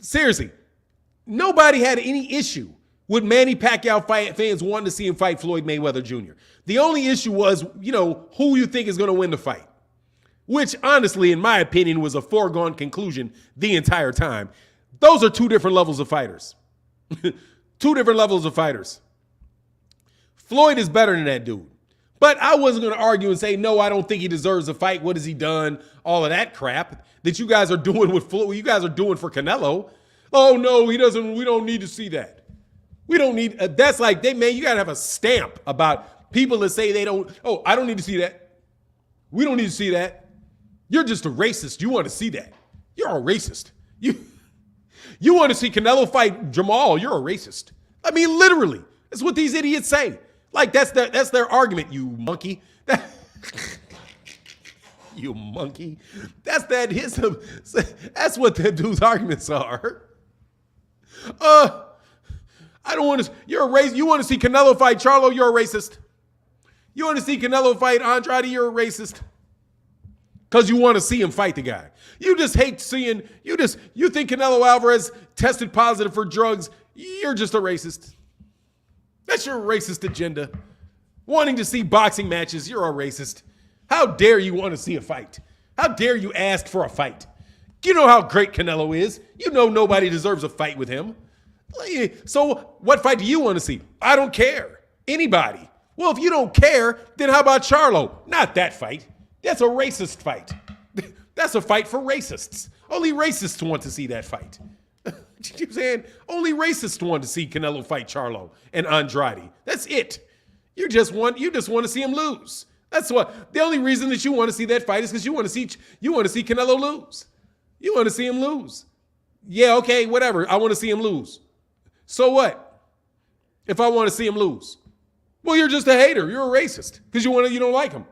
seriously, nobody had any issue with Manny Pacquiao fans wanting to see him fight Floyd Mayweather Jr. The only issue was, who you think is going to win the fight, which honestly, in my opinion, was a foregone conclusion the entire time. Those are two different levels of fighters. Two different levels of fighters. Floyd is better than that dude. But I wasn't going to argue and say, no, I don't think he deserves a fight. What has he done? All of that crap that you guys are doing with Floyd, you guys are doing for Canelo. Oh, no, he doesn't. We don't need to see that. We don't need, that's like, you got to have a stamp about people that say they don't, oh, I don't need to see that. We don't need to see that. You're just a racist. You want to see that. You're a racist. You want to see Canelo fight Jamal. You're a racist. I mean, literally, that's what these idiots say. Like, that's their argument, you monkey. You monkey. That's what that dude's arguments are. I don't want to. You're a racist. You want to see Canelo fight Charlo? You're a racist. You want to see Canelo fight Andrade? You're a racist. Because you want to see him fight the guy. You just hate seeing. You think Canelo Alvarez tested positive for drugs. You're just a racist. That's your racist agenda. Wanting to see boxing matches, you're a racist. How dare you want to see a fight? How dare you ask for a fight? You know how great Canelo is. You know nobody deserves a fight with him. So what fight do you want to see? I don't care. Anybody. Well, if you don't care, then how about Charlo? Not that fight. That's a racist fight. That's a fight for racists. Only racists want to see that fight. You keep saying only racists want to see Canelo fight Charlo and Andrade. That's it. You just want to see him lose. That's what the only reason that you want to see that fight is because you want to see Canelo lose. You want to see him lose. Yeah, okay, whatever. I want to see him lose. So what? If I want to see him lose, well, you're just a hater. You're a racist because you don't like him.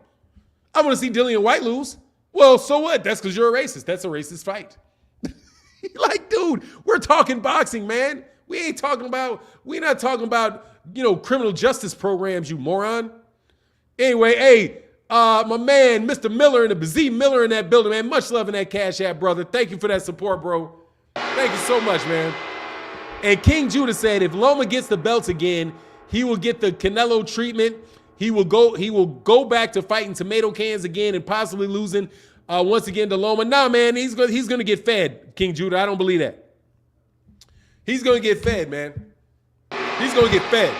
I want to see Dillian White lose. Well, so what? That's because you're a racist. That's a racist fight. Like, dude, we're talking boxing, man. We're not talking about, criminal justice programs, you moron. Anyway, hey, my man, Mr. Miller and the Z Miller in that building, man. Much love in that Cash App, brother. Thank you for that support, bro. Thank you so much, man. And King Judah said, if Loma gets the belts again, he will get the Canelo treatment. He will go back to fighting tomato cans again and possibly losing once again to Loma. Nah, man, he's going to get fed, King Judah. I don't believe that. He's going to get fed, man. He's going to get fed.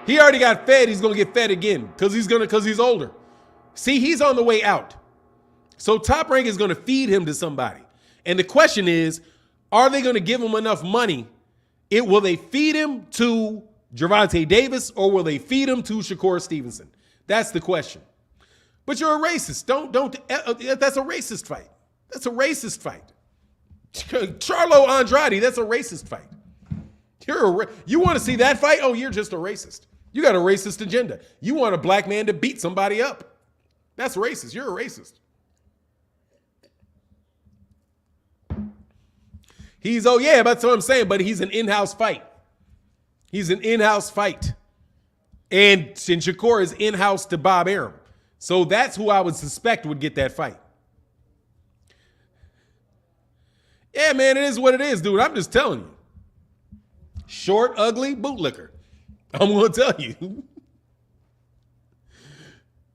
He already got fed. He's going to get fed again because he's older. See, he's on the way out. So Top Rank is going to feed him to somebody. And the question is, are they going to give him enough money? Will they feed him to Gervonta Davis or will they feed him to Shakur Stevenson? That's the question. But you're a racist. That's a racist fight. That's a racist fight. Charlo Andrade, that's a racist fight. You want to see that fight? Oh, you're just a racist. You got a racist agenda. You want a black man to beat somebody up. That's racist. You're a racist. That's what I'm saying, but he's an in-house fight. He's an in-house fight. And Shakur is in-house to Bob Arum. So that's who I would suspect would get that fight. Yeah, man, it is what it is, dude. I'm just telling you. Short, ugly, bootlicker. I'm going to tell you.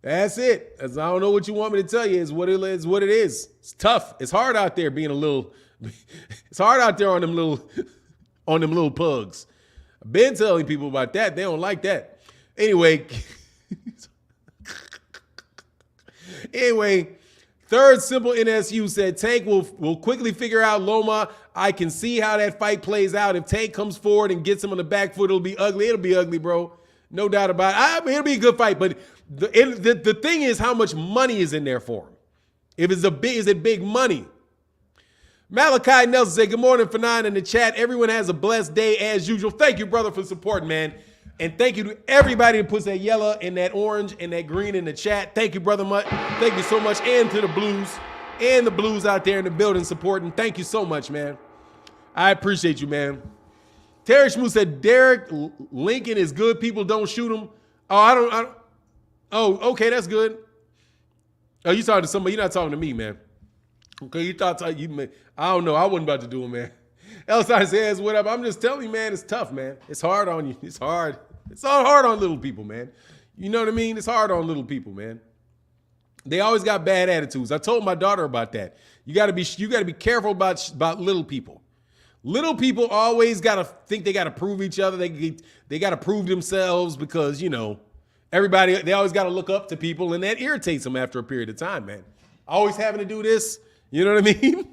That's it. I don't know what you want me to tell you. It's what it is. It's tough. It's hard out there being it's hard out there on them little pugs. I've been telling people about that. They don't like that. Anyway, Third Simple NSU said Tank will quickly figure out Loma. I can see how that fight plays out. If Tank comes forward and gets him on the back foot, it'll be ugly. It'll be ugly, bro. No doubt about it. I mean, it'll be a good fight, but the thing is how much money is in there for him. Is it big money? Malachi Nelson said, good morning, Fanon in the chat. Everyone has a blessed day as usual. Thank you, brother, for supporting, man. And thank you to everybody that puts that yellow and that orange and that green in the chat. Thank you, brother. Thank you so much. And to the Blues out there in the building supporting. Thank you so much, man. I appreciate you, man. Terry Schmoo said, Derek Lincoln is good. People don't shoot him. Oh, okay, that's good. Oh, you talking to somebody. You're not talking to me, man. Okay, you thought I don't know. I wasn't about to do it, man. Elstein says, what up? I'm just telling you, man, it's tough, man. It's hard on you. It's hard. It's all hard on little people, man. You know what I mean? It's hard on little people, man. They always got bad attitudes. I told my daughter about that. You gotta be careful about little people. Little people always gotta think they gotta prove each other. They gotta prove themselves because, you know, they always gotta look up to people, and that irritates them after a period of time, man. Always having to do this, you know what I mean?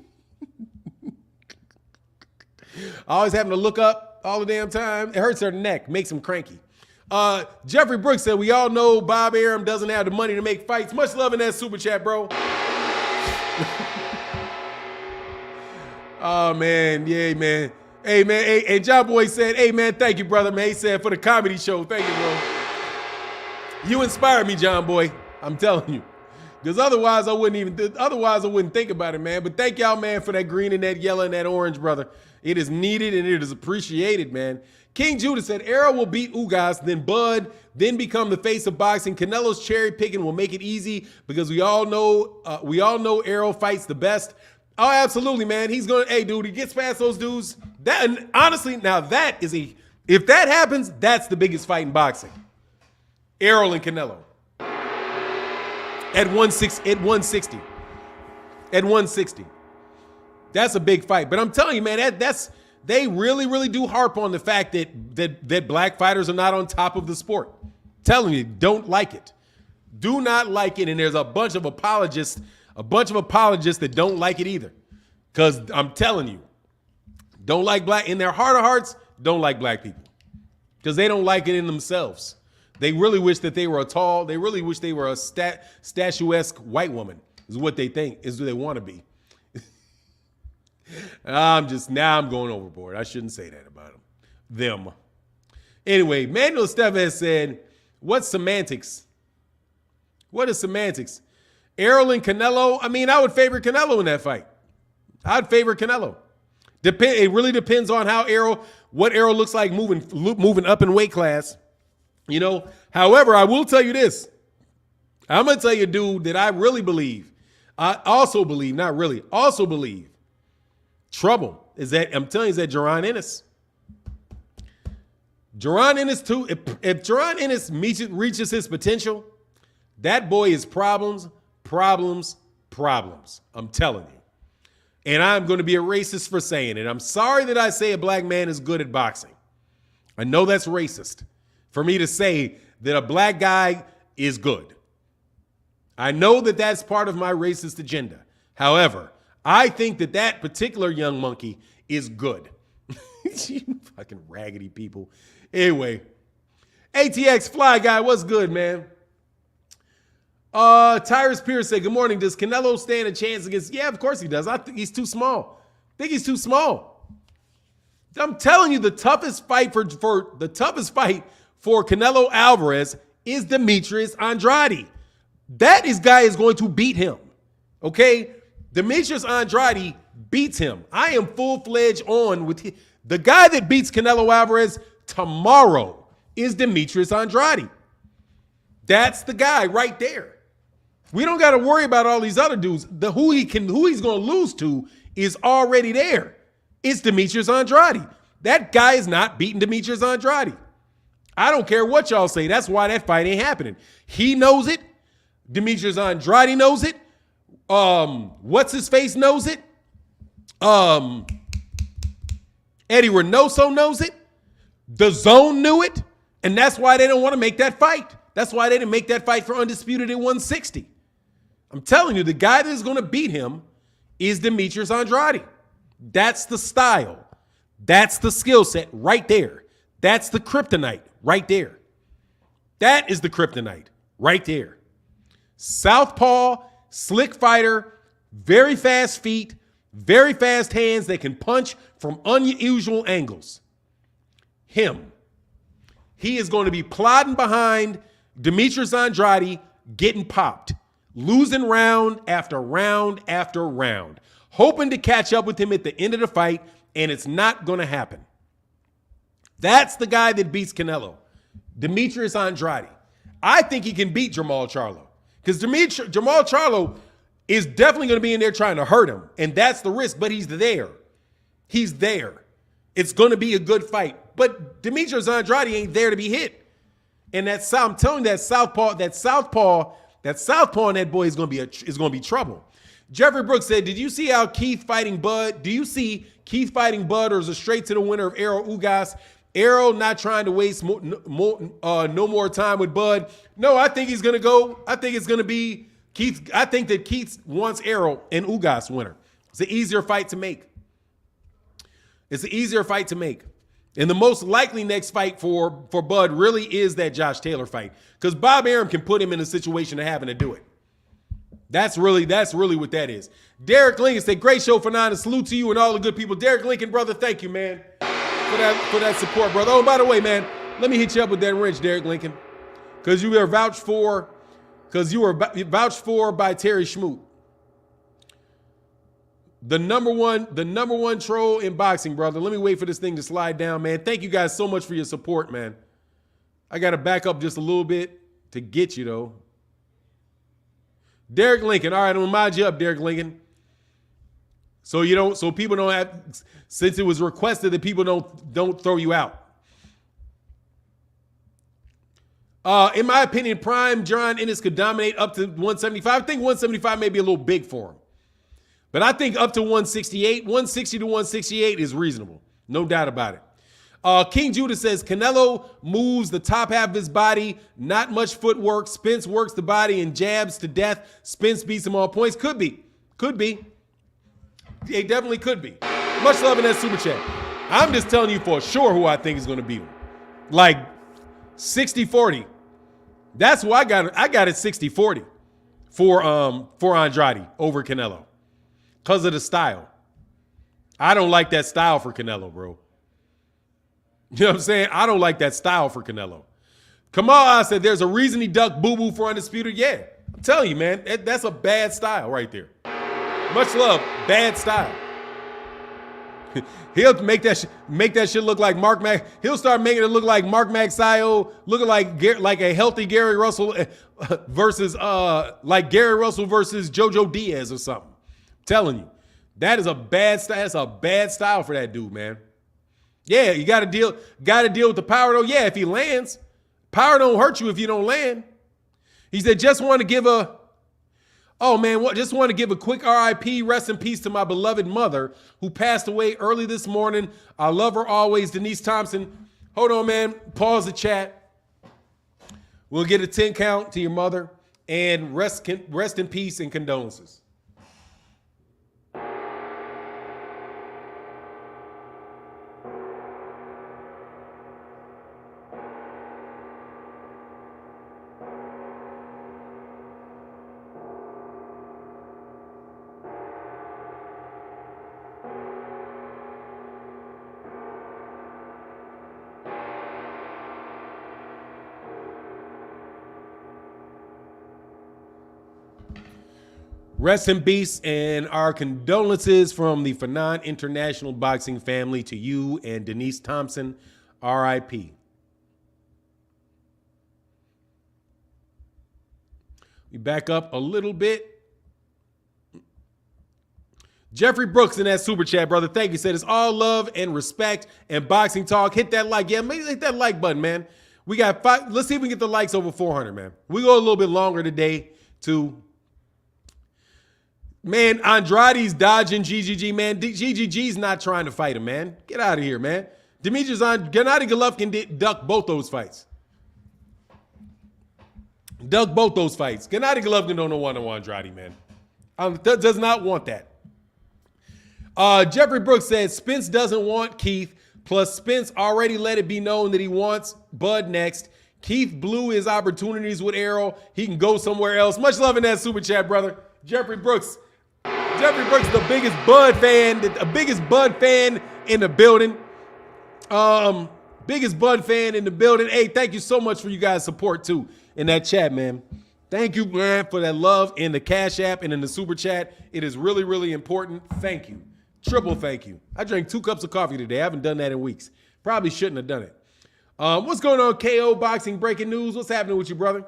Always having to look up all the damn time. It hurts their neck, makes them cranky. Jeffrey Brooks said, we all know Bob Arum doesn't have the money to make fights. Much love in that super chat, bro. Oh, man. Yeah, man. Hey, man. Hey, John Boy said, hey, man, thank you, brother, man. He said, for the comedy show. Thank you, bro. You inspire me, John Boy. I'm telling you. Because otherwise I wouldn't think about it, man. But thank y'all, man, for that green and that yellow and that orange, brother. It is needed and it is appreciated, man. King Judah said, Errol will beat Ugas, then Bud, then become the face of boxing. Canelo's cherry picking will make it easy because we all know Errol fights the best. Oh, absolutely, man. He's going to, hey, dude, he gets past those dudes. And honestly, now if that happens, that's the biggest fight in boxing. Errol and Canelo. At 160. That's a big fight. But I'm telling you, man, they really, really do harp on the fact that black fighters are not on top of the sport. I'm telling you, don't like it. Do not like it. And there's a bunch of apologists that don't like it either. Because I'm telling you, don't like black, in their heart of hearts, don't like black people. Because they don't like it in themselves. They really wish that they were they really wish they were a statuesque white woman, is what they think, is who they want to be. I'm going overboard. I shouldn't say that about them. Anyway, Manuel Estevez said, what's semantics? What is semantics? Errol and Canelo? I mean, I would favor Canelo in that fight. I'd favor Canelo. It really depends on what Errol looks like moving up in weight class. You know, however, I will tell you this. I'm going to tell you, dude, that I really believe. Also believe trouble is that, I'm telling you, is that Jaron Ennis. Jaron Ennis, too, if Jaron Ennis reaches his potential, that boy is problems. I'm telling you. And I'm going to be a racist for saying it. I'm sorry that I say a black man is good at boxing. I know that's racist for me to say that a black guy is good. I know that that's part of my racist agenda. However, I think that particular young monkey is good. You fucking raggedy people. Anyway, ATX Fly Guy, what's good, man? Tyrus Pierce said, good morning. Does Canelo stand a chance against? Yeah, of course he does. I think he's too small. I'm telling you, the toughest fight for Canelo Alvarez is Demetrius Andrade. That guy is going to beat him. Okay? Demetrius Andrade beats him. I am full-fledged on with him. The guy that beats Canelo Alvarez tomorrow is Demetrius Andrade. That's the guy right there. We don't got to worry about all these other dudes. Who he's going to lose to is already there. It's Demetrius Andrade. That guy is not beating Demetrius Andrade. I don't care what y'all say. That's why that fight ain't happening. He knows it. Demetrius Andrade knows it. What's his face knows it. Eddie Reynoso knows it. The Zone knew it. And that's why they don't want to make that fight. That's why they didn't make that fight for Undisputed at 160. I'm telling you, the guy that is going to beat him is Demetrius Andrade. That's the style. That's the skill set right there. That's the kryptonite right there. That is the kryptonite right there. Southpaw, slick fighter, very fast feet, very fast hands that can punch from unusual angles. Him. He is going to be plodding behind Demetrius Andrade, getting popped, losing round after round after round, hoping to catch up with him at the end of the fight, and it's not going to happen. That's the guy that beats Canelo, Demetrius Andrade. I think he can beat Jamal Charlo because Jamal Charlo, is definitely going to be in there trying to hurt him. And that's the risk, but he's there. He's there. It's going to be a good fight. But Demetrius Andrade ain't there to be hit. And I'm telling you, that southpaw in that boy is going to be trouble. Jeffrey Brooks said, "Did you see how Keith fighting Bud? Do you see Keith fighting Bud, or is it straight to the winner of Errol Ugas? Errol not trying to waste no more time with Bud. No, I think he's going to go. I think it's going to be Keith. I think that Keith wants Errol and Ugas winner. It's an easier fight to make. And the most likely next fight for Bud really is that Josh Taylor fight, because Bob Arum can put him in a situation of having to do it. That's really what that is." Derek Lincoln said, "Great show for 9, and salute to you and all the good people." Derek Lincoln, brother, thank you, man, for that support, brother. Oh, by the way, man, let me hit you up with that wrench, Derek Lincoln, because you were vouched for by Terry Schmoot. The number one troll in boxing, brother. Let me wait for this thing to slide down, man. Thank you guys so much for your support, man. I got to back up just a little bit to get you, though. Derek Lincoln. All right, I'm going to mind you up, Derek Lincoln. So people don't have, since it was requested that people don't throw you out. In my opinion, Prime John Ennis could dominate up to 175. I think 175 may be a little big for him. But I think up to 168, 160 to 168 is reasonable. No doubt about it. King Judah says, "Canelo moves the top half of his body, not much footwork. Spence works the body and jabs to death. Spence beats him all points." Could be. It definitely could be. Much love in that super chat. I'm just telling you for sure who I think is going to beat him. Like 60-40. That's why I got it 60-40 for Andrade over Canelo. Because of the style. I don't like that style for Canelo, bro. You know what I'm saying? I don't like that style for Canelo. Kamal said, "There's a reason he ducked Boo Boo for Undisputed." Yeah, I'm telling you, man, that's a bad style right there. Much love, bad style. He'll make that shit look like Mark Mac. He'll start making it look like Mark Magsayo, looking like a healthy Gary Russell versus like Gary Russell versus JoJo Diaz or something. Telling you, that is a bad style. That's a bad style for that dude, man. Yeah, you got to deal with the power though. Yeah, if he lands, power don't hurt you if you don't land. He said, just want to give a quick RIP, rest in peace to my beloved mother who passed away early this morning. I love her always, Denise Thompson. Hold on, man. Pause the chat. We'll get a 10 count to your mother, and rest in peace and condolences. Rest in peace and our condolences from the Fanon International Boxing family to you and Denise Thompson, RIP. We back up a little bit. Jeffrey Brooks in that super chat, brother. Thank you. Said it's all love and respect and boxing talk. Hit that like. Yeah, maybe hit that like button, man. We got 5. Let's see if we can get the likes over 400, man. We go a little bit longer today too. Man, Andrade's dodging GGG, man. GGG's not trying to fight him, man. Get out of here, man. Gennady Golovkin duck both those fights. Gennady Golovkin don't want to Andrade, man. Does not want that. Jeffrey Brooks says, Spence doesn't want Keith, plus Spence already let it be known that he wants Bud next. Keith blew his opportunities with Errol. He can go somewhere else. Much love in that super chat, brother. Jeffrey Brooks, the biggest Bud fan in the building. Biggest Bud fan in the building. Hey, thank you so much for you guys' support too in that chat, man. Thank you, man, for that love in the Cash App and in the super chat. It is really, really important. Thank you. Triple thank you. I drank 2 cups of coffee today. I haven't done that in weeks. Probably shouldn't have done it. What's going on, KO Boxing? Breaking news. What's happening with you, brother?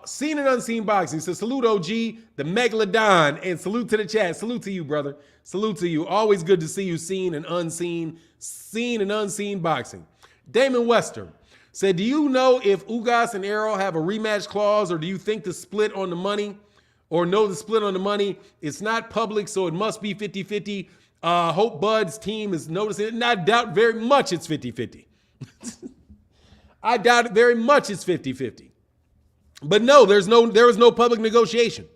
Seen and unseen boxing. So salute OG, the Megalodon, and salute to the chat. Salute to you, brother. Salute to you. Always good to see you seen and unseen boxing. Damon Wester said, do you know if Ugas and Errol have a rematch clause, or do you think the split on the money, or know the split on the money? It's not public, so it must be 50-50. Hope Bud's team is noticing it, and I doubt very much it's 50-50. I doubt it very much it's 50-50. But no, there was no public negotiation.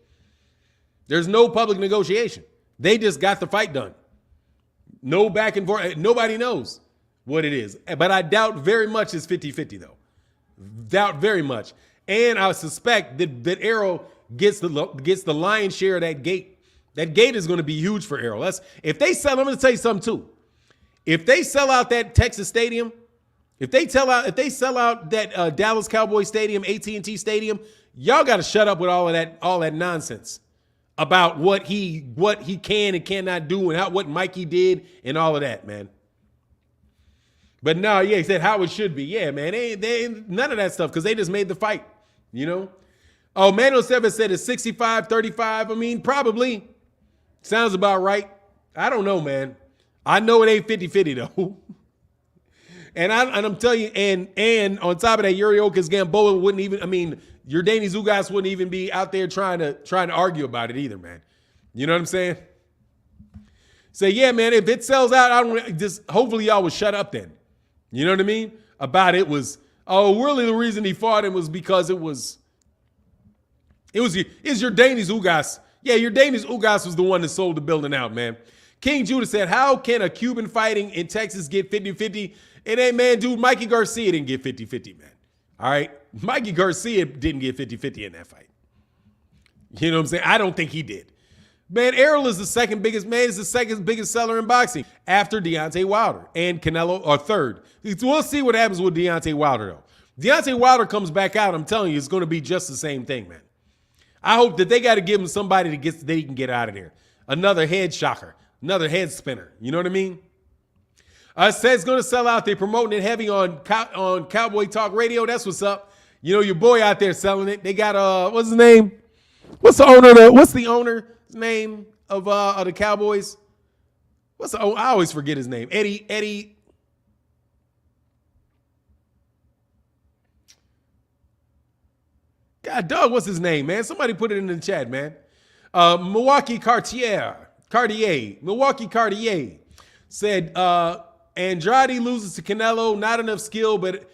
There's no public negotiation. They just got the fight done. No back and forth. Nobody knows what it is. But I doubt very much it's 50-50 though. Doubt very much. And I suspect that Errol gets the lion's share of that gate. That gate is going to be huge for Errol. If they sell, I'm going to tell you something too. If they sell out that Texas stadium, if they sell out that Dallas Cowboys stadium, AT&T stadium, y'all got to shut up with all that nonsense about what he can and cannot do and what Mikey did and all of that, man. But no, yeah, he said how it should be. Yeah, man, they ain't none of that stuff because they just made the fight, you know. Oh, Manuel Seven said it's 65-35. I mean, probably sounds about right. I don't know, man. I know it ain't 50-50 though. And I'm telling you, and on top of that, Yuriorkis Gamboa wouldn't even, I mean, Yordenis Ugas wouldn't even be out there trying to argue about it either, man. You know what I'm saying? So yeah, man, if it sells out, hopefully y'all will shut up then. You know what I mean? About it was, really the reason he fought him was because it's Yordenis Ugas. Yeah, Yordenis Ugas was the one that sold the building out, man. King Judah said, how can a Cuban fighting in Texas get 50-50? It ain't, man, dude, Mikey Garcia didn't get 50-50, man. All right? Mikey Garcia didn't get 50-50 in that fight. You know what I'm saying? I don't think he did. Man, Errol is the second biggest seller in boxing after Deontay Wilder and Canelo, or third. We'll see what happens with Deontay Wilder, though. Deontay Wilder comes back out, I'm telling you, it's going to be just the same thing, man. I hope that they got to give him somebody that he can get out of there. Another head shocker, another head spinner. You know what I mean? Said it's going to sell out. They're promoting it heavy on Cowboy Talk Radio. That's what's up. You know, your boy out there selling it. They got, what's his name? What's the owner's name of the Cowboys? I always forget his name. Eddie. God dog, what's his name, man? Somebody put it in the chat, man. Milwaukee Cartier said Andrade loses to Canelo, not enough skill, but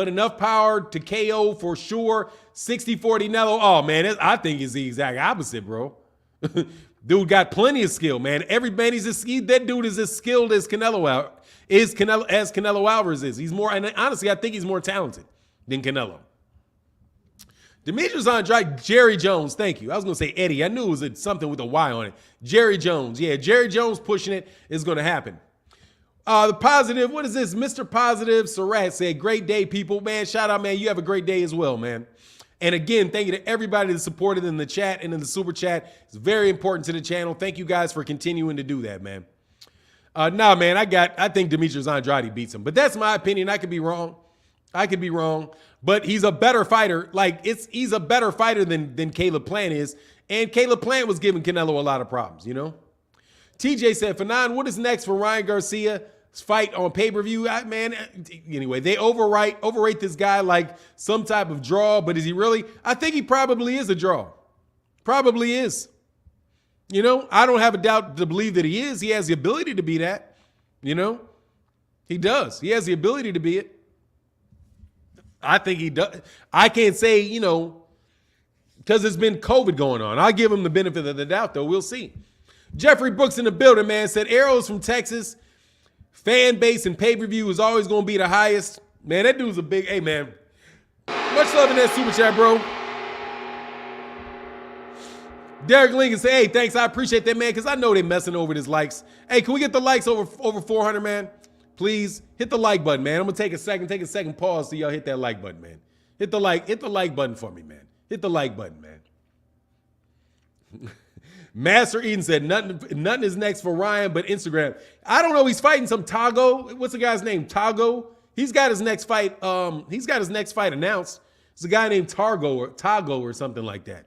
enough power to KO for sure. 60-40 Nello. Oh man, I think it's the exact opposite, bro. Dude got plenty of skill, man. That dude is as skilled as Canelo Alvarez is. He's more, and honestly, I think he's more talented than Canelo. Demetrius Andrade, Jerry Jones, thank you. I was going to say Eddie. I knew it was something with a Y on it. Jerry Jones. Yeah, Jerry Jones pushing it is going to happen. The positive, what is this? Mr. Positive Surratt said, great day, people. Man, shout out, man. You have a great day as well, man. And again, thank you to everybody that supported in the chat and in the super chat. It's very important to the channel. Thank you guys for continuing to do that, man. Nah, man, I think Demetrius Andrade beats him. But that's my opinion. I could be wrong. But he's a better fighter. He's a better fighter than Caleb Plant is. And Caleb Plant was giving Canelo a lot of problems, you know? TJ said, Fanon, what is next for Ryan Garcia's fight on pay-per-view? Man, anyway, they overrate this guy like some type of draw, but is he really? I think he probably is a draw. Probably is. You know, I don't have a doubt to believe that he is. He has the ability to be that, you know? He does. He has the ability to be it. I think he does. I can't say, you know, because it's been COVID going on. I'll give him the benefit of the doubt, though. We'll see. Jeffrey Brooks in the building, man, said Arrow's from Texas. Fan base and pay-per-view is always going to be the highest. Man, that dude's a big, hey, man. Much love in that super chat, bro. Derek Lincoln said, hey, thanks. I appreciate that, man, because I know they're messing over his likes. Hey, can we get the likes over 400, man? Please hit the like button, man. I'm going to take a second pause so y'all hit that like button, man. Hit the like button for me, man. Hit the like button, man. Master Eden said nothing is next for Ryan but Instagram. I don't know. He's fighting some Tago. What's the guy's name? Tago. He's got his next fight. He's got his next fight announced. It's a guy named Tago or something like that.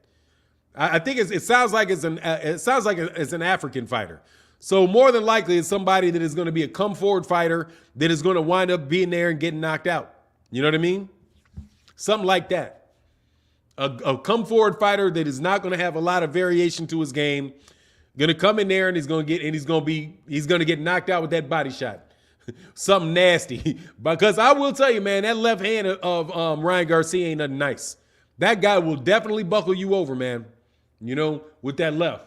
I think it sounds like it's an African fighter. So more than likely, it's somebody that is going to be a come forward fighter that is going to wind up being there and getting knocked out. You know what I mean? Something like that. A come forward fighter that is not going to have a lot of variation to his game. Going to come in there and he's going to get knocked out with that body shot. Something nasty. Because I will tell you, man, that left hand of Ryan Garcia ain't nothing nice. That guy will definitely buckle you over, man. You know, with that left.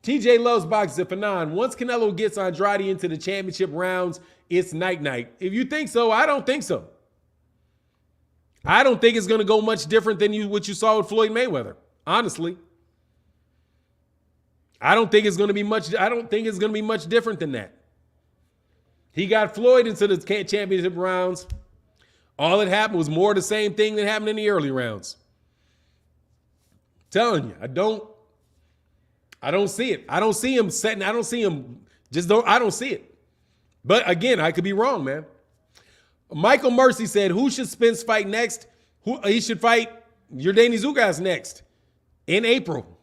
TJ loves boxing. Fanon, once Canelo gets Andrade into the championship rounds, it's night-night. If you think so, I don't think so. I don't think it's going to go much different than what you saw with Floyd Mayweather, honestly. I don't think it's going to be much different than that. He got Floyd into the championship rounds. All that happened was more the same thing that happened in the early rounds. Telling you, I don't see it. I don't see him setting. I don't see it. But again, I could be wrong, man. Michael Mercy said, who should Spence fight next? He should fight Yordenis Ugas next in April.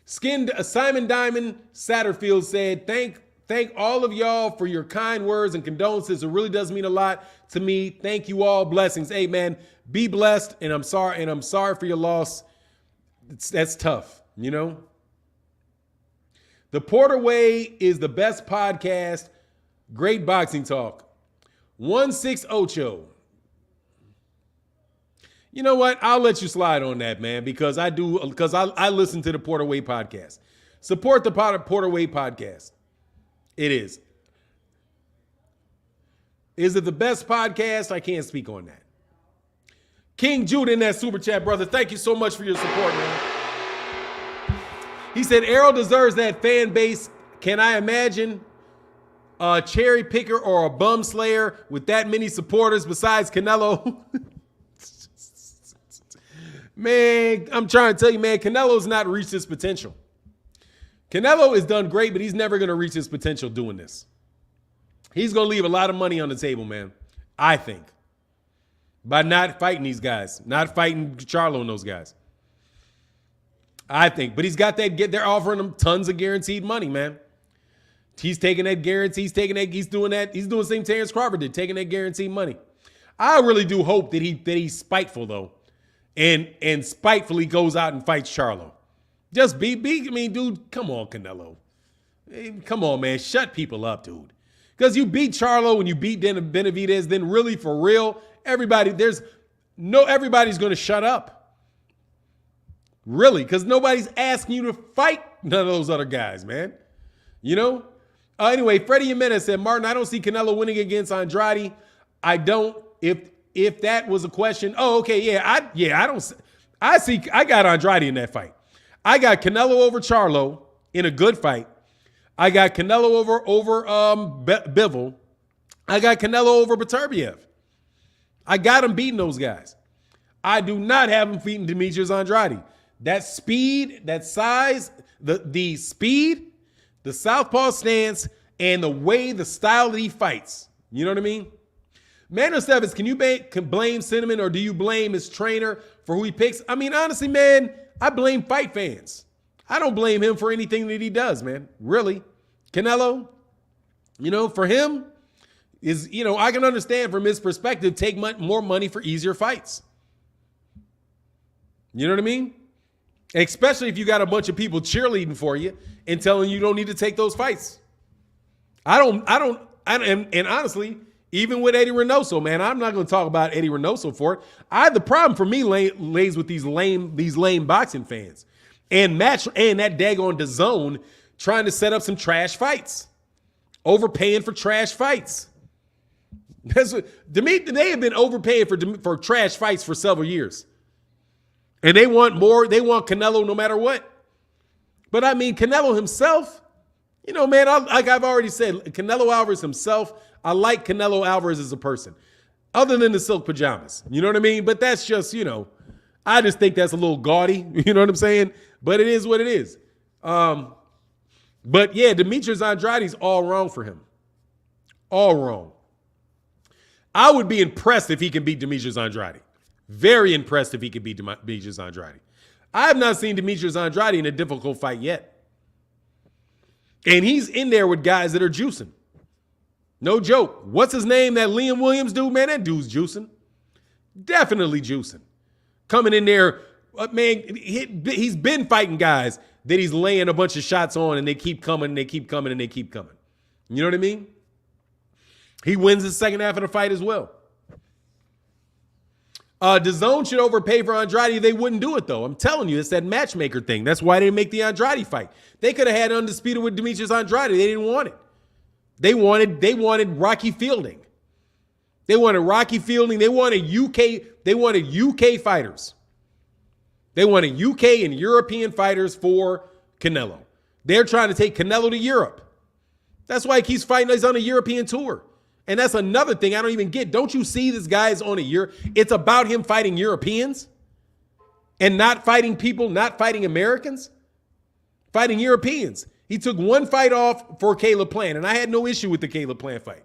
Simon Diamond Satterfield said, thank all of y'all for your kind words and condolences. It really does mean a lot to me. Thank you all. Blessings. Hey, man, be blessed. And I'm sorry for your loss. That's tough, you know? The Porter Way is the best podcast. Great boxing talk. 168. You know what? I'll let you slide on that, man, because I listen to the Porter Way podcast. Support the Porter Way podcast. It is. Is it the best podcast? I can't speak on that. King Jude in that super chat, brother. Thank you so much for your support, man. He said, Errol deserves that fan base. Can I imagine a cherry picker or a bum slayer with that many supporters besides Canelo? Man, I'm trying to tell you, man, Canelo's not reached his potential. Canelo has done great, but he's never going to reach his potential doing this. He's going to leave a lot of money on the table, man, I think, by not fighting these guys, not fighting Charlo and those guys. I think. But he's got that, they're offering him tons of guaranteed money, man. He's taking that guarantee. He's doing the same Terrence Crawford did, taking that guaranteed money. I really do hope that he's spiteful, though, and spitefully goes out and fights Charlo. Just I mean, dude, come on, Canelo. Hey, come on, man. Shut people up, dude. Because you beat Charlo and you beat Benavidez, then really, for real, everybody's going to shut up. Really, because nobody's asking you to fight none of those other guys, man. You know? Anyway, Freddie Jimenez said, Martin, I don't see Canelo winning against Andrade. I don't. If that was a question, oh, okay, yeah, I don't. I got Andrade in that fight. I got Canelo over Charlo in a good fight. I got Canelo over Bivol. I got Canelo over Beterbiev. I got him beating those guys. I do not have him beating Demetrius Andrade. That speed, that size, the speed, the southpaw stance, and the style that he fights. You know what I mean? Mano Stevens, can you blame Cinnamon, or do you blame his trainer for who he picks? I mean, honestly, man, I blame fight fans. I don't blame him for anything that he does, man. Really. Canelo, you know, for him, I can understand from his perspective, take more money for easier fights. You know what I mean? Especially if you got a bunch of people cheerleading for you and telling you don't need to take those fights. And honestly, even with Eddie Reynoso, man, I'm not going to talk about Eddie Reynoso for it. The problem for me lays with these lame boxing fans and that daggone DAZN trying to set up some trash fights, overpaying for trash fights. They have been overpaying for trash fights for several years. And they want more. They want Canelo no matter what. But I mean, Canelo himself, you know, man, like I've already said, Canelo Alvarez himself, I like Canelo Alvarez as a person, other than the silk pajamas. You know what I mean? But that's just, I just think that's a little gaudy. You know what I'm saying? But it is what it is. But yeah, Demetrius Andrade's all wrong for him. All wrong. I would be impressed if he can beat Demetrius Andrade. Very impressed if he could beat Demetrius Andrade. I have not seen Demetrius Andrade in a difficult fight yet. And he's in there with guys that are juicing. No joke. What's his name? That Liam Williams dude, man, that dude's juicing. Definitely juicing. Coming in there, man, he's been fighting guys that he's laying a bunch of shots on, and they keep coming, and they keep coming, and they keep coming. You know what I mean? He wins the second half of the fight as well. DAZN should overpay for Andrade. They wouldn't do it, though. I'm telling you, it's that matchmaker thing. That's why they didn't make the Andrade fight. They could have had Undisputed with Demetrius Andrade. They didn't want it. They wanted Rocky Fielding. They wanted Rocky Fielding. They wanted UK fighters. They wanted UK and European fighters for Canelo. They're trying to take Canelo to Europe. That's why he keeps fighting. He's on a European tour. And that's another thing I don't even get. Don't you see this guy is on a year? It's about him fighting Europeans and not fighting people, not fighting Americans, fighting Europeans. He took one fight off for Caleb Plant, and I had no issue with the Caleb Plant fight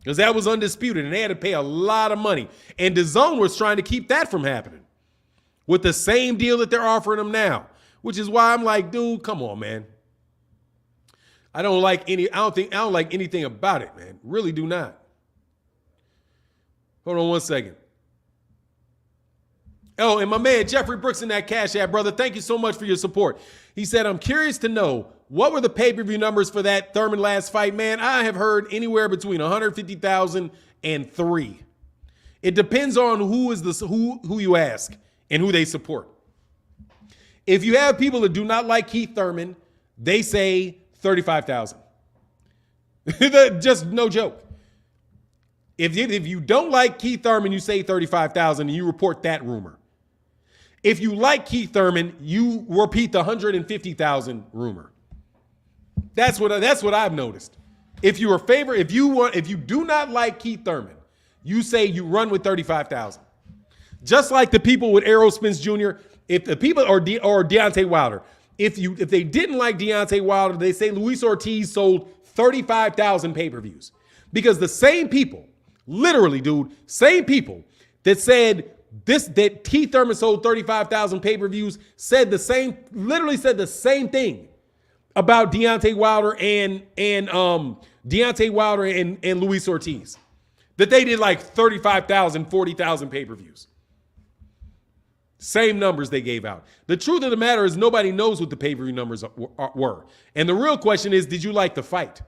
because that was undisputed, and they had to pay a lot of money. And DAZN was trying to keep that from happening with the same deal that they're offering him now, which is why I'm like, dude, come on, man. I don't like anything about it, man. Really do not. Hold on one second. Oh, and my man Jeffrey Brooks in that Cash App, brother. Thank you so much for your support. He said, I'm curious to know, what were the pay-per-view numbers for that Thurman last fight? Man, I have heard anywhere between 150,000 and 3. It depends on who you ask and who they support. If you have people that do not like Keith Thurman, they say 35,000. Just no joke. If you don't like Keith Thurman, you say 35,000 and you report that rumor. If you like Keith Thurman, you repeat the 150,000 rumor. That's what I've noticed. If you do not like Keith Thurman, you say you run with 35,000. Just like the people with Errol Spence Jr., if the people or Deontay Wilder, if they didn't like Deontay Wilder, they say Luis Ortiz sold 35,000 pay-per-views. Because the same people, literally, dude, same people that said that Keith Thurman sold 35,000 pay-per-views literally said the same thing about Deontay Wilder and Luis Ortiz. That they did like 35,000, 40,000 pay-per-views. Same numbers they gave out. The truth of the matter is nobody knows what the pay-per-view numbers were. And the real question is, did you like the fight?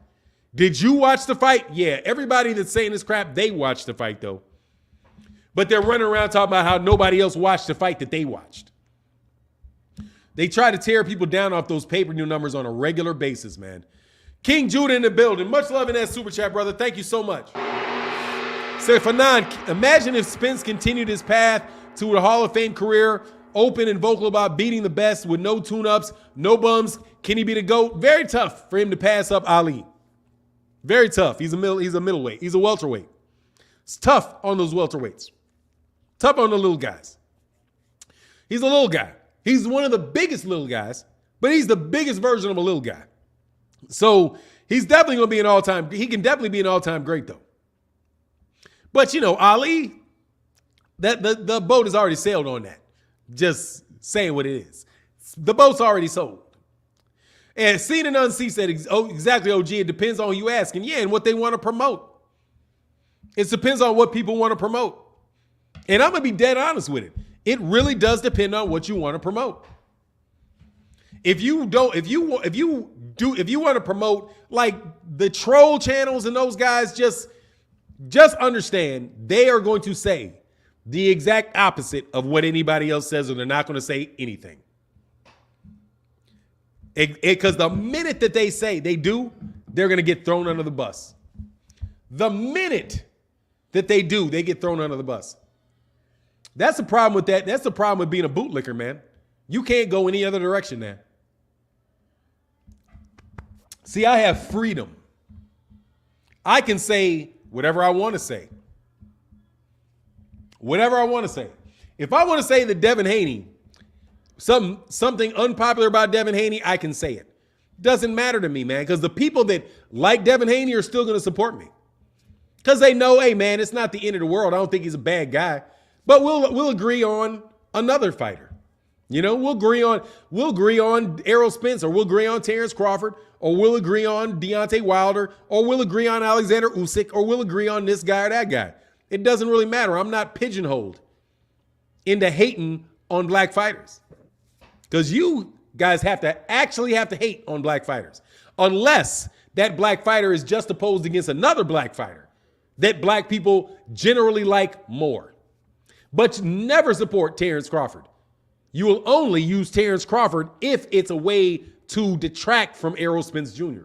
Did you watch the fight? Yeah, everybody that's saying this crap, they watched the fight though. But they're running around talking about how nobody else watched the fight that they watched. They try to tear people down off those pay-per-view numbers on a regular basis, man. King Judah in the building. Much love in that super chat, brother. Thank you so much. Say, Fanon, imagine if Spence continued his path to a Hall of Fame career, open and vocal about beating the best with no tune-ups, no bums. Can he be the GOAT? Very tough for him to pass up Ali. Very tough. He's a middleweight. He's a welterweight. It's tough on those welterweights. Tough on the little guys. He's a little guy. He's one of the biggest little guys, but he's the biggest version of a little guy. So he's definitely going to be an all-time. He can definitely be an all-time great, though. But, you know, Ali, the boat has already sailed on that. Just saying what it is. The boat's already sold. And Seen and Unseen said, exactly, OG, it depends on who you ask. And yeah, and what they want to promote. It depends on what people want to promote. And I'm going to be dead honest with it. It really does depend on what you want to promote. If you want to promote like the troll channels and those guys, just understand they are going to say the exact opposite of what anybody else says, or they're not going to say anything. Because the minute that they say they do, they're going to get thrown under the bus. The minute that they do, they get thrown under the bus. That's the problem with that. That's the problem with being a bootlicker, man. You can't go any other direction now. See, I have freedom. I can say whatever I want to say. Whatever I want to say. If I want to say that Devin Haney, something unpopular about Devin Haney, I can say it. Doesn't matter to me, man, because the people that like Devin Haney are still going to support me. Because they know, hey, man, it's not the end of the world. I don't think he's a bad guy. But we'll agree on another fighter. You know, we'll agree on Errol Spence, or we'll agree on Terrence Crawford, or we'll agree on Deontay Wilder, or we'll agree on Alexander Usyk, or we'll agree on this guy or that guy. It doesn't really matter. I'm not pigeonholed into hating on black fighters, because you guys have to hate on black fighters, unless that black fighter is just opposed against another black fighter that black people generally like more. But you never support Terrence Crawford. You will only use Terrence Crawford if it's a way to detract from Errol Spence Jr.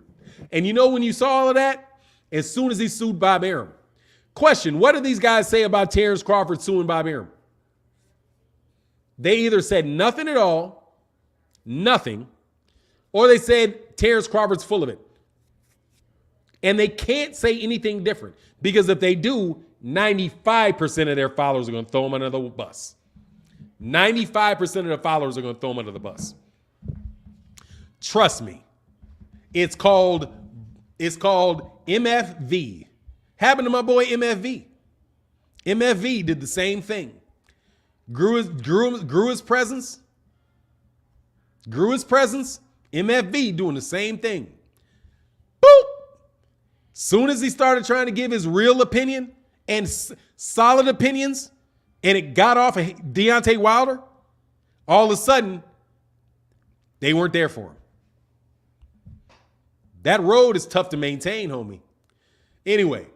And you know when you saw all of that? As soon as he sued Bob Arum. Question, what did these guys say about Terrence Crawford suing Bob Arum? They either said nothing at all, nothing, or they said Terrence Crawford's full of it. And they can't say anything different, because if they do, 95% of their followers are going to throw them under the bus. 95% of the followers are going to throw them under the bus. Trust me. It's called MFV. Happened to my boy MFV. MFV did the same thing. Grew his presence. MFV doing the same thing. Boop. Soon as he started trying to give his real opinion and solid opinions, and it got off of Deontay Wilder, all of a sudden, they weren't there for him. That road is tough to maintain, homie. Anyway,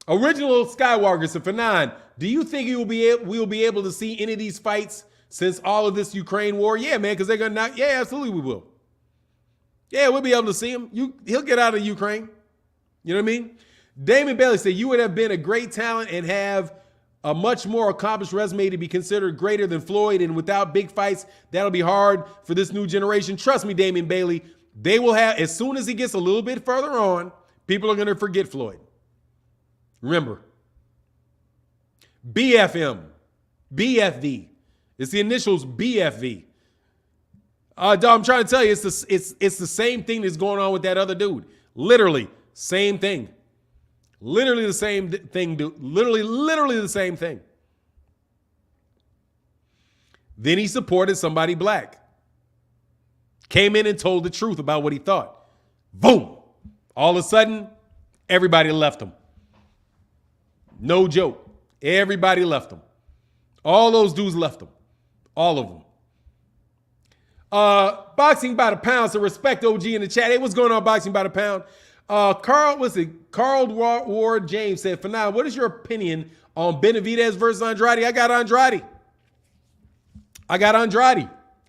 Original Skywalker said, Fanon, do you think we will be able to see any of these fights since all of this Ukraine war? Yeah, man, because they're going to knock. Yeah, absolutely we will. Yeah, we'll be able to see him. He'll get out of Ukraine. You know what I mean? Damon Bailey said, you would have been a great talent and have a much more accomplished resume to be considered greater than Floyd, and without big fights, that'll be hard for this new generation. Trust me, Damon Bailey, they will have, as soon as he gets a little bit further on, people are going to forget Floyd. Remember, BFM, BFV. It's the initials BFV. Dog, I'm trying to tell you, it's the same thing that's going on with that other dude. Literally, same thing. Literally the same thing, dude. Literally the same thing. Then he supported somebody black. Came in and told the truth about what he thought. Boom. All of a sudden, everybody left him. No joke. Everybody left him. All those dudes left him. All of them. Boxing by the pound. So respect OG in the chat. Hey, what's going on, Boxing by the pound? Carl Ward James said, for now, what is your opinion on Benavidez versus Andrade? I got Andrade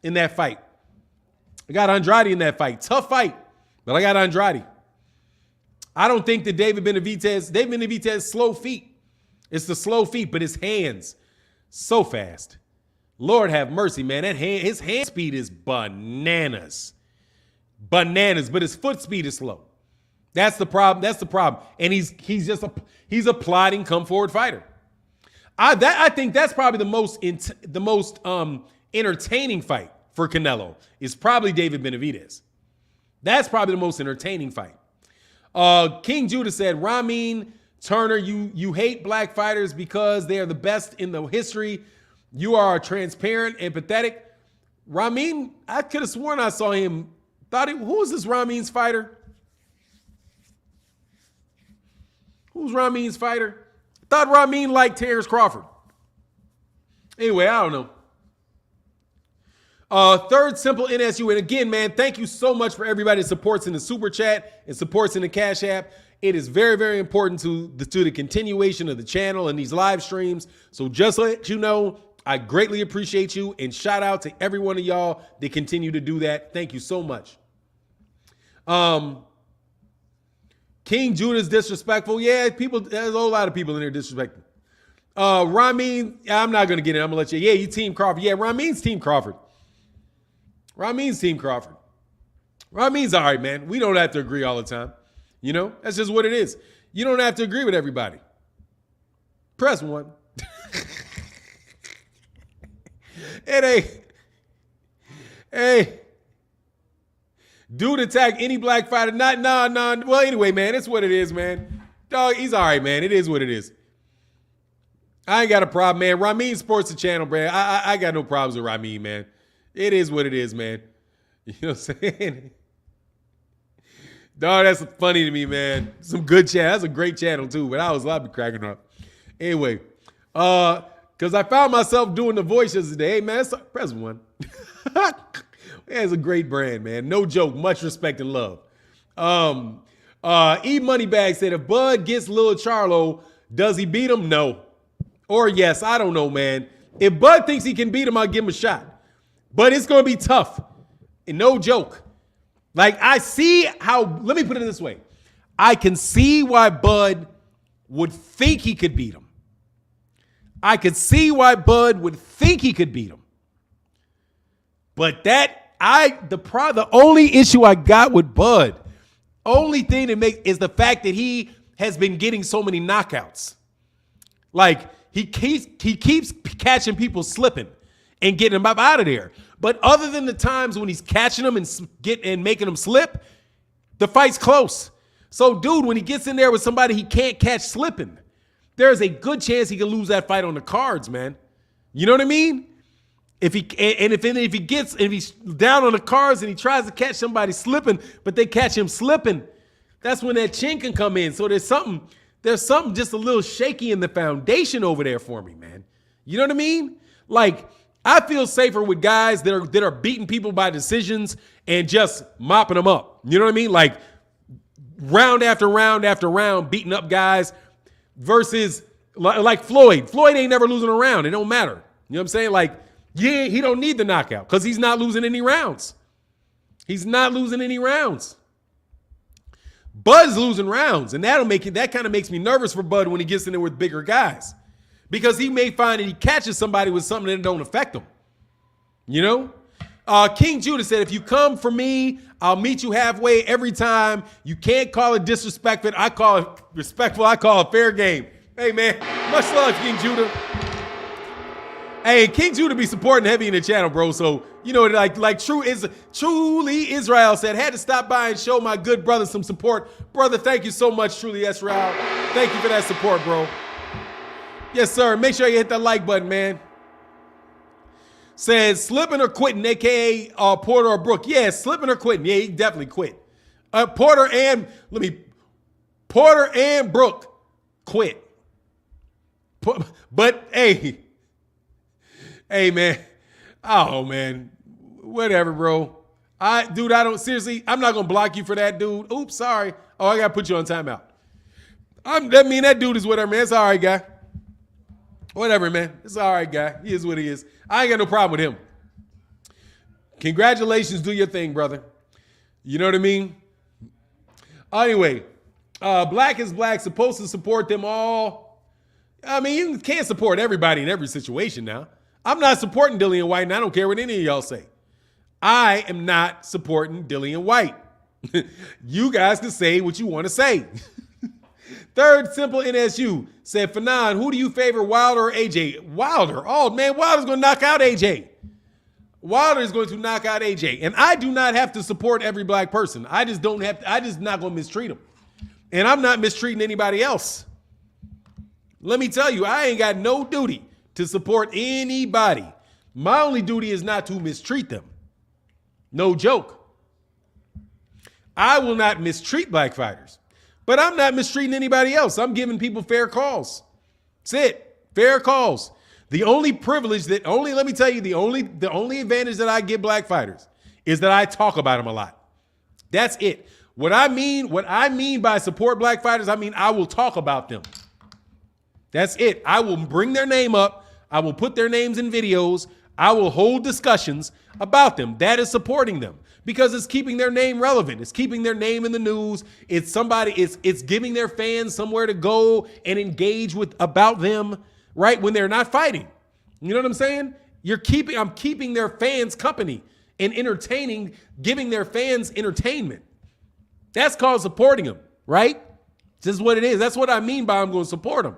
in that fight. Tough fight, but I got Andrade. I don't think that David Benavidez slow feet. It's the slow feet, but his hands so fast. Lord have mercy, man. His hand speed is bananas. But his foot speed is slow. That's the problem. And he's a plodding come forward fighter. I think that's probably the most entertaining fight for Canelo is probably David Benavidez. That's probably the most entertaining fight. King Judah said, Ramin Turner, you hate black fighters because they are the best in the history. You are transparent and pathetic. Ramin, I could have sworn I saw him. Who is this Ramin's fighter? Who's Ramin's fighter? I thought Ramin liked Terrence Crawford. Anyway, I don't know. Third Simple NSU. And again, man, thank you so much for everybody that supports in the Super Chat and supports in the Cash App. It is very, very important to the continuation of the channel and these live streams. So just let you know, I greatly appreciate you, and shout out to every one of y'all that continue to do that. Thank you so much. King Judah's disrespectful. Yeah, there's a whole lot of people in there disrespecting. Ramin, I'm not going to get it. I'm going to let you. Yeah, you Team Crawford. Yeah, Ramin's Team Crawford. Ramin's all right, man. We don't have to agree all the time. You know, that's just what it is. You don't have to agree with everybody. Press one. Hey. Dude attack any black fighter. Nah. Well, anyway, man, it's what it is, man. Dog, he's all right, man. It is what it is. I ain't got a problem, man. Ramin Sports the channel, man. I got no problems with Ramin, man. It is what it is, man. You know what I'm saying? Dog, that's funny to me, man. Some good chat. That's a great channel, too, but I'll be cracking up. Anyway, because I found myself doing the voice yesterday. Hey, man, press one. It's a great brand, man. No joke. Much respect and love. E Moneybag said, if Bud gets Lil Charlo, does he beat him? No. Or yes, I don't know, man. If Bud thinks he can beat him, I'll give him a shot. But it's going to be tough. And no joke. Like, I see how, let me put it this way. I can see why Bud would think he could beat him. I could see why Bud would think he could beat him. But the only issue I got with Bud, only thing that makes is the fact that he has been getting so many knockouts. Like, he keeps catching people slipping and getting them up out of there. But other than the times when he's catching them and making them slip, the fight's close. So, dude, when he gets in there with somebody he can't catch slipping, there's a good chance he can lose that fight on the cards, man. You know what I mean? If he's down on the cards and he tries to catch somebody slipping, but they catch him slipping, that's when that chin can come in. So there's something just a little shaky in the foundation over there for me, man. You know what I mean? Like, I feel safer with guys that are beating people by decisions and just mopping them up. You know what I mean? Like, round after round after round, beating up guys versus like Floyd. Floyd ain't never losing a round. It don't matter. You know what I'm saying? Like, yeah, he don't need the knockout because he's not losing any rounds. He's not losing any rounds. Bud's losing rounds, and that kind of makes me nervous for Bud when he gets in there with bigger guys. Because he may find that he catches somebody with something that don't affect him. You know? King Judah said, if you come for me, I'll meet you halfway every time. You can't call it disrespectful. I call it respectful. I call it fair game. Hey, man, much love, King Judah. Hey, King Judah be supporting heavy in the channel, bro. So, you know, like truly Israel said, had to stop by and show my good brother some support. Brother, thank you so much, truly Israel. Thank you for that support, bro. Yes, sir. Make sure you hit that like button, man. Says slipping or quitting, a.k.a. Porter or Brook. Yeah, slipping or quitting. Yeah, he definitely quit. Porter and Brook quit. But, hey, man. Oh, man. Whatever, bro. I'm not going to block you for that, dude. Oops, sorry. Oh, I got to put you on timeout. That dude is whatever, man. It's all right, guy. Whatever, man. It's all right, guy. He is what he is. I ain't got no problem with him. Congratulations. Do your thing, brother. You know what I mean? Anyway, Black is Black. Supposed to support them all. I mean, you can't support everybody in every situation now. I'm not supporting Dillian White, and I don't care what any of y'all say. I am not supporting Dillian White. You guys can say what you want to say. Third Simple NSU said, Fanon, who do you favor, Wilder or AJ? Wilder. Oh, man, Wilder's going to knock out AJ. Wilder is going to knock out AJ. And I do not have to support every black person. I just not going to mistreat them. And I'm not mistreating anybody else. Let me tell you, I ain't got no duty to support anybody. My only duty is not to mistreat them. No joke. I will not mistreat black fighters. But I'm not mistreating anybody else. I'm giving people fair calls. That's it. Fair calls. The only privilege let me tell you, the only advantage that I give black fighters is that I talk about them a lot. That's it. What I mean by support black fighters, I mean I will talk about them. That's it. I will bring their name up. I will put their names in videos. I will hold discussions about them. That is supporting them. Because it's keeping their name relevant. It's keeping their name in the news. It's giving their fans somewhere to go and engage with about them, right? When they're not fighting. You know what I'm saying? I'm keeping their fans company and giving their fans entertainment. That's called supporting them, right? This is what it is. That's what I mean by I'm going to support them.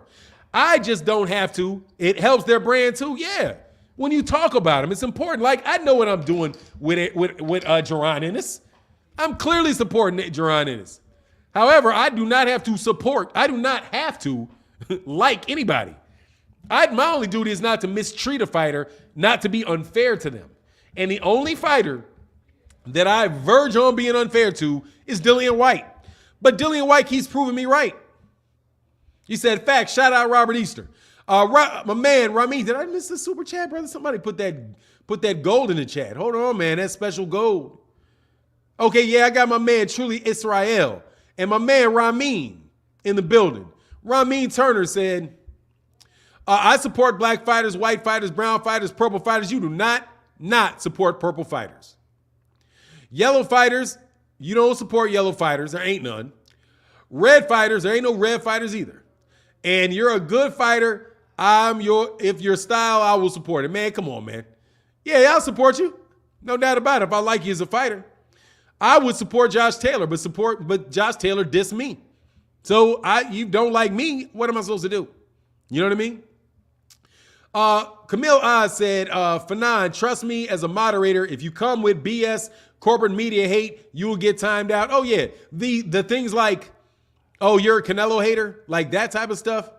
I just don't have to. It helps their brand too. Yeah. When you talk about them, it's important. Like, I know what I'm doing with Jaron Ennis. I'm clearly supporting Jaron Ennis. However, I do not have to like anybody. My only duty is not to mistreat a fighter, not to be unfair to them. And the only fighter that I verge on being unfair to is Dillian White. But Dillian White keeps proving me right. He said, facts, shout out Robert Easter. My man, Ramin, did I miss the super chat, brother? Somebody put that gold in the chat. Hold on, man, that's special gold. Okay, yeah, I got my man, Truly Israel, and my man, Ramin, in the building. Ramin Turner said, I support black fighters, white fighters, brown fighters, purple fighters. You do not support purple fighters. Yellow fighters, you don't support yellow fighters. There ain't none. Red fighters, there ain't no red fighters either. And you're a good fighter. If your style, I will support it. Man, come on, man. Yeah, I'll support you. No doubt about it. If I like you as a fighter, I would support Josh Taylor, but Josh Taylor dissed me. So you don't like me. What am I supposed to do? You know what I mean? Camille Oz said, Fanon, trust me as a moderator. If you come with BS, corporate media hate, you will get timed out. Oh, yeah. The things like, oh, you're a Canelo hater, like that type of stuff.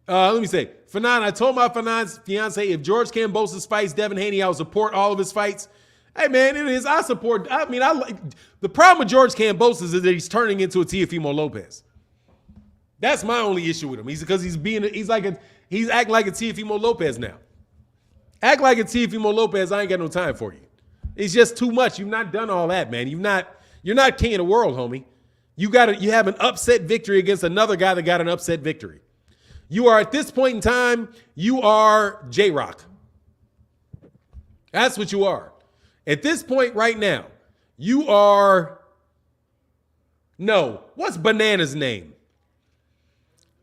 Let me say, Fanon, I told my Fanon's fiance, if George Kambosos fights Devin Haney, I'll support all of his fights. Hey, man, it is. I like the problem with George Kambosos is that he's turning into a Teofimo Lopez. That's my only issue with him. He's acting like a Teofimo Lopez now. Act like a Teofimo Lopez, I ain't got no time for you. It's just too much. You've not done all that, man. You're not king of the world, homie. You have an upset victory against another guy that got an upset victory. You are, at this point in time, you are J-Rock. That's what you are. At this point right now, you are, what's Banana's name?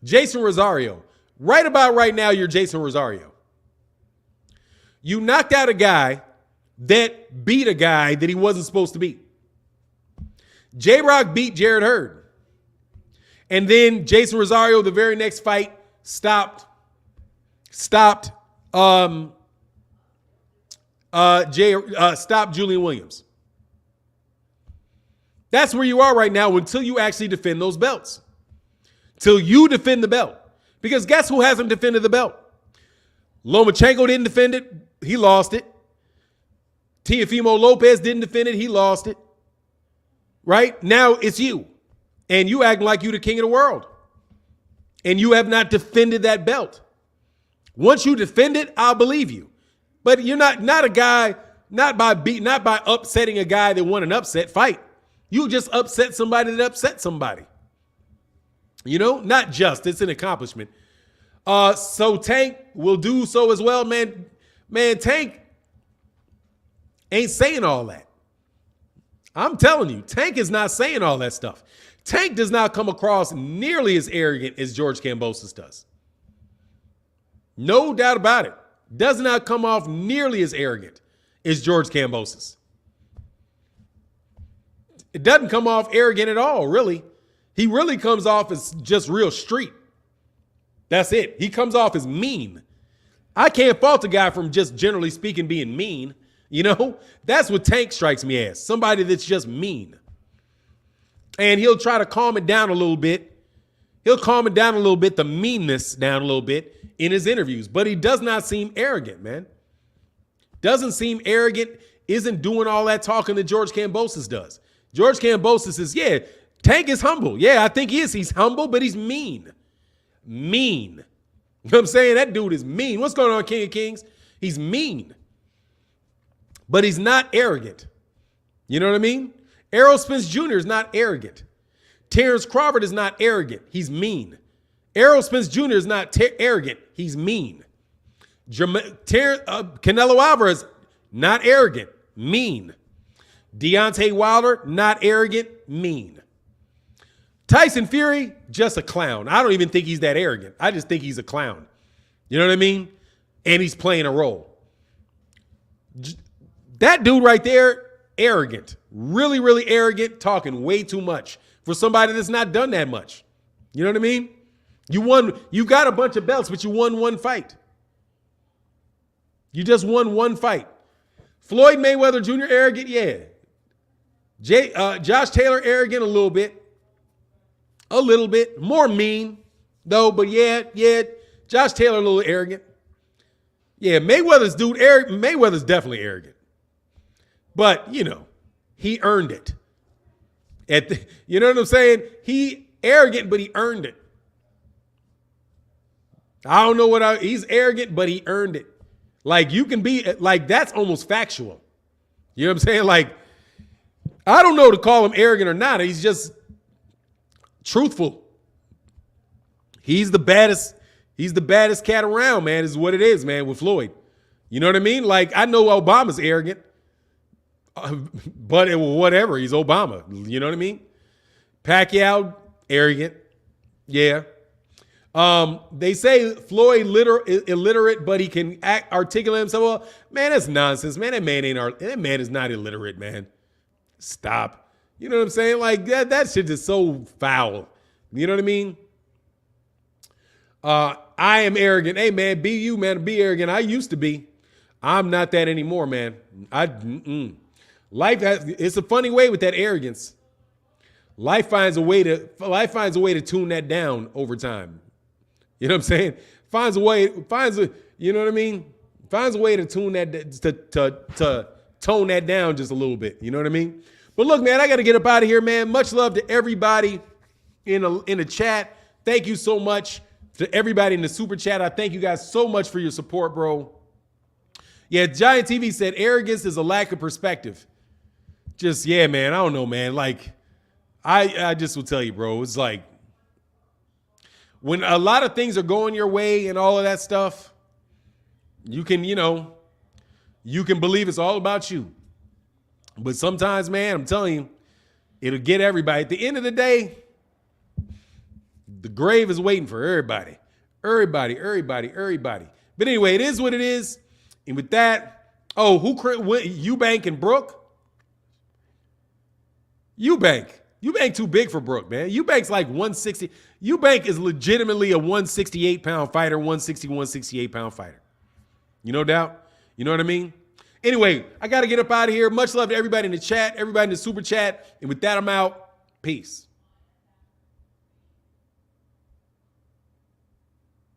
Jason Rosario. Right about right now, you're Jason Rosario. You knocked out a guy that beat a guy that he wasn't supposed to beat. J-Rock beat Jared Hurd. And then Jason Rosario, the very next fight, stopped Julian Williams. That's where you are right now until you actually defend those belts. Till you defend the belt. Because guess who hasn't defended the belt? Lonmachenko didn't defend it. He lost it. Teofimo Lopez didn't defend it. He lost it. Right? Now it's you. And you act like you the king of the world. And you have not defended that belt. Once you defend it, I'll believe you. But you're not a guy, not by upsetting a guy that won an upset fight. You just upset somebody that upset somebody. You know, not just, it's an accomplishment. So Tank will do so as well, man. Man, Tank ain't saying all that. I'm telling you, Tank is not saying all that stuff. Tank does not come across nearly as arrogant as George Kambosos does. No doubt about it. Does not come off nearly as arrogant as George Kambosos. It doesn't come off arrogant at all, really. He really comes off as just real street. That's it. He comes off as mean. I can't fault a guy from just generally speaking being mean. You know, that's what Tank strikes me as. Somebody that's just mean. And he'll try to calm it down a little bit. He'll calm it down a little bit, the meanness down a little bit in his interviews. But he does not seem arrogant, man. Doesn't seem arrogant, isn't doing all that talking that George Kambosos does. George Kambosos is, Tank is humble. Yeah, I think he is. He's humble, but he's mean. Mean. You know what I'm saying? That dude is mean. What's going on, King of Kings? He's mean. But he's not arrogant. You know what I mean? Errol Spence Jr. is not arrogant. Terrence Crawford is not arrogant. He's mean. Errol Spence Jr. is not arrogant. He's mean. Canelo Alvarez, not arrogant. Mean. Deontay Wilder, not arrogant. Mean. Tyson Fury, just a clown. I don't even think he's that arrogant. I just think he's a clown. You know what I mean? And he's playing a role. That dude right there, arrogant. Really, really arrogant, talking way too much for somebody that's not done that much. You know what I mean? You got a bunch of belts, but you won one fight. You just won one fight. Floyd Mayweather Jr. arrogant, yeah. Josh Taylor arrogant a little bit. A little bit. More mean, though. But yeah. Josh Taylor a little arrogant. Yeah, Mayweather's definitely arrogant. But, he earned it. You know what I'm saying? He arrogant, but he earned it. I don't know he's arrogant, but he earned it. Like, you can be, like, that's almost factual. You know what I'm saying? Like, I don't know to call him arrogant or not. He's just truthful. He's the baddest cat around, man, is what it is, man, with Floyd. You know what I mean? Like, I know Obama's arrogant, but whatever. He's Obama. You know what I mean? Pacquiao, arrogant. Yeah. They say Floyd illiterate, but he can articulate himself. Well, man, that's nonsense, man. That man is not illiterate, man. Stop. You know what I'm saying? Like that shit is so foul. You know what I mean? I am arrogant. Hey, man, be you, man. Be arrogant. I used to be. I'm not that anymore, man. It's a funny way with that arrogance. Life finds a way to tune that down over time. You know what I'm saying? You know what I mean? Finds a way to tune that, to tone that down just a little bit. You know what I mean? But look, man, I got to get up out of here, man. Much love to everybody in the chat. Thank you so much to everybody in the super chat. I thank you guys so much for your support, bro. Yeah, Giant TV said arrogance is a lack of perspective. Just, yeah, man, I don't know, man. Like, I just will tell you, bro, it's like when a lot of things are going your way and all of that stuff, you can believe it's all about you. But sometimes, man, I'm telling you, it'll get everybody. At the end of the day, the grave is waiting for everybody. Everybody. But anyway, it is what it is. And with that, Eubank and Brook? Eubank too big for Brook, man. Eubank's like 160. Eubank is legitimately a 168-pound fighter, 160, 168-pound fighter. No doubt. You know what I mean? Anyway, I got to get up out of here. Much love to everybody in the chat, everybody in the super chat. And with that, I'm out. Peace.